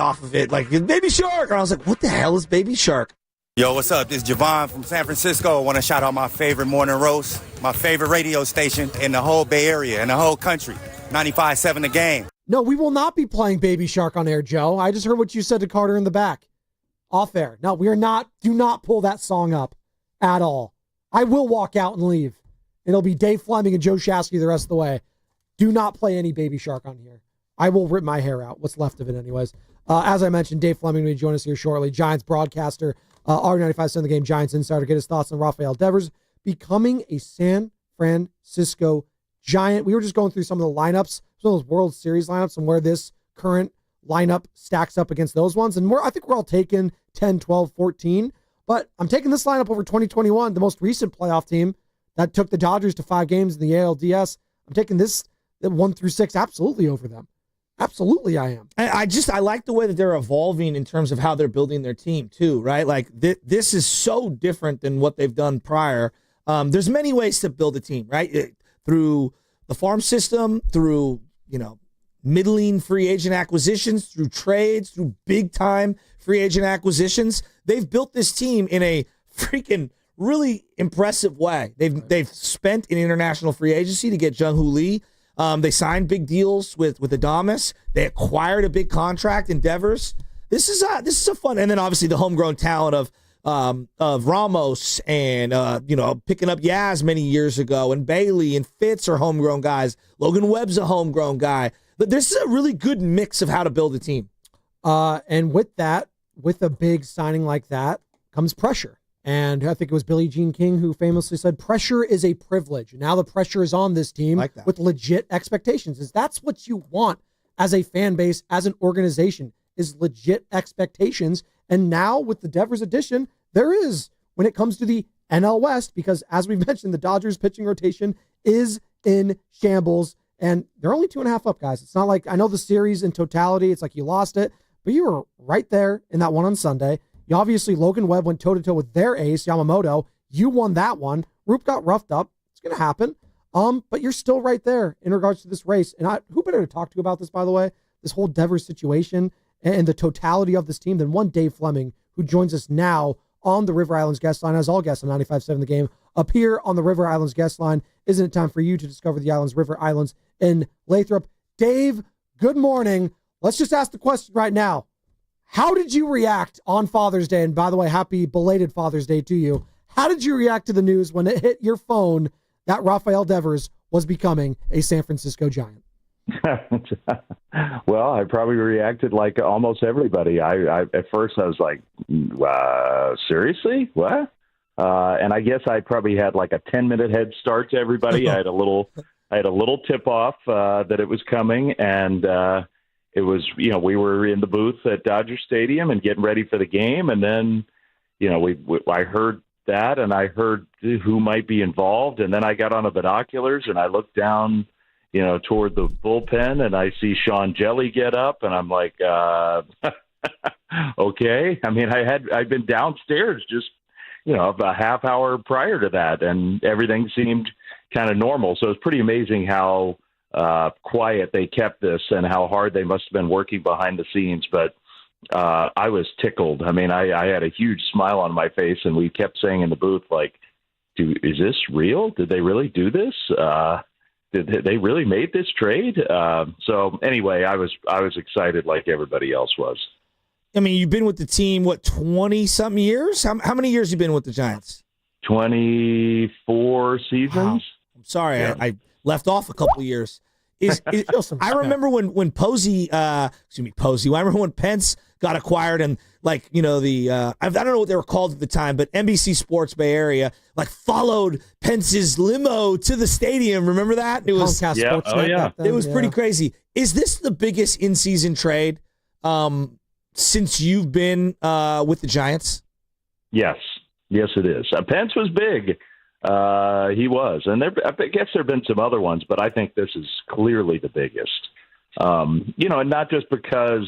off of it, like Baby Shark. And I was like, what the hell is Baby Shark? Yo, what's up? This is Javon from San Francisco. I want to shout out my favorite morning roast, my favorite radio station in the whole Bay Area and the whole country, 95.7 The Game. No, we will not be playing Baby Shark on air, Joe. I just heard what you said to Carter in the back. Off air. No, we are not. Do not pull that song up at all. I will walk out and leave. It'll be Dave Fleming and Joe Shasky the rest of the way. Do not play any Baby Shark on here. I will rip my hair out. What's left of it anyways. As I mentioned, Dave Fleming will join us here shortly. Giants broadcaster, R95 The Game Giants insider. Get his thoughts on Raphael Devers becoming a San Francisco Giant. We were just going through some of the lineups, some of those World Series lineups, and where this current lineup stacks up against those ones. And I think we're all taking 10, 12, 14. But I'm taking this lineup over 2021, the most recent playoff team that took the Dodgers to 5 games in the ALDS. I'm taking this 1 through 6 absolutely over them. Absolutely, I am. I like the way that they're evolving in terms of how they're building their team too, right? Like this is so different than what they've done prior. There's many ways to build a team, right? Through the farm system, through, middling free agent acquisitions, through trades, through big time free agent acquisitions. They've built this team in a freaking really impressive way. They've spent in international free agency to get Jung-Hoo Lee. They signed big deals with Adames. They acquired a big contract in Devers. This is a fun, and then obviously the homegrown talent of Ramos and picking up Yaz many years ago, and Bailey and Fitz are homegrown guys. Logan Webb's a homegrown guy. But this is a really good mix of how to build a team. And with that, with a big signing like that, comes pressure. And I think it was Billie Jean King who famously said, pressure is a privilege. And now the pressure is on this team with legit expectations. That's what you want as a fan base, as an organization, is legit expectations. And now with the Devers addition, there is when it comes to the NL West, because as we've mentioned, the Dodgers pitching rotation is in shambles. And they're only 2.5 up, guys. It's not like, I know the series in totality, it's like you lost it, but you were right there in that one on Sunday. You obviously, Logan Webb went toe-to-toe with their ace, Yamamoto. You won that one. Roop got roughed up. It's going to happen. But you're still right there in regards to this race. And who better to talk to about this, by the way, this whole Devers situation and the totality of this team than one Dave Fleming, who joins us now on the River Islands guest line, as all guests on 95.7 The Game up here on the River Islands guest line. Isn't it time for you to discover the islands, River Islands in Lathrop? Dave, good morning. Let's just ask the question right now. How did you react on Father's Day? And by the way, happy belated Father's Day to you. How did you react to the news when it hit your phone that Raphael Devers was becoming a San Francisco Giant? Well, I probably reacted like almost everybody. I at first I was like, seriously? What? And I guess I probably had like a 10-minute head start to everybody. I had a little tip off that it was coming, and it was, we were in the booth at Dodger Stadium and getting ready for the game. And then, I heard that, and I heard who might be involved. And then I got on the binoculars and I looked down, toward the bullpen, and I see Sean Jelly get up, and I'm like, okay. I mean, I'd been downstairs just, about a half hour prior to that, and everything seemed kind of normal. So it's pretty amazing how quiet they kept this and how hard they must have been working behind the scenes. But I was tickled. I mean, I had a huge smile on my face, and we kept saying in the booth, like, is this real? Did they really do this? Did they really made this trade? So anyway, I was excited like everybody else was. I mean, you've been with the team, 20-something years? How many years have you been with the Giants? 24 seasons. Wow. I'm sorry, yeah. I left off a couple of years. I remember when Posey, Posey. I remember when Pence got acquired, and I don't know what they were called at the time, but NBC Sports Bay Area followed Pence's limo to the stadium. Remember that? It was It was pretty crazy. Is this the biggest in-season trade since you've been with the Giants? Yes, it is. Pence was big. He was, and I guess there have been some other ones, but I think this is clearly the biggest. And not just because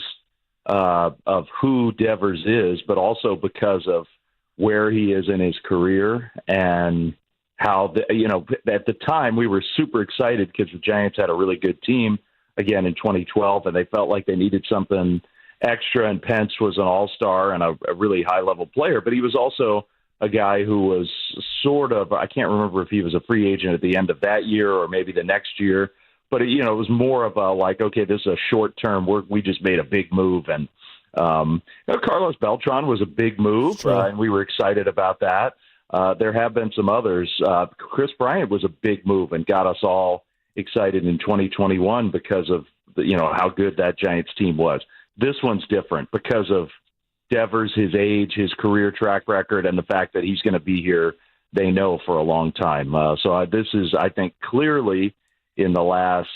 of who Devers is, but also because of where he is in his career and how at the time we were super excited because the Giants had a really good team again in 2012, and they felt like they needed something extra, and Pence was an all-star and a really high-level player, but he was also a guy who was sort of, I can't remember if he was a free agent at the end of that year or maybe the next year, but it was more of a like, okay, this is a short term. We just made a big move, and Carlos Beltran was a big move, and we were excited about that. There have been some others. Chris Bryant was a big move and got us all excited in 2021 because of how good that Giants team was. This one's different because of Devers, his age, his career track record, and the fact that he's going to be here, they know, for a long time. This is, I think, clearly in the last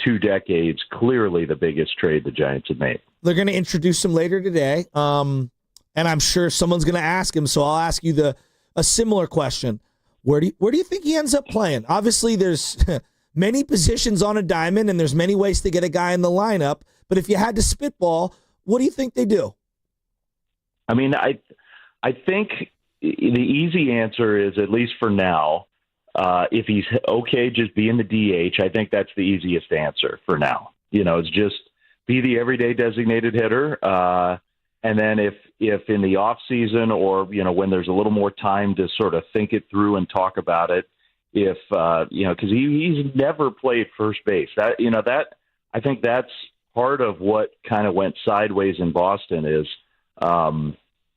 2 decades, clearly the biggest trade the Giants have made. They're going to introduce him later today, and I'm sure someone's going to ask him, so I'll ask you a similar question. Where do you think he ends up playing? Obviously, there's many positions on a diamond, and there's many ways to get a guy in the lineup, but if you had to spitball, what do you think they do? I mean, I think the easy answer is, at least for now, if he's okay just being the DH, I think that's the easiest answer for now. It's just be the everyday designated hitter. And then if in the off season or, when there's a little more time to sort of think it through and talk about it, because he's never played first base. That I think that's part of what kind of went sideways in Boston is,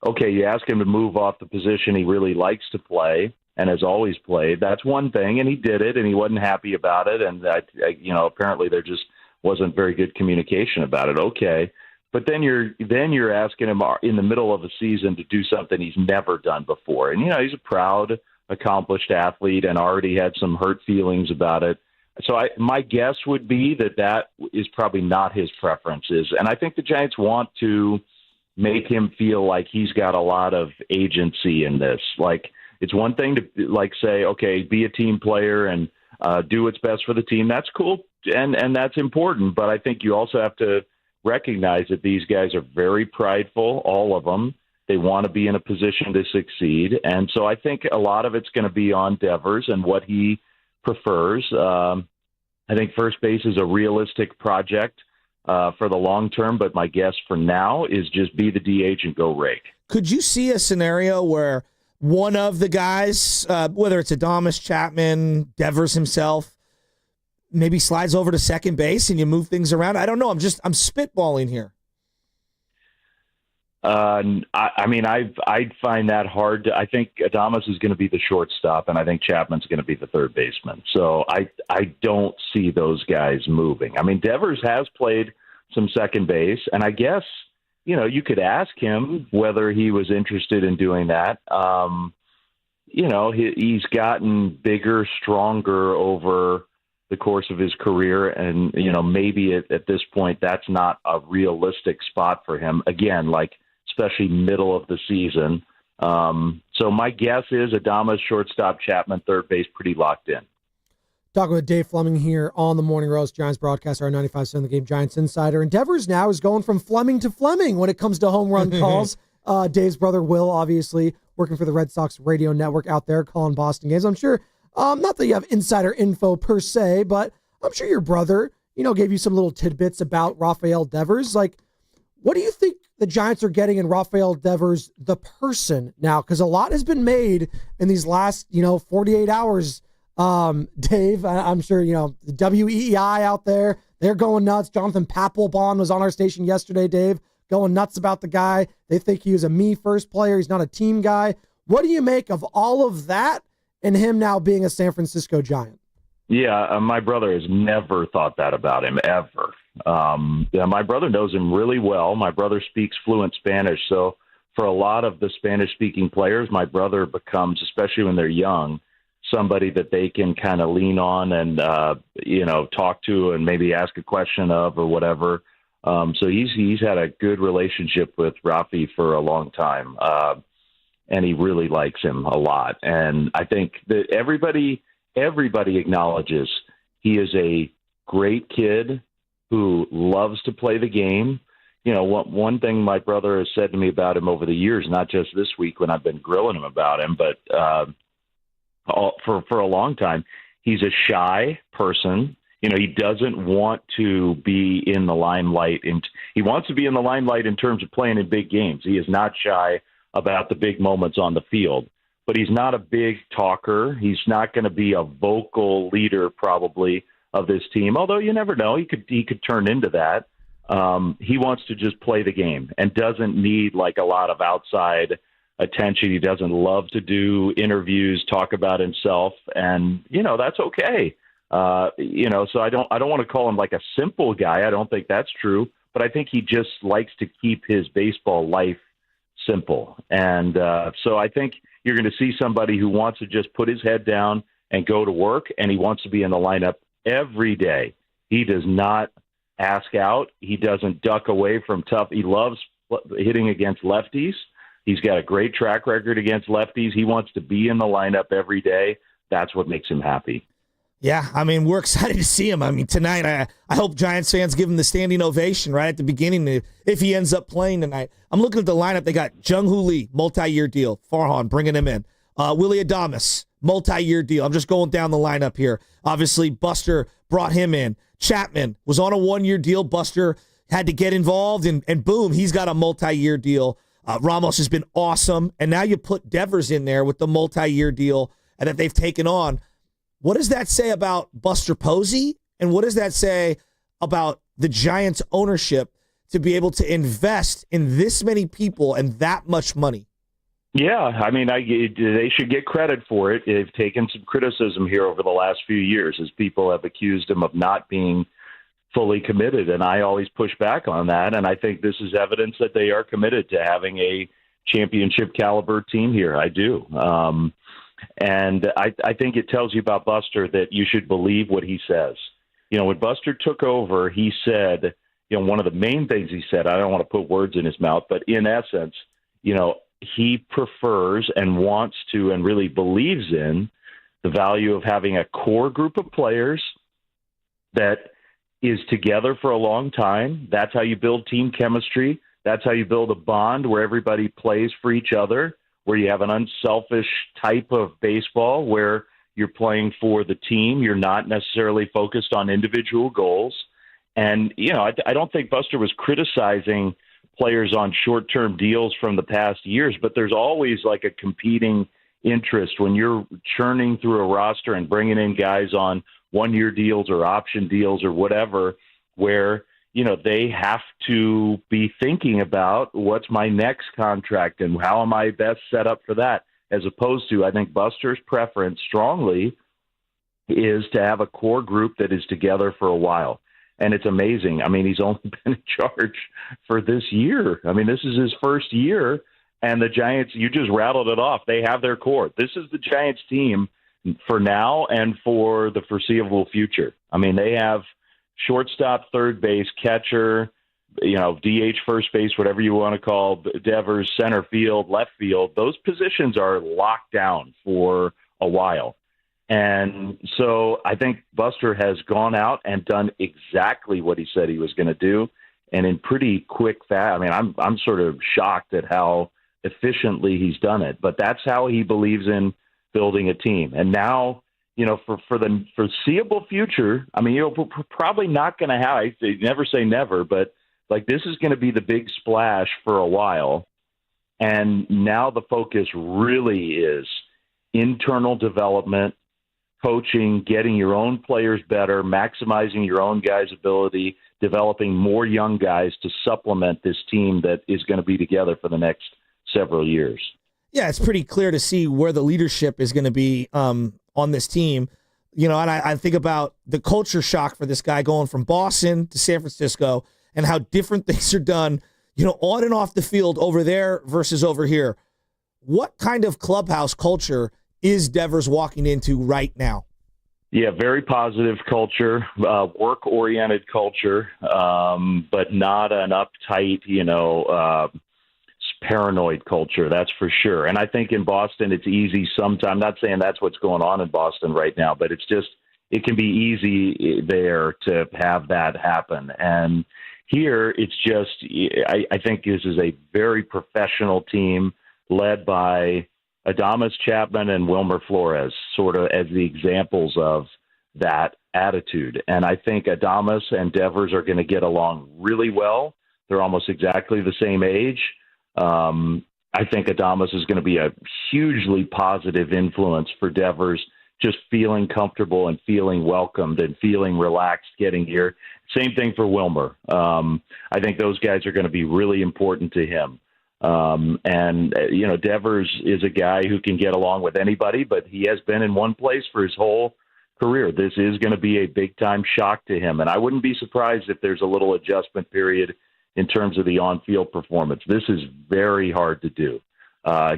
okay, you ask him to move off the position he really likes to play and has always played. That's one thing, and he did it, and he wasn't happy about it, and apparently there just wasn't very good communication about it. Okay, but then you're asking him in the middle of a season to do something he's never done before, and he's a proud, accomplished athlete and already had some hurt feelings about it. So my guess would be that is probably not his preferences, and I think the Giants want to make him feel like he's got a lot of agency in this. Like, it's one thing to say, okay, be a team player and do what's best for the team. That's cool, and that's important. But I think you also have to recognize that these guys are very prideful, all of them. They want to be in a position to succeed. And so I think a lot of it's going to be on Devers and what he prefers. I think first base is a realistic project for the long term, but my guess for now is just be the DH and go rake. Could you see a scenario where one of the guys, whether it's Adames, Chapman, Devers himself, maybe slides over to second base and you move things around? I don't know. I'm spitballing here. I'd find that hard. I think Adames is going to be the shortstop, and I think Chapman's going to be the third baseman. So I don't see those guys moving. I mean, Devers has played some second base, and I guess, you could ask him whether he was interested in doing that. He's gotten bigger, stronger over the course of his career, and, maybe at this point that's not a realistic spot for him. Again, especially middle of the season. So my guess is Adames, shortstop, Chapman, third base, pretty locked in. Talking with Dave Fleming here on the Morning Roast, Giants broadcaster, our 95.7 The Game Giants insider. And Devers now is going from Fleming to Fleming when it comes to home run calls. Dave's brother Will, obviously, working for the Red Sox radio network out there, calling Boston games. I'm sure, not that you have insider info per se, but I'm sure your brother, gave you some little tidbits about Raphael Devers. What do you think the Giants are getting in Raphael Devers, the person, now? Because a lot has been made in these last, 48 hours. Dave, I'm sure, the WEEI out there, they're going nuts. Jonathan Papelbon was on our station yesterday, Dave, going nuts about the guy. They think he was a me-first player. He's not a team guy. What do you make of all of that and him now being a San Francisco Giant? Yeah, my brother has never thought that about him, ever. My brother knows him really well. My brother speaks fluent Spanish, so for a lot of the Spanish-speaking players, my brother becomes, especially when they're young, somebody that they can kind of lean on and, talk to and maybe ask a question of or whatever. So he's had a good relationship with Rafi for a long time, and he really likes him a lot. And I think that everybody acknowledges he is a great kid who loves to play the game. One thing my brother has said to me about him over the years, not just this week when I've been grilling him about him, but for a long time, he's a shy person. He doesn't want to be in the limelight, and he wants to be in the limelight in terms of playing in big games. He is not shy about the big moments on the field, but he's not a big talker. He's not going to be a vocal leader probably of this team, although you never know. He could turn into that. He wants to just play the game and doesn't need like a lot of outside attention. He doesn't love to do interviews, talk about himself, and that's okay. So I don't want to call him like a simple guy. I don't think that's true, but I think he just likes to keep his baseball life simple. And so I think you're going to see somebody who wants to just put his head down and go to work, and he wants to be in the lineup every day. He does not ask out. He doesn't duck away from tough. He loves hitting against lefties. He's got a great track record against lefties. He wants to be in the lineup every day. That's what makes him happy. Yeah, I mean, we're excited to see him. I mean, tonight, I hope Giants fans give him the standing ovation right at the beginning if he ends up playing tonight. I'm looking at the lineup. They got Jung-Hoo Lee, multi-year deal. Farhan, bringing him in. Willie Adames, multi-year deal. I'm just going down the lineup here. Obviously, Buster brought him in. Chapman was on a one-year deal. Buster had to get involved, and boom, he's got a multi-year deal. Ramos has been awesome, and now you put Devers in there with the multi-year deal that they've taken on. What does that say about Buster Posey, and what does that say about the Giants' ownership to be able to invest in this many people and that much money? Yeah, I mean, they should get credit for it. They've taken some criticism here over the last few years as people have accused them of not being fully committed, and I always push back on that, and I think this is evidence that they are committed to having a championship caliber team here. I do. And I think it tells you about Buster that you should believe what he says. When Buster took over, he said, one of the main things he said, I don't want to put words in his mouth, but in essence, he prefers and wants to and really believes in the value of having a core group of players that is together for a long time. That's how you build team chemistry. That's how you build a bond where everybody plays for each other, where you have an unselfish type of baseball where you're playing for the team. You're not necessarily focused on individual goals. And, I don't think Buster was criticizing players on short-term deals from the past years, but there's always like a competing interest when you're churning through a roster and bringing in guys on one-year deals or option deals or whatever, where they have to be thinking about what's my next contract and how am I best set up for that, as opposed to, I think Buster's preference strongly is to have a core group that is together for a while. And it's amazing. I mean, he's only been in charge for this year. I mean, this is his first year, and the Giants, you just rattled it off. They have their core. This is the Giants team for now and for the foreseeable future. I mean, they have shortstop, third base, catcher, DH, first base, whatever you want to call Devers, center field, left field. Those positions are locked down for a while. And so I think Buster has gone out and done exactly what he said he was going to do, and in pretty quick fashion. I mean, I'm sort of shocked at how efficiently he's done it, but that's how he believes in building a team. And now, for the foreseeable future, I mean, we're probably not going to have, never say never, but like this is going to be the big splash for a while. And now the focus really is internal development, coaching, getting your own players better, maximizing your own guys' ability, developing more young guys to supplement this team that is going to be together for the next several years. Yeah, it's pretty clear to see where the leadership is going to be on this team. And I think about the culture shock for this guy going from Boston to San Francisco and how different things are done, on and off the field over there versus over here. What kind of clubhouse culture is Devers walking into right now? Yeah, very positive culture, work-oriented culture, but not an uptight, paranoid culture, that's for sure. And I think in Boston, it's easy sometimes. I'm not saying that's what's going on in Boston right now, but it can be easy there to have that happen. And here, it's just, I think this is a very professional team led by Adames, Chapman, and Wilmer Flores, sort of as the examples of that. attitude. And I think Adames and Devers are going to get along really well. They're almost exactly the same age. I think Adames is going to be a hugely positive influence for Devers, just feeling comfortable and feeling welcomed and feeling relaxed getting here. Same thing for Wilmer. I think those guys are going to be really important to him. Devers is a guy who can get along with anybody, but he has been in one place for his whole career. This is going to be a big-time shock to him, and I wouldn't be surprised if there's a little adjustment period in terms of the on-field performance. This is very hard to do.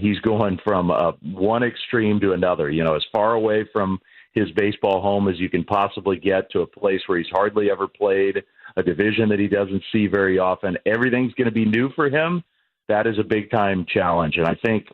He's going from one extreme to another, as far away from his baseball home as you can possibly get to a place where he's hardly ever played, a division that he doesn't see very often. Everything's going to be new for him. That is a big-time challenge, and I think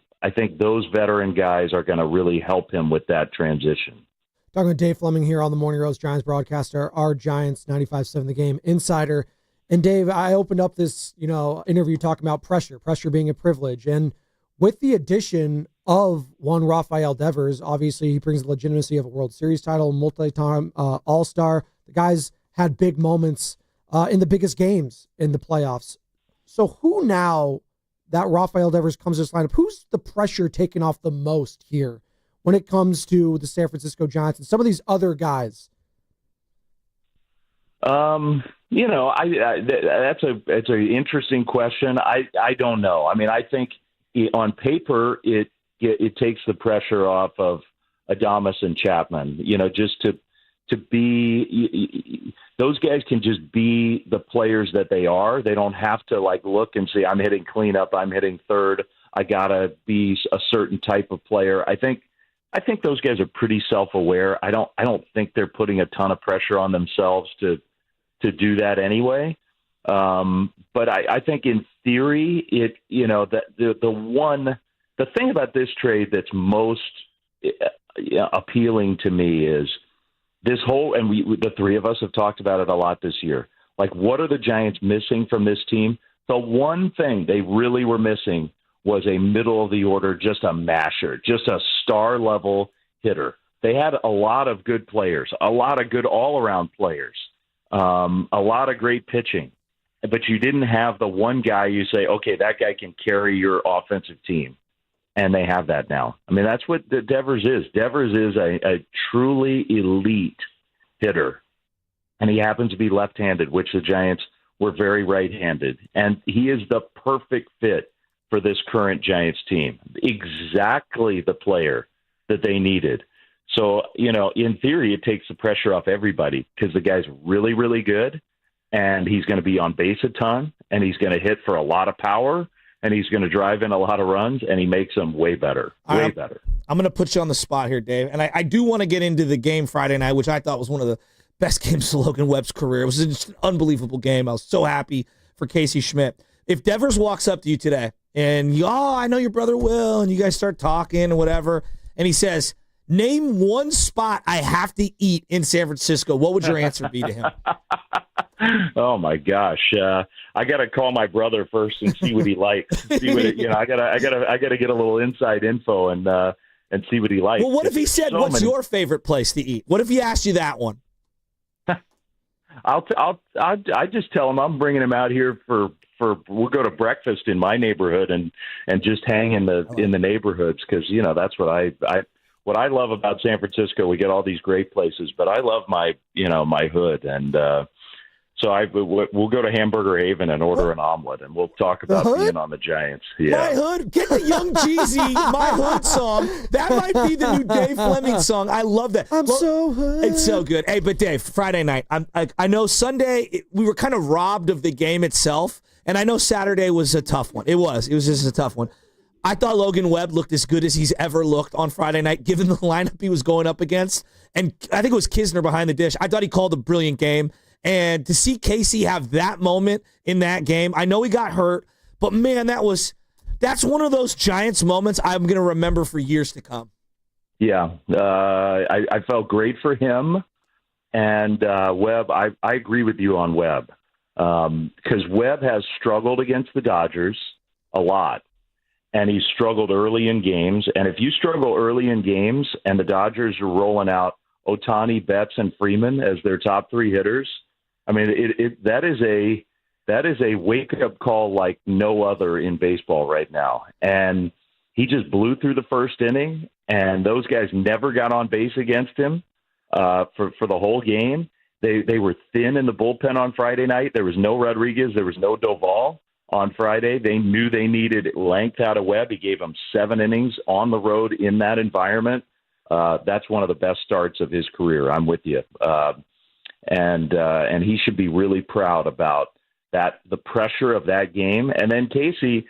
those veteran guys are going to really help him with that transition. Talking with Dave Fleming here on the Morning Roast, Giants broadcaster, our Giants 95.7 The Game insider. And Dave, I opened up this, interview talking about pressure being a privilege. And with the addition of one Raphael Devers, obviously he brings the legitimacy of a World Series title, multi-time All-Star. The guys had big moments in the biggest games in the playoffs. So who now that Raphael Devers comes to this lineup, who's the pressure taken off the most here when it comes to the San Francisco Giants and some of these other guys? It's an interesting question. I don't know. I mean, I think on paper it takes the pressure off of Adames and Chapman. Just to be those guys can just be the players that they are. They don't have to look and say, I'm hitting cleanup, I'm hitting third, I gotta be a certain type of player. I think those guys are pretty self-aware. I don't think they're putting a ton of pressure on themselves to do that anyway. But I think in theory, the thing about this trade that's most appealing to me is this whole, and the three of us have talked about it a lot this year. What are the Giants missing from this team? The one thing they really were missing was a middle of the order, just a masher, just a star level hitter. They had a lot of good players, a lot of good all-around players. A lot of great pitching, but you didn't have the one guy you say, okay, that guy can carry your offensive team, and they have that now. I mean, that's what Devers is. Devers is a truly elite hitter, and he happens to be left-handed, which the Giants were very right-handed, and he is the perfect fit for this current Giants team. Exactly the player that they needed. So, in theory, it takes the pressure off everybody because the guy's really, really good, and he's going to be on base a ton, and he's going to hit for a lot of power, and he's going to drive in a lot of runs, and he makes them way better, better. I'm going to put you on the spot here, Dave, and I do want to get into the game Friday night, which I thought was one of the best games of Logan Webb's career. It was just an unbelievable game. I was so happy for Casey Schmidt. If Devers walks up to you today, and I know your brother Will, and you guys start talking and whatever, and he says, name one spot I have to eat in San Francisco, what would your answer be to him? Oh my gosh. I got to call my brother first and see what he likes. I got to get a little inside info and see what he likes. Well, what if he said, what's your favorite place to eat? What if he asked you that one? I just tell him I'm bringing him out here for we'll go to breakfast in my neighborhood and just hang in the neighborhoods because that's what I love about San Francisco. We get all these great places, but I love my hood, and so we'll go to Hamburger Haven and order an omelet, and we'll talk about being on the Giants. Yeah. My Hood, get the Young Jeezy My Hood song. That might be the new Dave Fleming song. I love that. So hood. It's so good. Hey, but Dave, Friday night. I know Sunday we were kind of robbed of the game itself, and I know Saturday was a tough one. It was just a tough one. I thought Logan Webb looked as good as he's ever looked on Friday night, given the lineup he was going up against. And I think it was Kisner behind the dish. I thought he called a brilliant game. And to see Casey have that moment in that game, I know he got hurt, but man, that's one of those Giants moments I'm going to remember for years to come. Yeah, I felt great for him. And Webb, I agree with you on Webb because Webb has struggled against the Dodgers a lot. And he struggled early in games. And if you struggle early in games and the Dodgers are rolling out Ohtani, Betts, and Freeman as their top three hitters, I mean, that is a wake-up call like no other in baseball right now. And he just blew through the first inning, and those guys never got on base against him for the whole game. They were thin in the bullpen on Friday night. There was no Rodriguez. There was no Doval on Friday. They knew they needed length out of Webb. He gave them 7 innings on the road in that environment. That's one of the best starts of his career. I'm with you. And he should be really proud about that, the pressure of that game. And then Casey,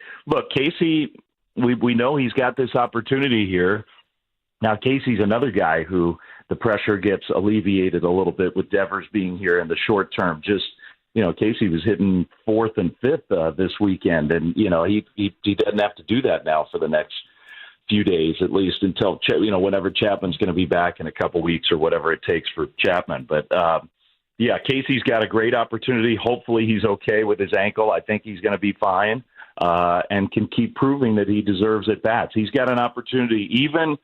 we know he's got this opportunity here. Now, Casey's another guy who the pressure gets alleviated a little bit with Devers being here in the short term. Just, Casey was hitting 4th and 5th this weekend, and, he doesn't have to do that now for the next few days, at least until, whenever Chapman's going to be back in a couple weeks or whatever it takes for Chapman. But, Casey's got a great opportunity. Hopefully he's okay with his ankle. I think he's going to be fine and can keep proving that he deserves at-bats. He's got an opportunity. Even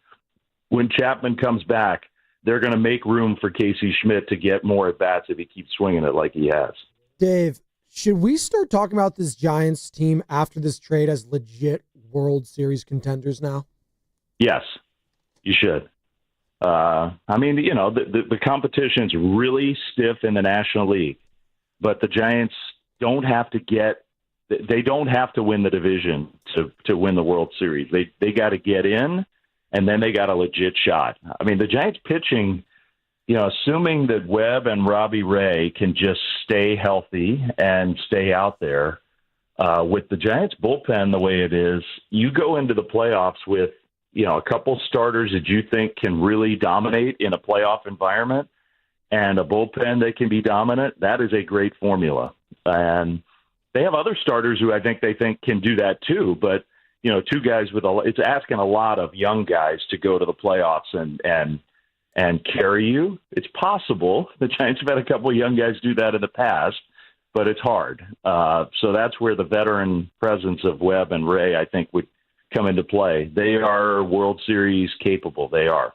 when Chapman comes back, they're going to make room for Casey Schmidt to get more at-bats if he keeps swinging it like he has. Dave, should we start talking about this Giants team after this trade as legit World Series contenders now? Yes, you should. The competition's really stiff in the National League, but the Giants don't have to win the division to win the World Series. They got to get in, and then they got a legit shot. I mean, the Giants pitching, assuming that Webb and Robbie Ray can just stay healthy and stay out there, with the Giants bullpen the way it is, you go into the playoffs with, a couple starters that you think can really dominate in a playoff environment and a bullpen that can be dominant. That is a great formula. And they have other starters who I think they think can do that too. But, two guys it's asking a lot of young guys to go to the playoffs and carry you. It's possible. The Giants have had a couple of young guys do that in the past, but it's hard. So that's where the veteran presence of Webb and Ray, I think, would come into play. They are World Series capable. They are.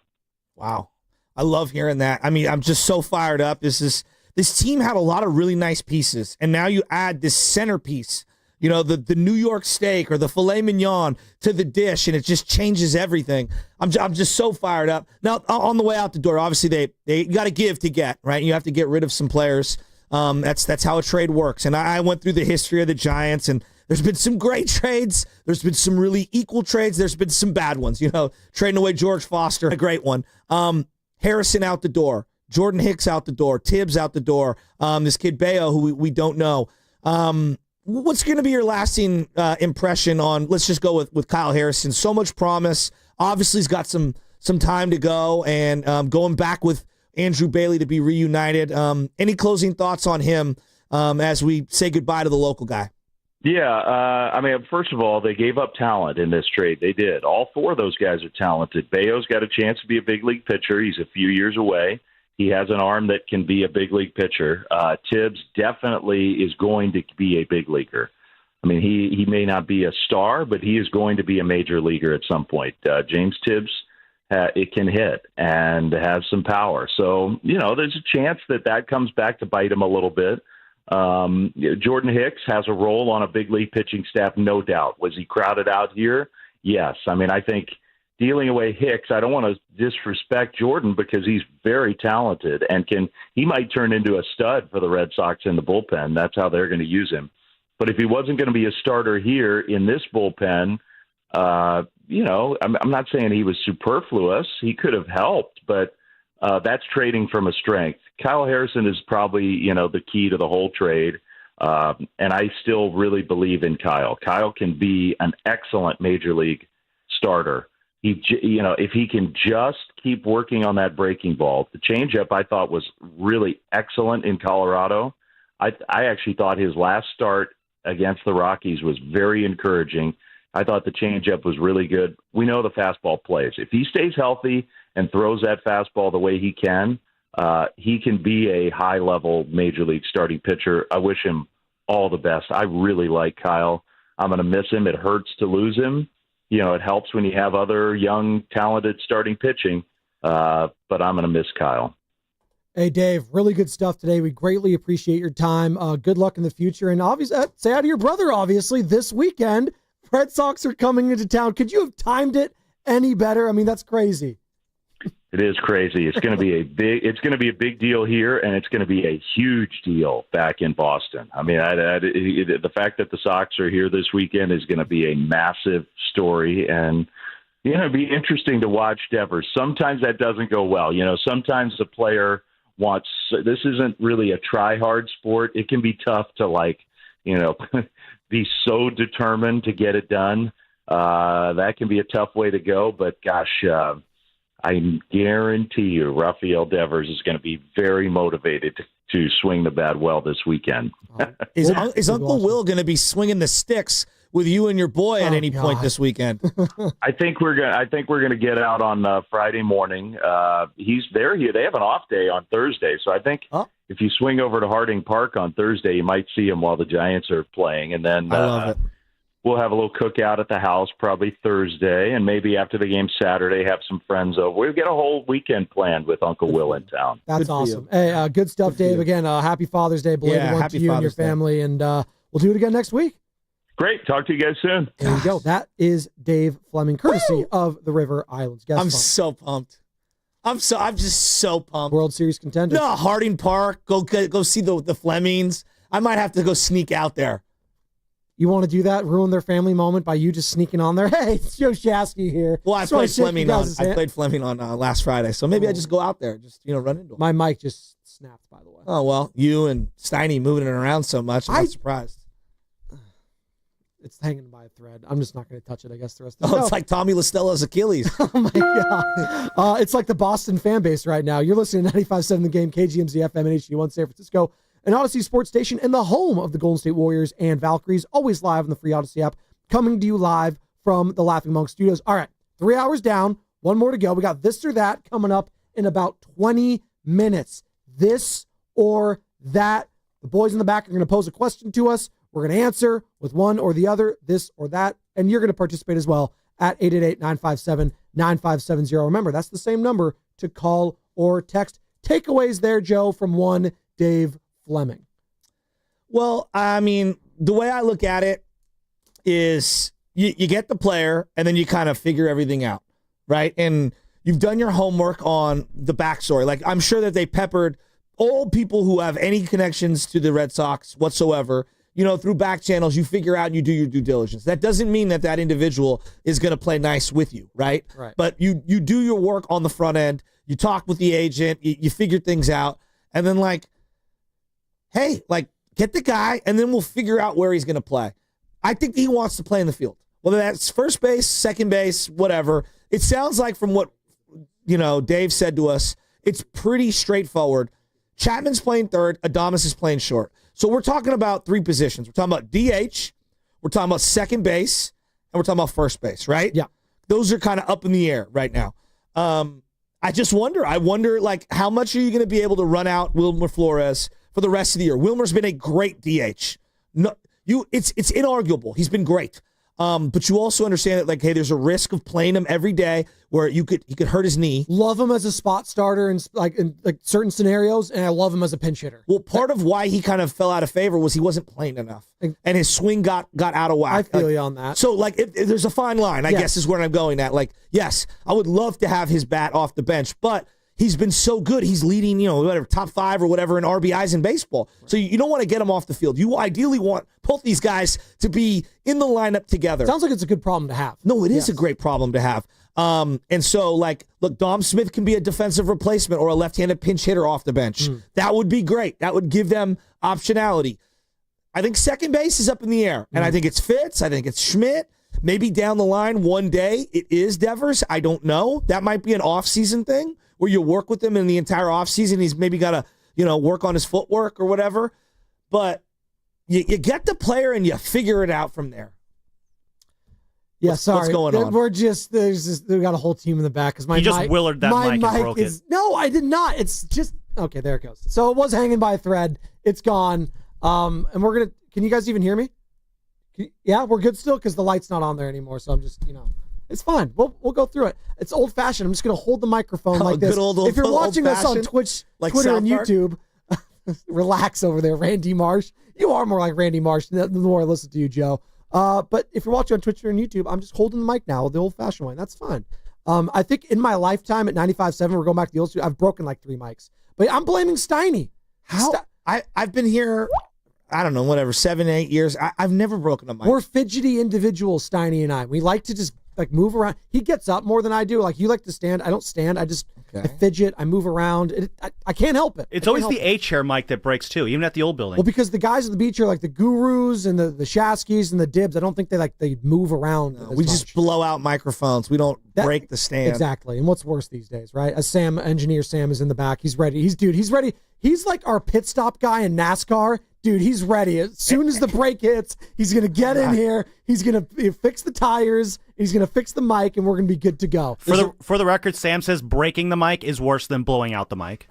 Wow. I love hearing that. I mean, I'm just so fired up. This team had a lot of really nice pieces, and now you add this centerpiece, the New York steak or the filet mignon to the dish, and it just changes everything. I'm just so fired up. Now, on the way out the door, obviously they got to give to get, right? You have to get rid of some players. That's how a trade works. And I went through the history of the Giants, and there's been some great trades. There's been some really equal trades. There's been some bad ones. Trading away George Foster, a great one. Harrison out the door. Jordan Hicks out the door. Tibbs out the door. This kid Bayo, who we don't know. What's going to be your lasting impression on, let's just go with Kyle Harrison? So much promise. Obviously, he's got some time to go, and going back with Andrew Bailey to be reunited. Any closing thoughts on him as we say goodbye to the local guy? Yeah, first of all, they gave up talent in this trade. They did. All 4 of those guys are talented. Bayo's got a chance to be a big league pitcher. He's a few years away. He has an arm that can be a big league pitcher. Tibbs definitely is going to be a big leaguer. I mean, he may not be a star, but he is going to be a major leaguer at some point. James Tibbs, it can hit and has some power. So, there's a chance that comes back to bite him a little bit. Jordan Hicks has a role on a big league pitching staff, no doubt. Was he crowded out here? Yes. I mean, I think dealing away Hicks, I don't want to disrespect Jordan because he's very talented and he might turn into a stud for the Red Sox in the bullpen. That's how they're going to use him. But if he wasn't going to be a starter here in this bullpen, I'm not saying he was superfluous. He could have helped, but that's trading from a strength. Kyle Harrison is probably, the key to the whole trade. And I still really believe in Kyle. Kyle can be an excellent major league starter. If he can just keep working on that breaking ball. The changeup I thought was really excellent in Colorado. I actually thought his last start against the Rockies was very encouraging. I thought the changeup was really good. We know the fastball plays. If he stays healthy and throws that fastball the way he can be a high-level major league starting pitcher. I wish him all the best. I really like Kyle. I'm going to miss him. It hurts to lose him. It helps when you have other young, talented starting pitching. but I'm going to miss Kyle. Hey, Dave, really good stuff today. We greatly appreciate your time. Good luck in the future. And obviously, say hi to your brother, obviously, this weekend. Red Sox are coming into town. Could you have timed it any better? I mean, that's crazy. It is crazy. It's going to be a big deal here, and it's going to be a huge deal back in Boston. I mean, the fact that the Sox are here this weekend is going to be a massive story, and it'd be interesting to watch Devers. Sometimes that doesn't go well. Sometimes the player wants. This isn't really a try-hard sport. It can be tough to be so determined to get it done. That can be a tough way to go, but gosh. I guarantee you Raphael Devers is going to be very motivated to swing the bat well this weekend. Is Uncle Will going to be swinging the sticks with you and your boy at any point this weekend? I think we're going to get out on Friday morning. He's there here. They have an off day on Thursday, so I think if you swing over to Harding Park on Thursday, you might see him while the Giants are playing, and then I love it. We'll have a little cookout at the house probably Thursday, and maybe after the game Saturday, have some friends over. We've got a whole weekend planned with Uncle Will in town. That's awesome. Hey, good stuff, Dave. Again, happy Father's Day, belated one to you and your family, and we'll do it again next week. Great. Talk to you guys soon. There you go. That is Dave Fleming, courtry of the River Islands. I'm so pumped. I'm just so pumped. World Series contender. No, Harding Park. Go see the Flemings. I might have to go sneak out there. You want to do that? Ruin their family moment by you just sneaking on there? Hey, it's Joe Shasky here. Well, I played Fleming on last Friday, so maybe I just go out there, just run into him. My mic just snapped, by the way. Oh well, you and Steiny moving it around so much, I'm not surprised. It's hanging by a thread. I'm just not going to touch it, I guess, the rest of the show. It's like Tommy LaStella's Achilles. Oh, my God. It's like the Boston fan base right now. You're listening to 95.7 The Game, KGMZ FM and HD1 San Francisco, an Odyssey sports station and the home of the Golden State Warriors and Valkyries, always live on the free Odyssey app, coming to you live from the Laughing Monk Studios. All right, 3 hours down, one more to go. We got this or that coming up in about 20 minutes. This or that. The boys in the back are going to pose a question to us. We're going to answer with one or the other, this or that, and you're going to participate as well at 888-957-9570. Remember, that's the same number to call or text. Takeaways there, Joe, from one Dave Fleming. Well, I mean, the way I look at it is you get the player and then you kind of figure everything out, right? And you've done your homework on the backstory. Like, I'm sure that they peppered all people who have any connections to the Red Sox whatsoever, through back channels. You figure out and you do your due diligence. That doesn't mean that individual is going to play nice with you, right? But you do your work on the front end. You talk with the agent. You figure things out. And then, hey, get the guy, and then we'll figure out where he's going to play. I think he wants to play in the field, whether that's first base, second base, whatever. It sounds like from what, Dave said to us, it's pretty straightforward. Chapman's playing third. Adames is playing short. So we're talking about three positions. We're talking about DH, we're talking about second base, and we're talking about first base, right? Yeah. Those are kind of up in the air right now. I just wonder. How much are you going to be able to run out Wilmer Flores for the rest of the year? Wilmer's been a great DH. No, it's inarguable. He's been great. But you also understand that, hey, there's a risk of playing him every day where he could hurt his knee. Love him as a spot starter in certain scenarios, and I love him as a pinch hitter. Well, part of why he kind of fell out of favor was he wasn't playing enough, and his swing got out of whack. I feel you on that. So, if there's a fine line, I guess is where I'm going at. Yes, I would love to have his bat off the bench, but he's been so good. He's leading, top 5 or whatever in RBIs in baseball. So you don't want to get him off the field. You ideally want both these guys to be in the lineup together. Sounds like it's a good problem to have. No, it is a great problem to have. And so, look, Dom Smith can be a defensive replacement or a left-handed pinch hitter off the bench. That would be great. That would give them optionality. I think second base is up in the air, and I think it's Fitz. I think it's Schmidt. Maybe down the line one day it is Devers. I don't know. That might be an off-season thing where you work with him in the entire offseason. He's maybe got to, work on his footwork or whatever. But you get the player and you figure it out from there. Yeah, sorry. What's going on? We've got a whole team in the back because you just Willard that mic and broke it. No, I did not. It's just okay. There it goes. So it was hanging by a thread. It's gone. And we're gonna. Can you guys even hear me? Yeah, we're good still because the light's not on there anymore. So I'm just, It's fine. We'll go through it. It's old fashioned. I'm just gonna hold the microphone like this. Good old, if you're watching us on old-fashioned, Twitch, like Twitter, and South Park? YouTube, relax over there, Randy Marsh. You are more like Randy Marsh the more I listen to you, Joe. But if you're watching on Twitch and YouTube, I'm just holding the mic now the old fashioned way. That's fine. I think in my lifetime at 95.7, we're going back to the old studio, I've broken like 3 mics. But I'm blaming Steiny. How? I've been here, I don't know, whatever, 7, 8 years. I've never broken a mic. We're fidgety individuals, Steiny and I. We like to just like move around. He gets up more than I do. Like you like to stand. I don't stand. I just I fidget. I move around. I can't help it. It's always the A-chair mic that breaks too, even at the old building. Well, because the guys at the beach are like the Gurus and the Shaskys and the Dibs. I don't think they move around. We just blow out microphones. We don't break the stand. Exactly. And what's worse these days, right? As engineer Sam is in the back. He's ready. He's ready. He's like our pit stop guy in NASCAR. Dude, he's ready. As soon as the brake hits, he's going to get in here. He's going to fix the tires. He's going to fix the mic, and we're going to be good to go. For the record, Sam says breaking the mic is worse than blowing out the mic.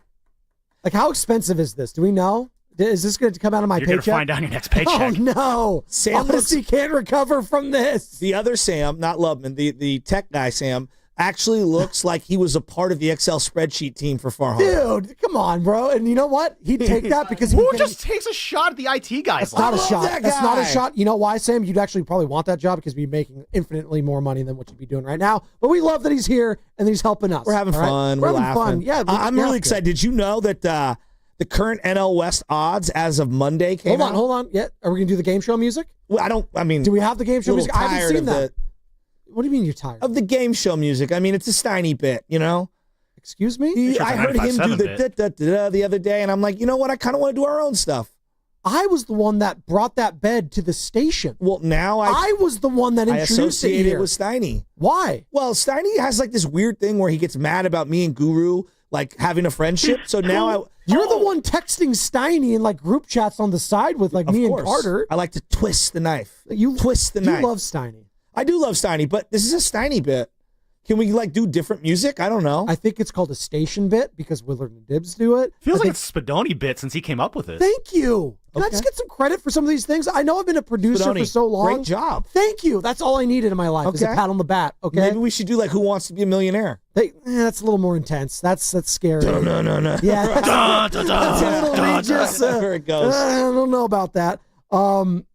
Like, how expensive is this? Do we know? Is this going to come out of my You're paycheck? You're going to find out your next paycheck. Oh, no. Sam Odyssey can't recover from this. The other Sam, not Lubman, the tech guy Sam, actually looks like he was a part of the Excel spreadsheet team for Farhan. Dude, come on, bro. And you know what? He'd take that because who just takes a shot at the IT guys? That's not a shot. That's not a shot. You know why, Sam? You'd actually probably want that job because we'd be making infinitely more money than what you'd be doing right now. But we love that he's here and he's helping us. We're having fun. We're having laughing. fun. Yeah, I'm really excited. Did you know that the current NL West odds as of Monday came out? Hold on. Yeah, are we gonna do the game show music? Well, do we have the game show music? I haven't seen that. What do you mean you're tired? Of the game show music. I mean, it's a Steiny bit, you know? Excuse me? I heard him do the other day, and I'm like, you know what? I kind of want to do our own stuff. I was the one that brought that bed to the station. Well, now I was the one that introduced it here. With Steiny. Why? Well, Steiny has like this weird thing where he gets mad about me and Guru like having a friendship. So now you're the one texting Steiny in like group chats on the side with like me and Carter. I like to twist the knife. You twist the knife. You love Steiny. I do love Steiny, but this is a Steiny bit. Can we like do different music? I don't know. I think it's called a station bit because Willard and Dibs do it. Feels like it's Spadoni bit since he came up with it. Thank you. Can I just get some credit for some of these things? I know I've been a producer Spadoni, for so long. great job. Thank you. That's all I needed in my life is a pat on the back. Okay. Maybe we should do like Who Wants to Be a Millionaire? That's a little more intense. That's scary. No. Yeah. That's a little Regis. There it goes. I don't know about that.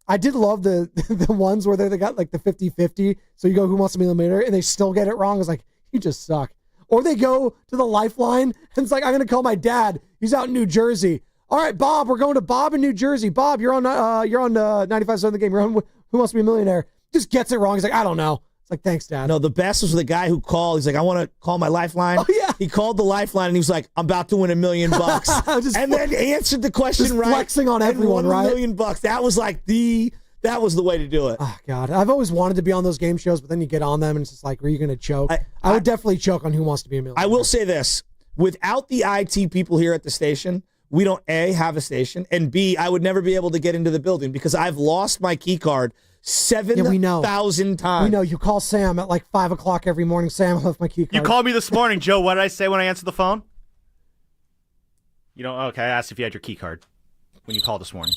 I did love the ones where they got like the 50-50. So you go, Who Wants to Be a Millionaire? And they still get it wrong. It's like, you just suck. Or they go to the Lifeline and it's like, I'm going to call my dad. He's out in New Jersey. All right, Bob, we're going to Bob in New Jersey. Bob, you're on 95.7 The Game. You're on Who Wants to Be a Millionaire? Just gets it wrong. He's like, I don't know. It's like, thanks, Dad. No, the best was the guy who called. He's like, I want to call my Lifeline. Oh, yeah. He called the Lifeline and he was like, I'm about to win $1 million. And then answered the question just right. Flexing on everyone, right? $1 million. That was like that was the way to do it. Oh, God. I've always wanted to be on those game shows, but then you get on them and it's just like, are you going to choke? I would definitely choke on Who Wants to Be a Millionaire. I will say this. Without the IT people here at the station, we don't, A, have a station, and B, I would never be able to get into the building because I've lost my key card 7,000 times. We know. You call Sam at like 5 o'clock every morning. Sam, I left my key card. You called me this morning, Joe. What did I say when I answered the phone? Okay, I asked if you had your key card when you called this morning.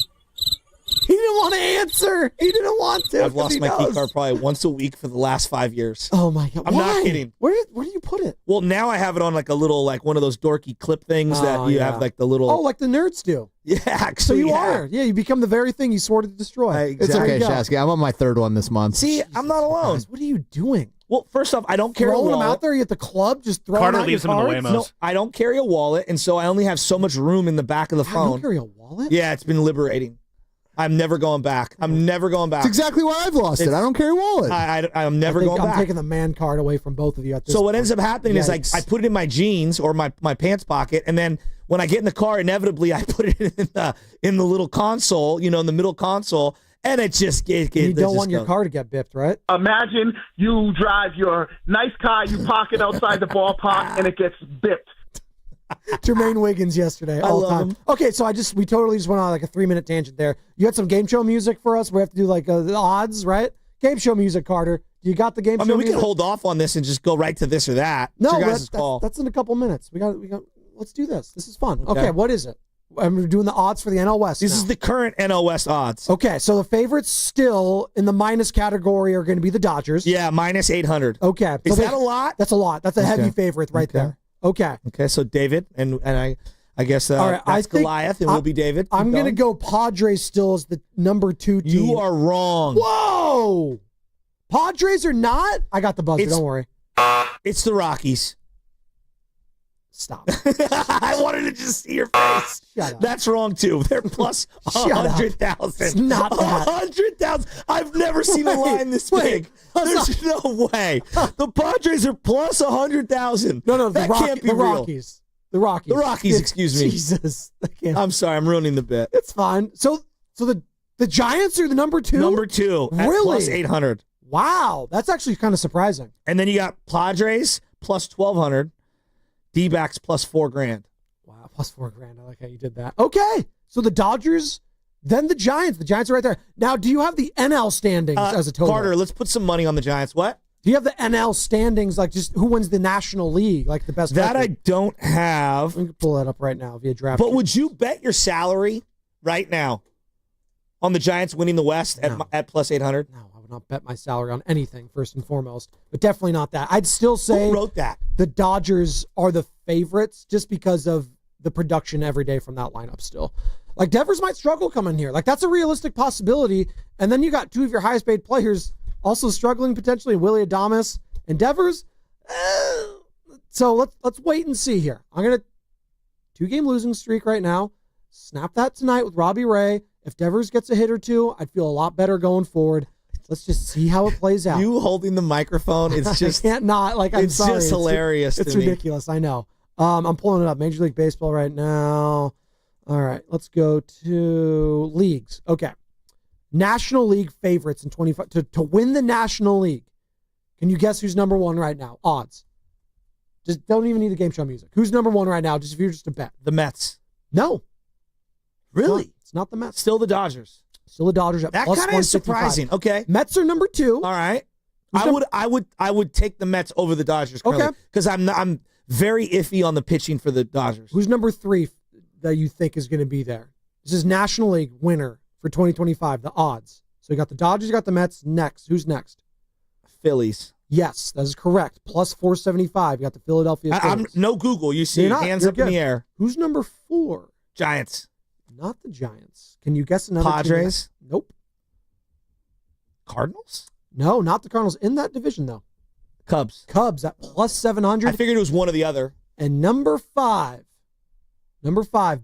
He didn't want to answer. He didn't want to. I've lost my key card probably once a week for the last 5 years. Oh my God. I'm not kidding. Where do you put it? Well, now I have it on like a little, like one of those dorky clip things that you have like the little. Oh, like the nerds do. Yeah, actually. So you are. Yeah, you become the very thing you swore to destroy. Exactly. Okay, Shasky, I'm on my 3rd one this month. See, I'm not alone. Guys, what are you doing? Well, first off, I don't carry a wallet. Throwing them out there? You at the club? Just throwing Carter out leaves your them in the cards? Waymos. No, I don't carry a wallet, and so I only have so much room in the back of the phone. You don't carry a wallet? Yeah, it's been liberating. I'm never going back. I'm never going back. That's exactly why I've lost it. I don't carry a wallet. I'm never going back. I'm taking the man card away from both of you at this So what point. ends up happening is like I put it in my jeans or my pants pocket, and then when I get in the car, inevitably I put it in the little console, in the middle console, and it just you don't want your car to get bipped, right? Imagine you drive your nice car, you park it outside the ballpark, and it gets bipped. Jermaine Wiggins yesterday, all the time. Okay, so we totally just went on like a 3-minute tangent there. You had some game show music for us. We have to do like the odds, right? Game show music, Carter. You got the game show music? We can hold off on this and just go right to this or that. No, it's your guys' call. That's in a couple minutes. We got. Let's do this. This is fun. Okay, what is it? I'm doing the odds for the NL West. This now. is the current NL West odds. Okay, so the favorites still in the minus category are going to be the Dodgers. Yeah, minus 800. Okay. Is that a lot? That's a lot. That's a heavy favorite right there. Okay. Okay, so David, and I guess All right, that's Goliath, and we'll be David. I'm going to go Padres still as the number 2 team. You are wrong. Whoa! Padres are not? I got the buzzer, don't worry. It's the Rockies. Stop. I wanted to just see your face. Shut up. That's wrong, too. They're plus Shut up. 100,000. It's not that. 100,000. I've never seen a line this big. There's no way. The Padres are plus 100,000. No, that can't be the real. Rockies. The Rockies. The Rockies, excuse me. Jesus. I'm sorry, I'm ruining the bit. It's fine. So the Giants are the number 2? Number 2 at Really? plus 800. Wow, that's actually kind of surprising. And then you got Padres plus 1,200. D-backs plus $4,000. Wow, plus $4,000. I like how you did that. Okay, so the Dodgers, then the Giants. The Giants are right there. Now, do you have the NL standings as a total? Carter, let's put some money on the Giants. What? Do you have the NL standings, like just who wins the National League, like the best That record? I don't have. We can pull that up right now via draft. But would you bet your salary right now on the Giants winning the West at plus 800? No, I would not bet my salary on anything, first and foremost. But definitely not that. I'd still say Who wrote that? The Dodgers are the favorites just because of the production every day from that lineup still. Like, Devers might struggle coming here. Like, that's a realistic possibility. And then you got 2 of your highest paid players also struggling potentially, Willard Dibs and Devers. So let's wait and see here. I'm going to 2-game losing streak right now. Snap that tonight with Robbie Ray. If Devers gets a hit or 2, I'd feel a lot better going forward. Let's just see how it plays out. You holding the microphone, it's just I can't not. Like, I'm it's sorry. just hilarious. It's to me. ridiculous. I know. I'm pulling it up. Major League Baseball right now. All right, let's go to leagues. Okay. National League favorites in 25 to win the National League. Can you guess who's number 1 right now? Odds. Just don't even need the game show music. Who's number 1 right now? Just if you're just a bet. The Mets. No. Really? It's not the Mets. Still the Dodgers. Still the Dodgers at That plus kind of is 155. surprising. Okay. Mets are number 2. All right. I would take the Mets over the Dodgers currently because I'm very iffy on the pitching for the Dodgers. Who's number 3 that you think is going to be there? This is National League winner for 2025, the odds. So you got the Dodgers, you got the Mets. Next. Who's next? Phillies. Yes, that is correct. Plus 475. You got the Philadelphia Phillies. I'm no Google. You see, hands up in the air. Who's number 4? Giants. Not the Giants. Can you guess another Padres? team? Nope. Cardinals? No, not the Cardinals. In that division, though. Cubs. Cubs at plus 700. I figured it was one or the other. And number 5,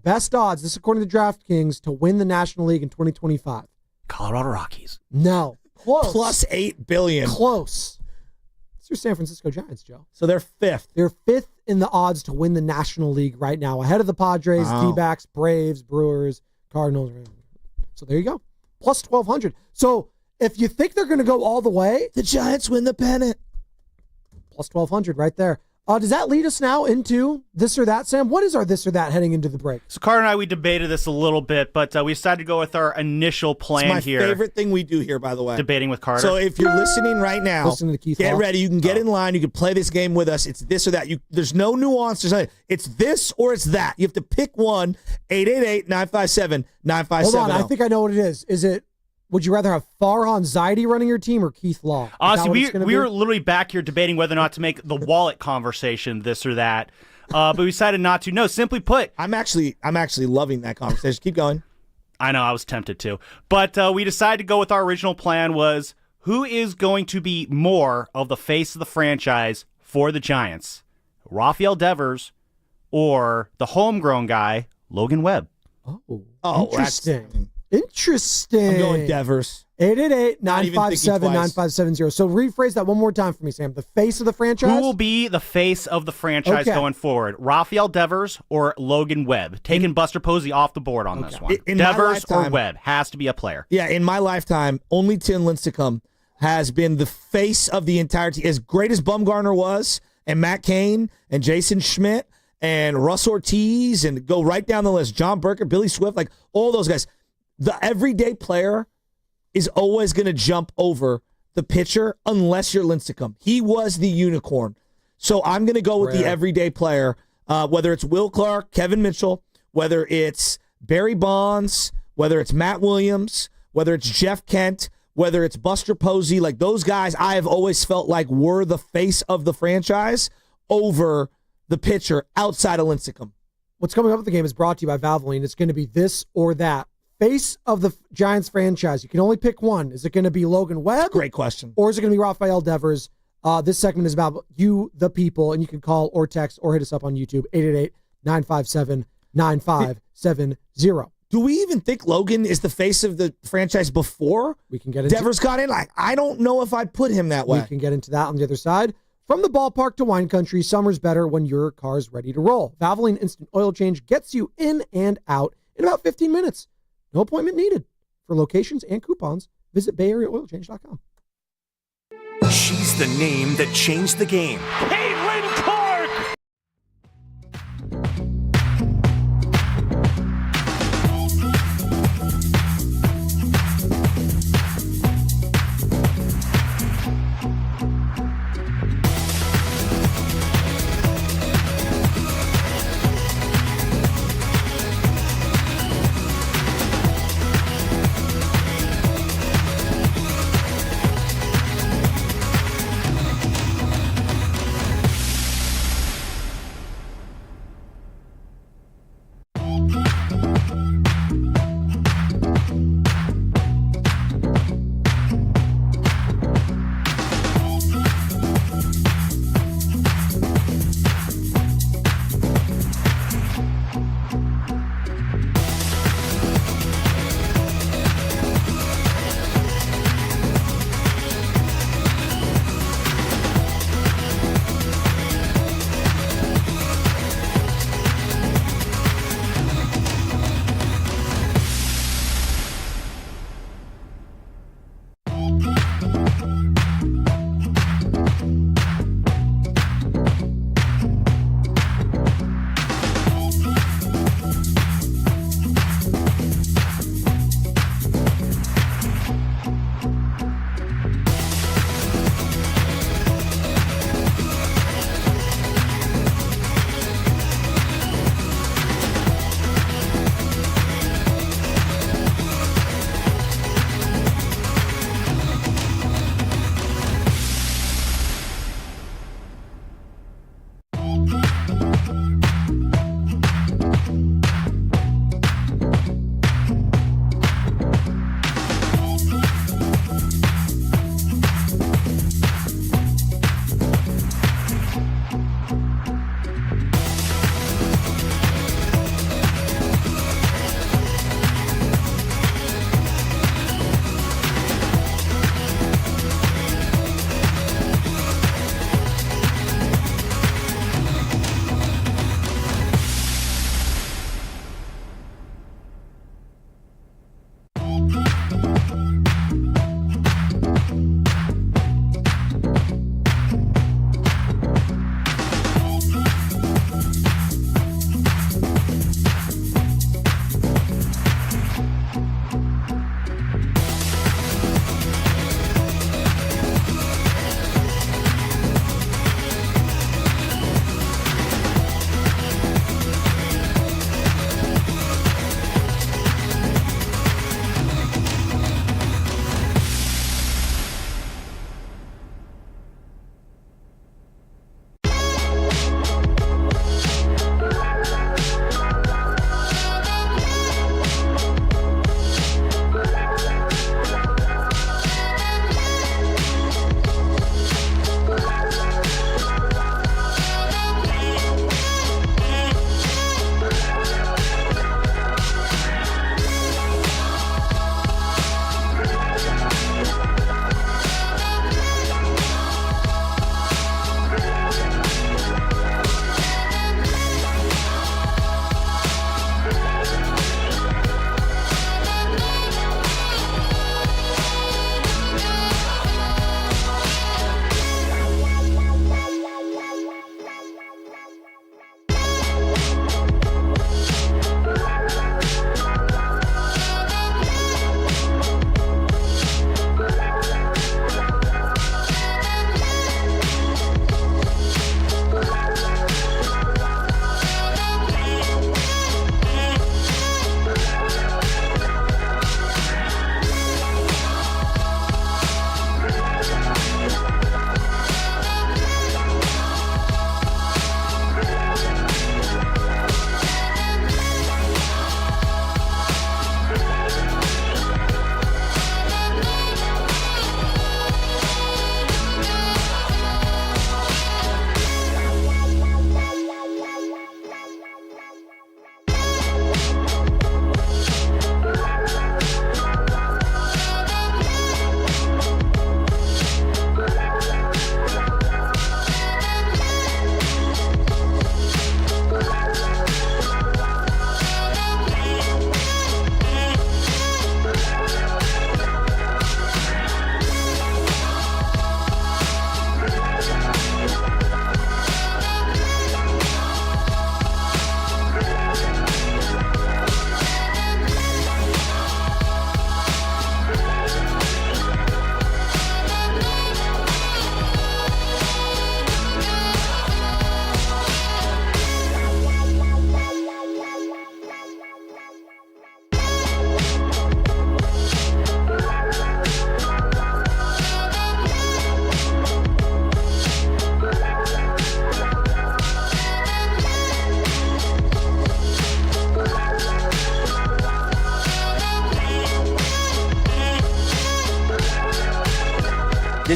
best odds, this is according to DraftKings, to win the National League in 2025. Colorado Rockies. No. Close. Plus $8 billion. Close. It's your San Francisco Giants, Joe. So they're 5th. They're 5th in the odds to win the National League right now, ahead of the Padres, D-backs, Braves, Brewers, Cardinals. So there you go. Plus 1,200. So if you think they're going to go all the way, the Giants win the pennant. Plus 1,200 right there. Does that lead us now into this or that, Sam? What is our this or that heading into the break? So Carter and I, we debated this a little bit, but we decided to go with our initial plan here. It's my favorite thing we do here, by the way. Debating with Carter. So if you're listening right now, Listen to Keith get Law. ready. You can get in line. You can play this game with us. It's this or that. There's no nuance. There's nothing. It's this or it's that. You have to pick one. 888-957-9570. Hold on. I think I know what it is. Is it, would you rather have Farhan Zaidi running your team or Keith Law? Honestly, we were literally back here debating whether or not to make the wallet conversation this or that, but we decided not to. No, simply put, I'm actually loving that conversation. Keep going. I know, I was tempted to, but we decided to go with our original plan was who is going to be more of the face of the franchise for the Giants, Raphael Devers or the homegrown guy, Logan Webb. Oh, interesting. Interesting. I'm going Devers. 888-957-9570. So rephrase that one more time for me, Sam. The face of the franchise? Who will be the face of the franchise going forward? Raphael Devers or Logan Webb? Taking Buster Posey off the board on this one. Devers or Webb has to be a player. Yeah, in my lifetime, only Tim Lincecum has been the face of the entire team. As great as Bumgarner was, and Matt Cain, and Jason Schmidt, and Russ Ortiz, and go right down the list, John Burkett, Billy Swift, like all those guys. The everyday player is always going to jump over the pitcher unless you're Lincecum. He was the unicorn. So I'm going to go with the everyday player, whether it's Will Clark, Kevin Mitchell, whether it's Barry Bonds, whether it's Matt Williams, whether it's Jeff Kent, whether it's Buster Posey, like those guys I have always felt like were the face of the franchise over the pitcher outside of Lincecum. What's coming up with the game is brought to you by Valvoline. It's going to be this or that. Face of the Giants franchise. You can only pick one. Is it going to be Logan Webb? Great question. Or is it going to be Raphael Devers? This segment is about you, the people, and you can call or text or hit us up on YouTube, 888-957-9570. Do we even think Logan is the face of the franchise before we can get into Devers got in? I don't know if I'd put him that way. We can get into that on the other side. From the ballpark to wine country, summer's better when your car's ready to roll. Valvoline Instant Oil Change gets you in and out in about 15 minutes. No appointment needed. For locations and coupons, visit BayAreaOilChange.com. She's the name that changed the game. Caitlin Clark!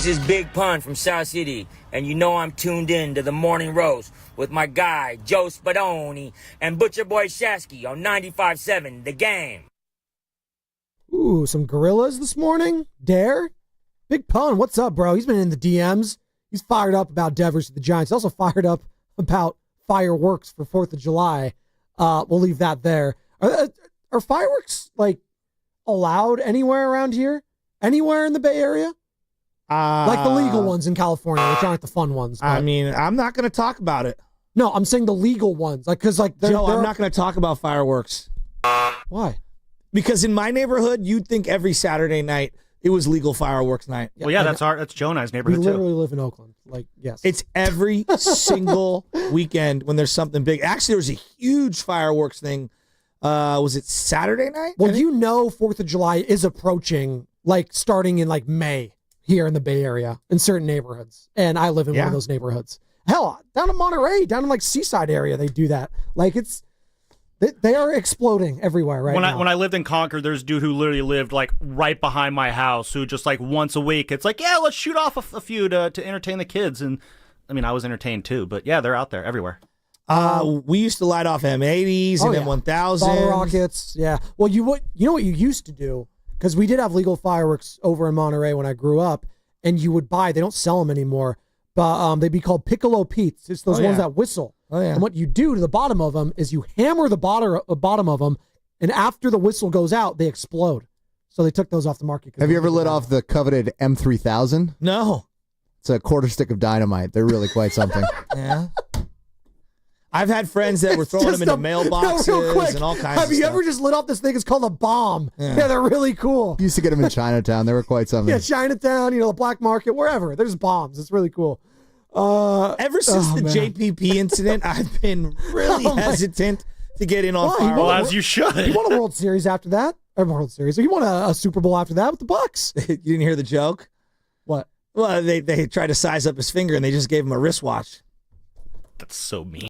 This is Big Pun from South City, and you know I'm tuned in to the Morning Roast with my guy, Joe Spadoni, and Butcher Boy Shasky on 95.7 The Game. Ooh, some gorillas this morning? Dare? Big Pun, what's up, bro? He's been in the DMs. He's fired up about Devers to the Giants. He's also fired up about fireworks for 4th of July. We'll leave that there. Are fireworks, like, allowed anywhere around here? Anywhere in the Bay Area? Like the legal ones in California, which aren't the fun ones. But. I mean, I'm not going to talk about it. No, I'm saying the legal ones. Like, because, like, Joe, I'm not going to talk about fireworks. Why? Because in my neighborhood, you'd think every Saturday night it was legal fireworks night. Well, yeah, that's Joe and I's We neighborhood literally too. live in Oakland. Like, yes. It's every single weekend when there's something big. Actually, there was a huge fireworks thing. Was it Saturday night? Well, you know 4th of July is approaching, like, starting in, like, May here in the Bay Area in certain neighborhoods. And I live in one of those neighborhoods. Hell, down in Monterey, down in, like, Seaside area, they do that. Like, they are exploding everywhere now. When I lived in Concord, there's a dude who literally lived like right behind my house who just like once a week, it's like, yeah, let's shoot off a few to entertain the kids. And I mean, I was entertained too, but yeah, they're out there everywhere. We used to light off M80s and M1000s. Bottle rockets, yeah. Well, you know what you used to do? Because we did have legal fireworks over in Monterey when I grew up, and you would buy, they don't sell them anymore, but they'd be called Piccolo Pete's. It's those ones that whistle. Oh, yeah. And what you do to the bottom of them is you hammer the bottom of them, and after the whistle goes out, they explode. So they took those off the market. Have you ever lit off the coveted M3000? No. It's a quarter stick of dynamite. They're really quite something. Yeah. I've had friends that were throwing them into mailboxes and all kinds of stuff. Have you ever just lit off this thing? It's called a bomb. Yeah, they're really cool. Used to get them in Chinatown. They were quite something. Yeah, Chinatown, the black market, wherever. There's bombs. It's really cool. Ever since the JPP incident, I've been really hesitant to get in on fireworks. Well, as you should. He won a World Series after that. Or World Series. He won a Super Bowl after that with the Bucks. You didn't hear the joke? What? Well, they tried to size up his finger and they just gave him a wristwatch. That's so mean.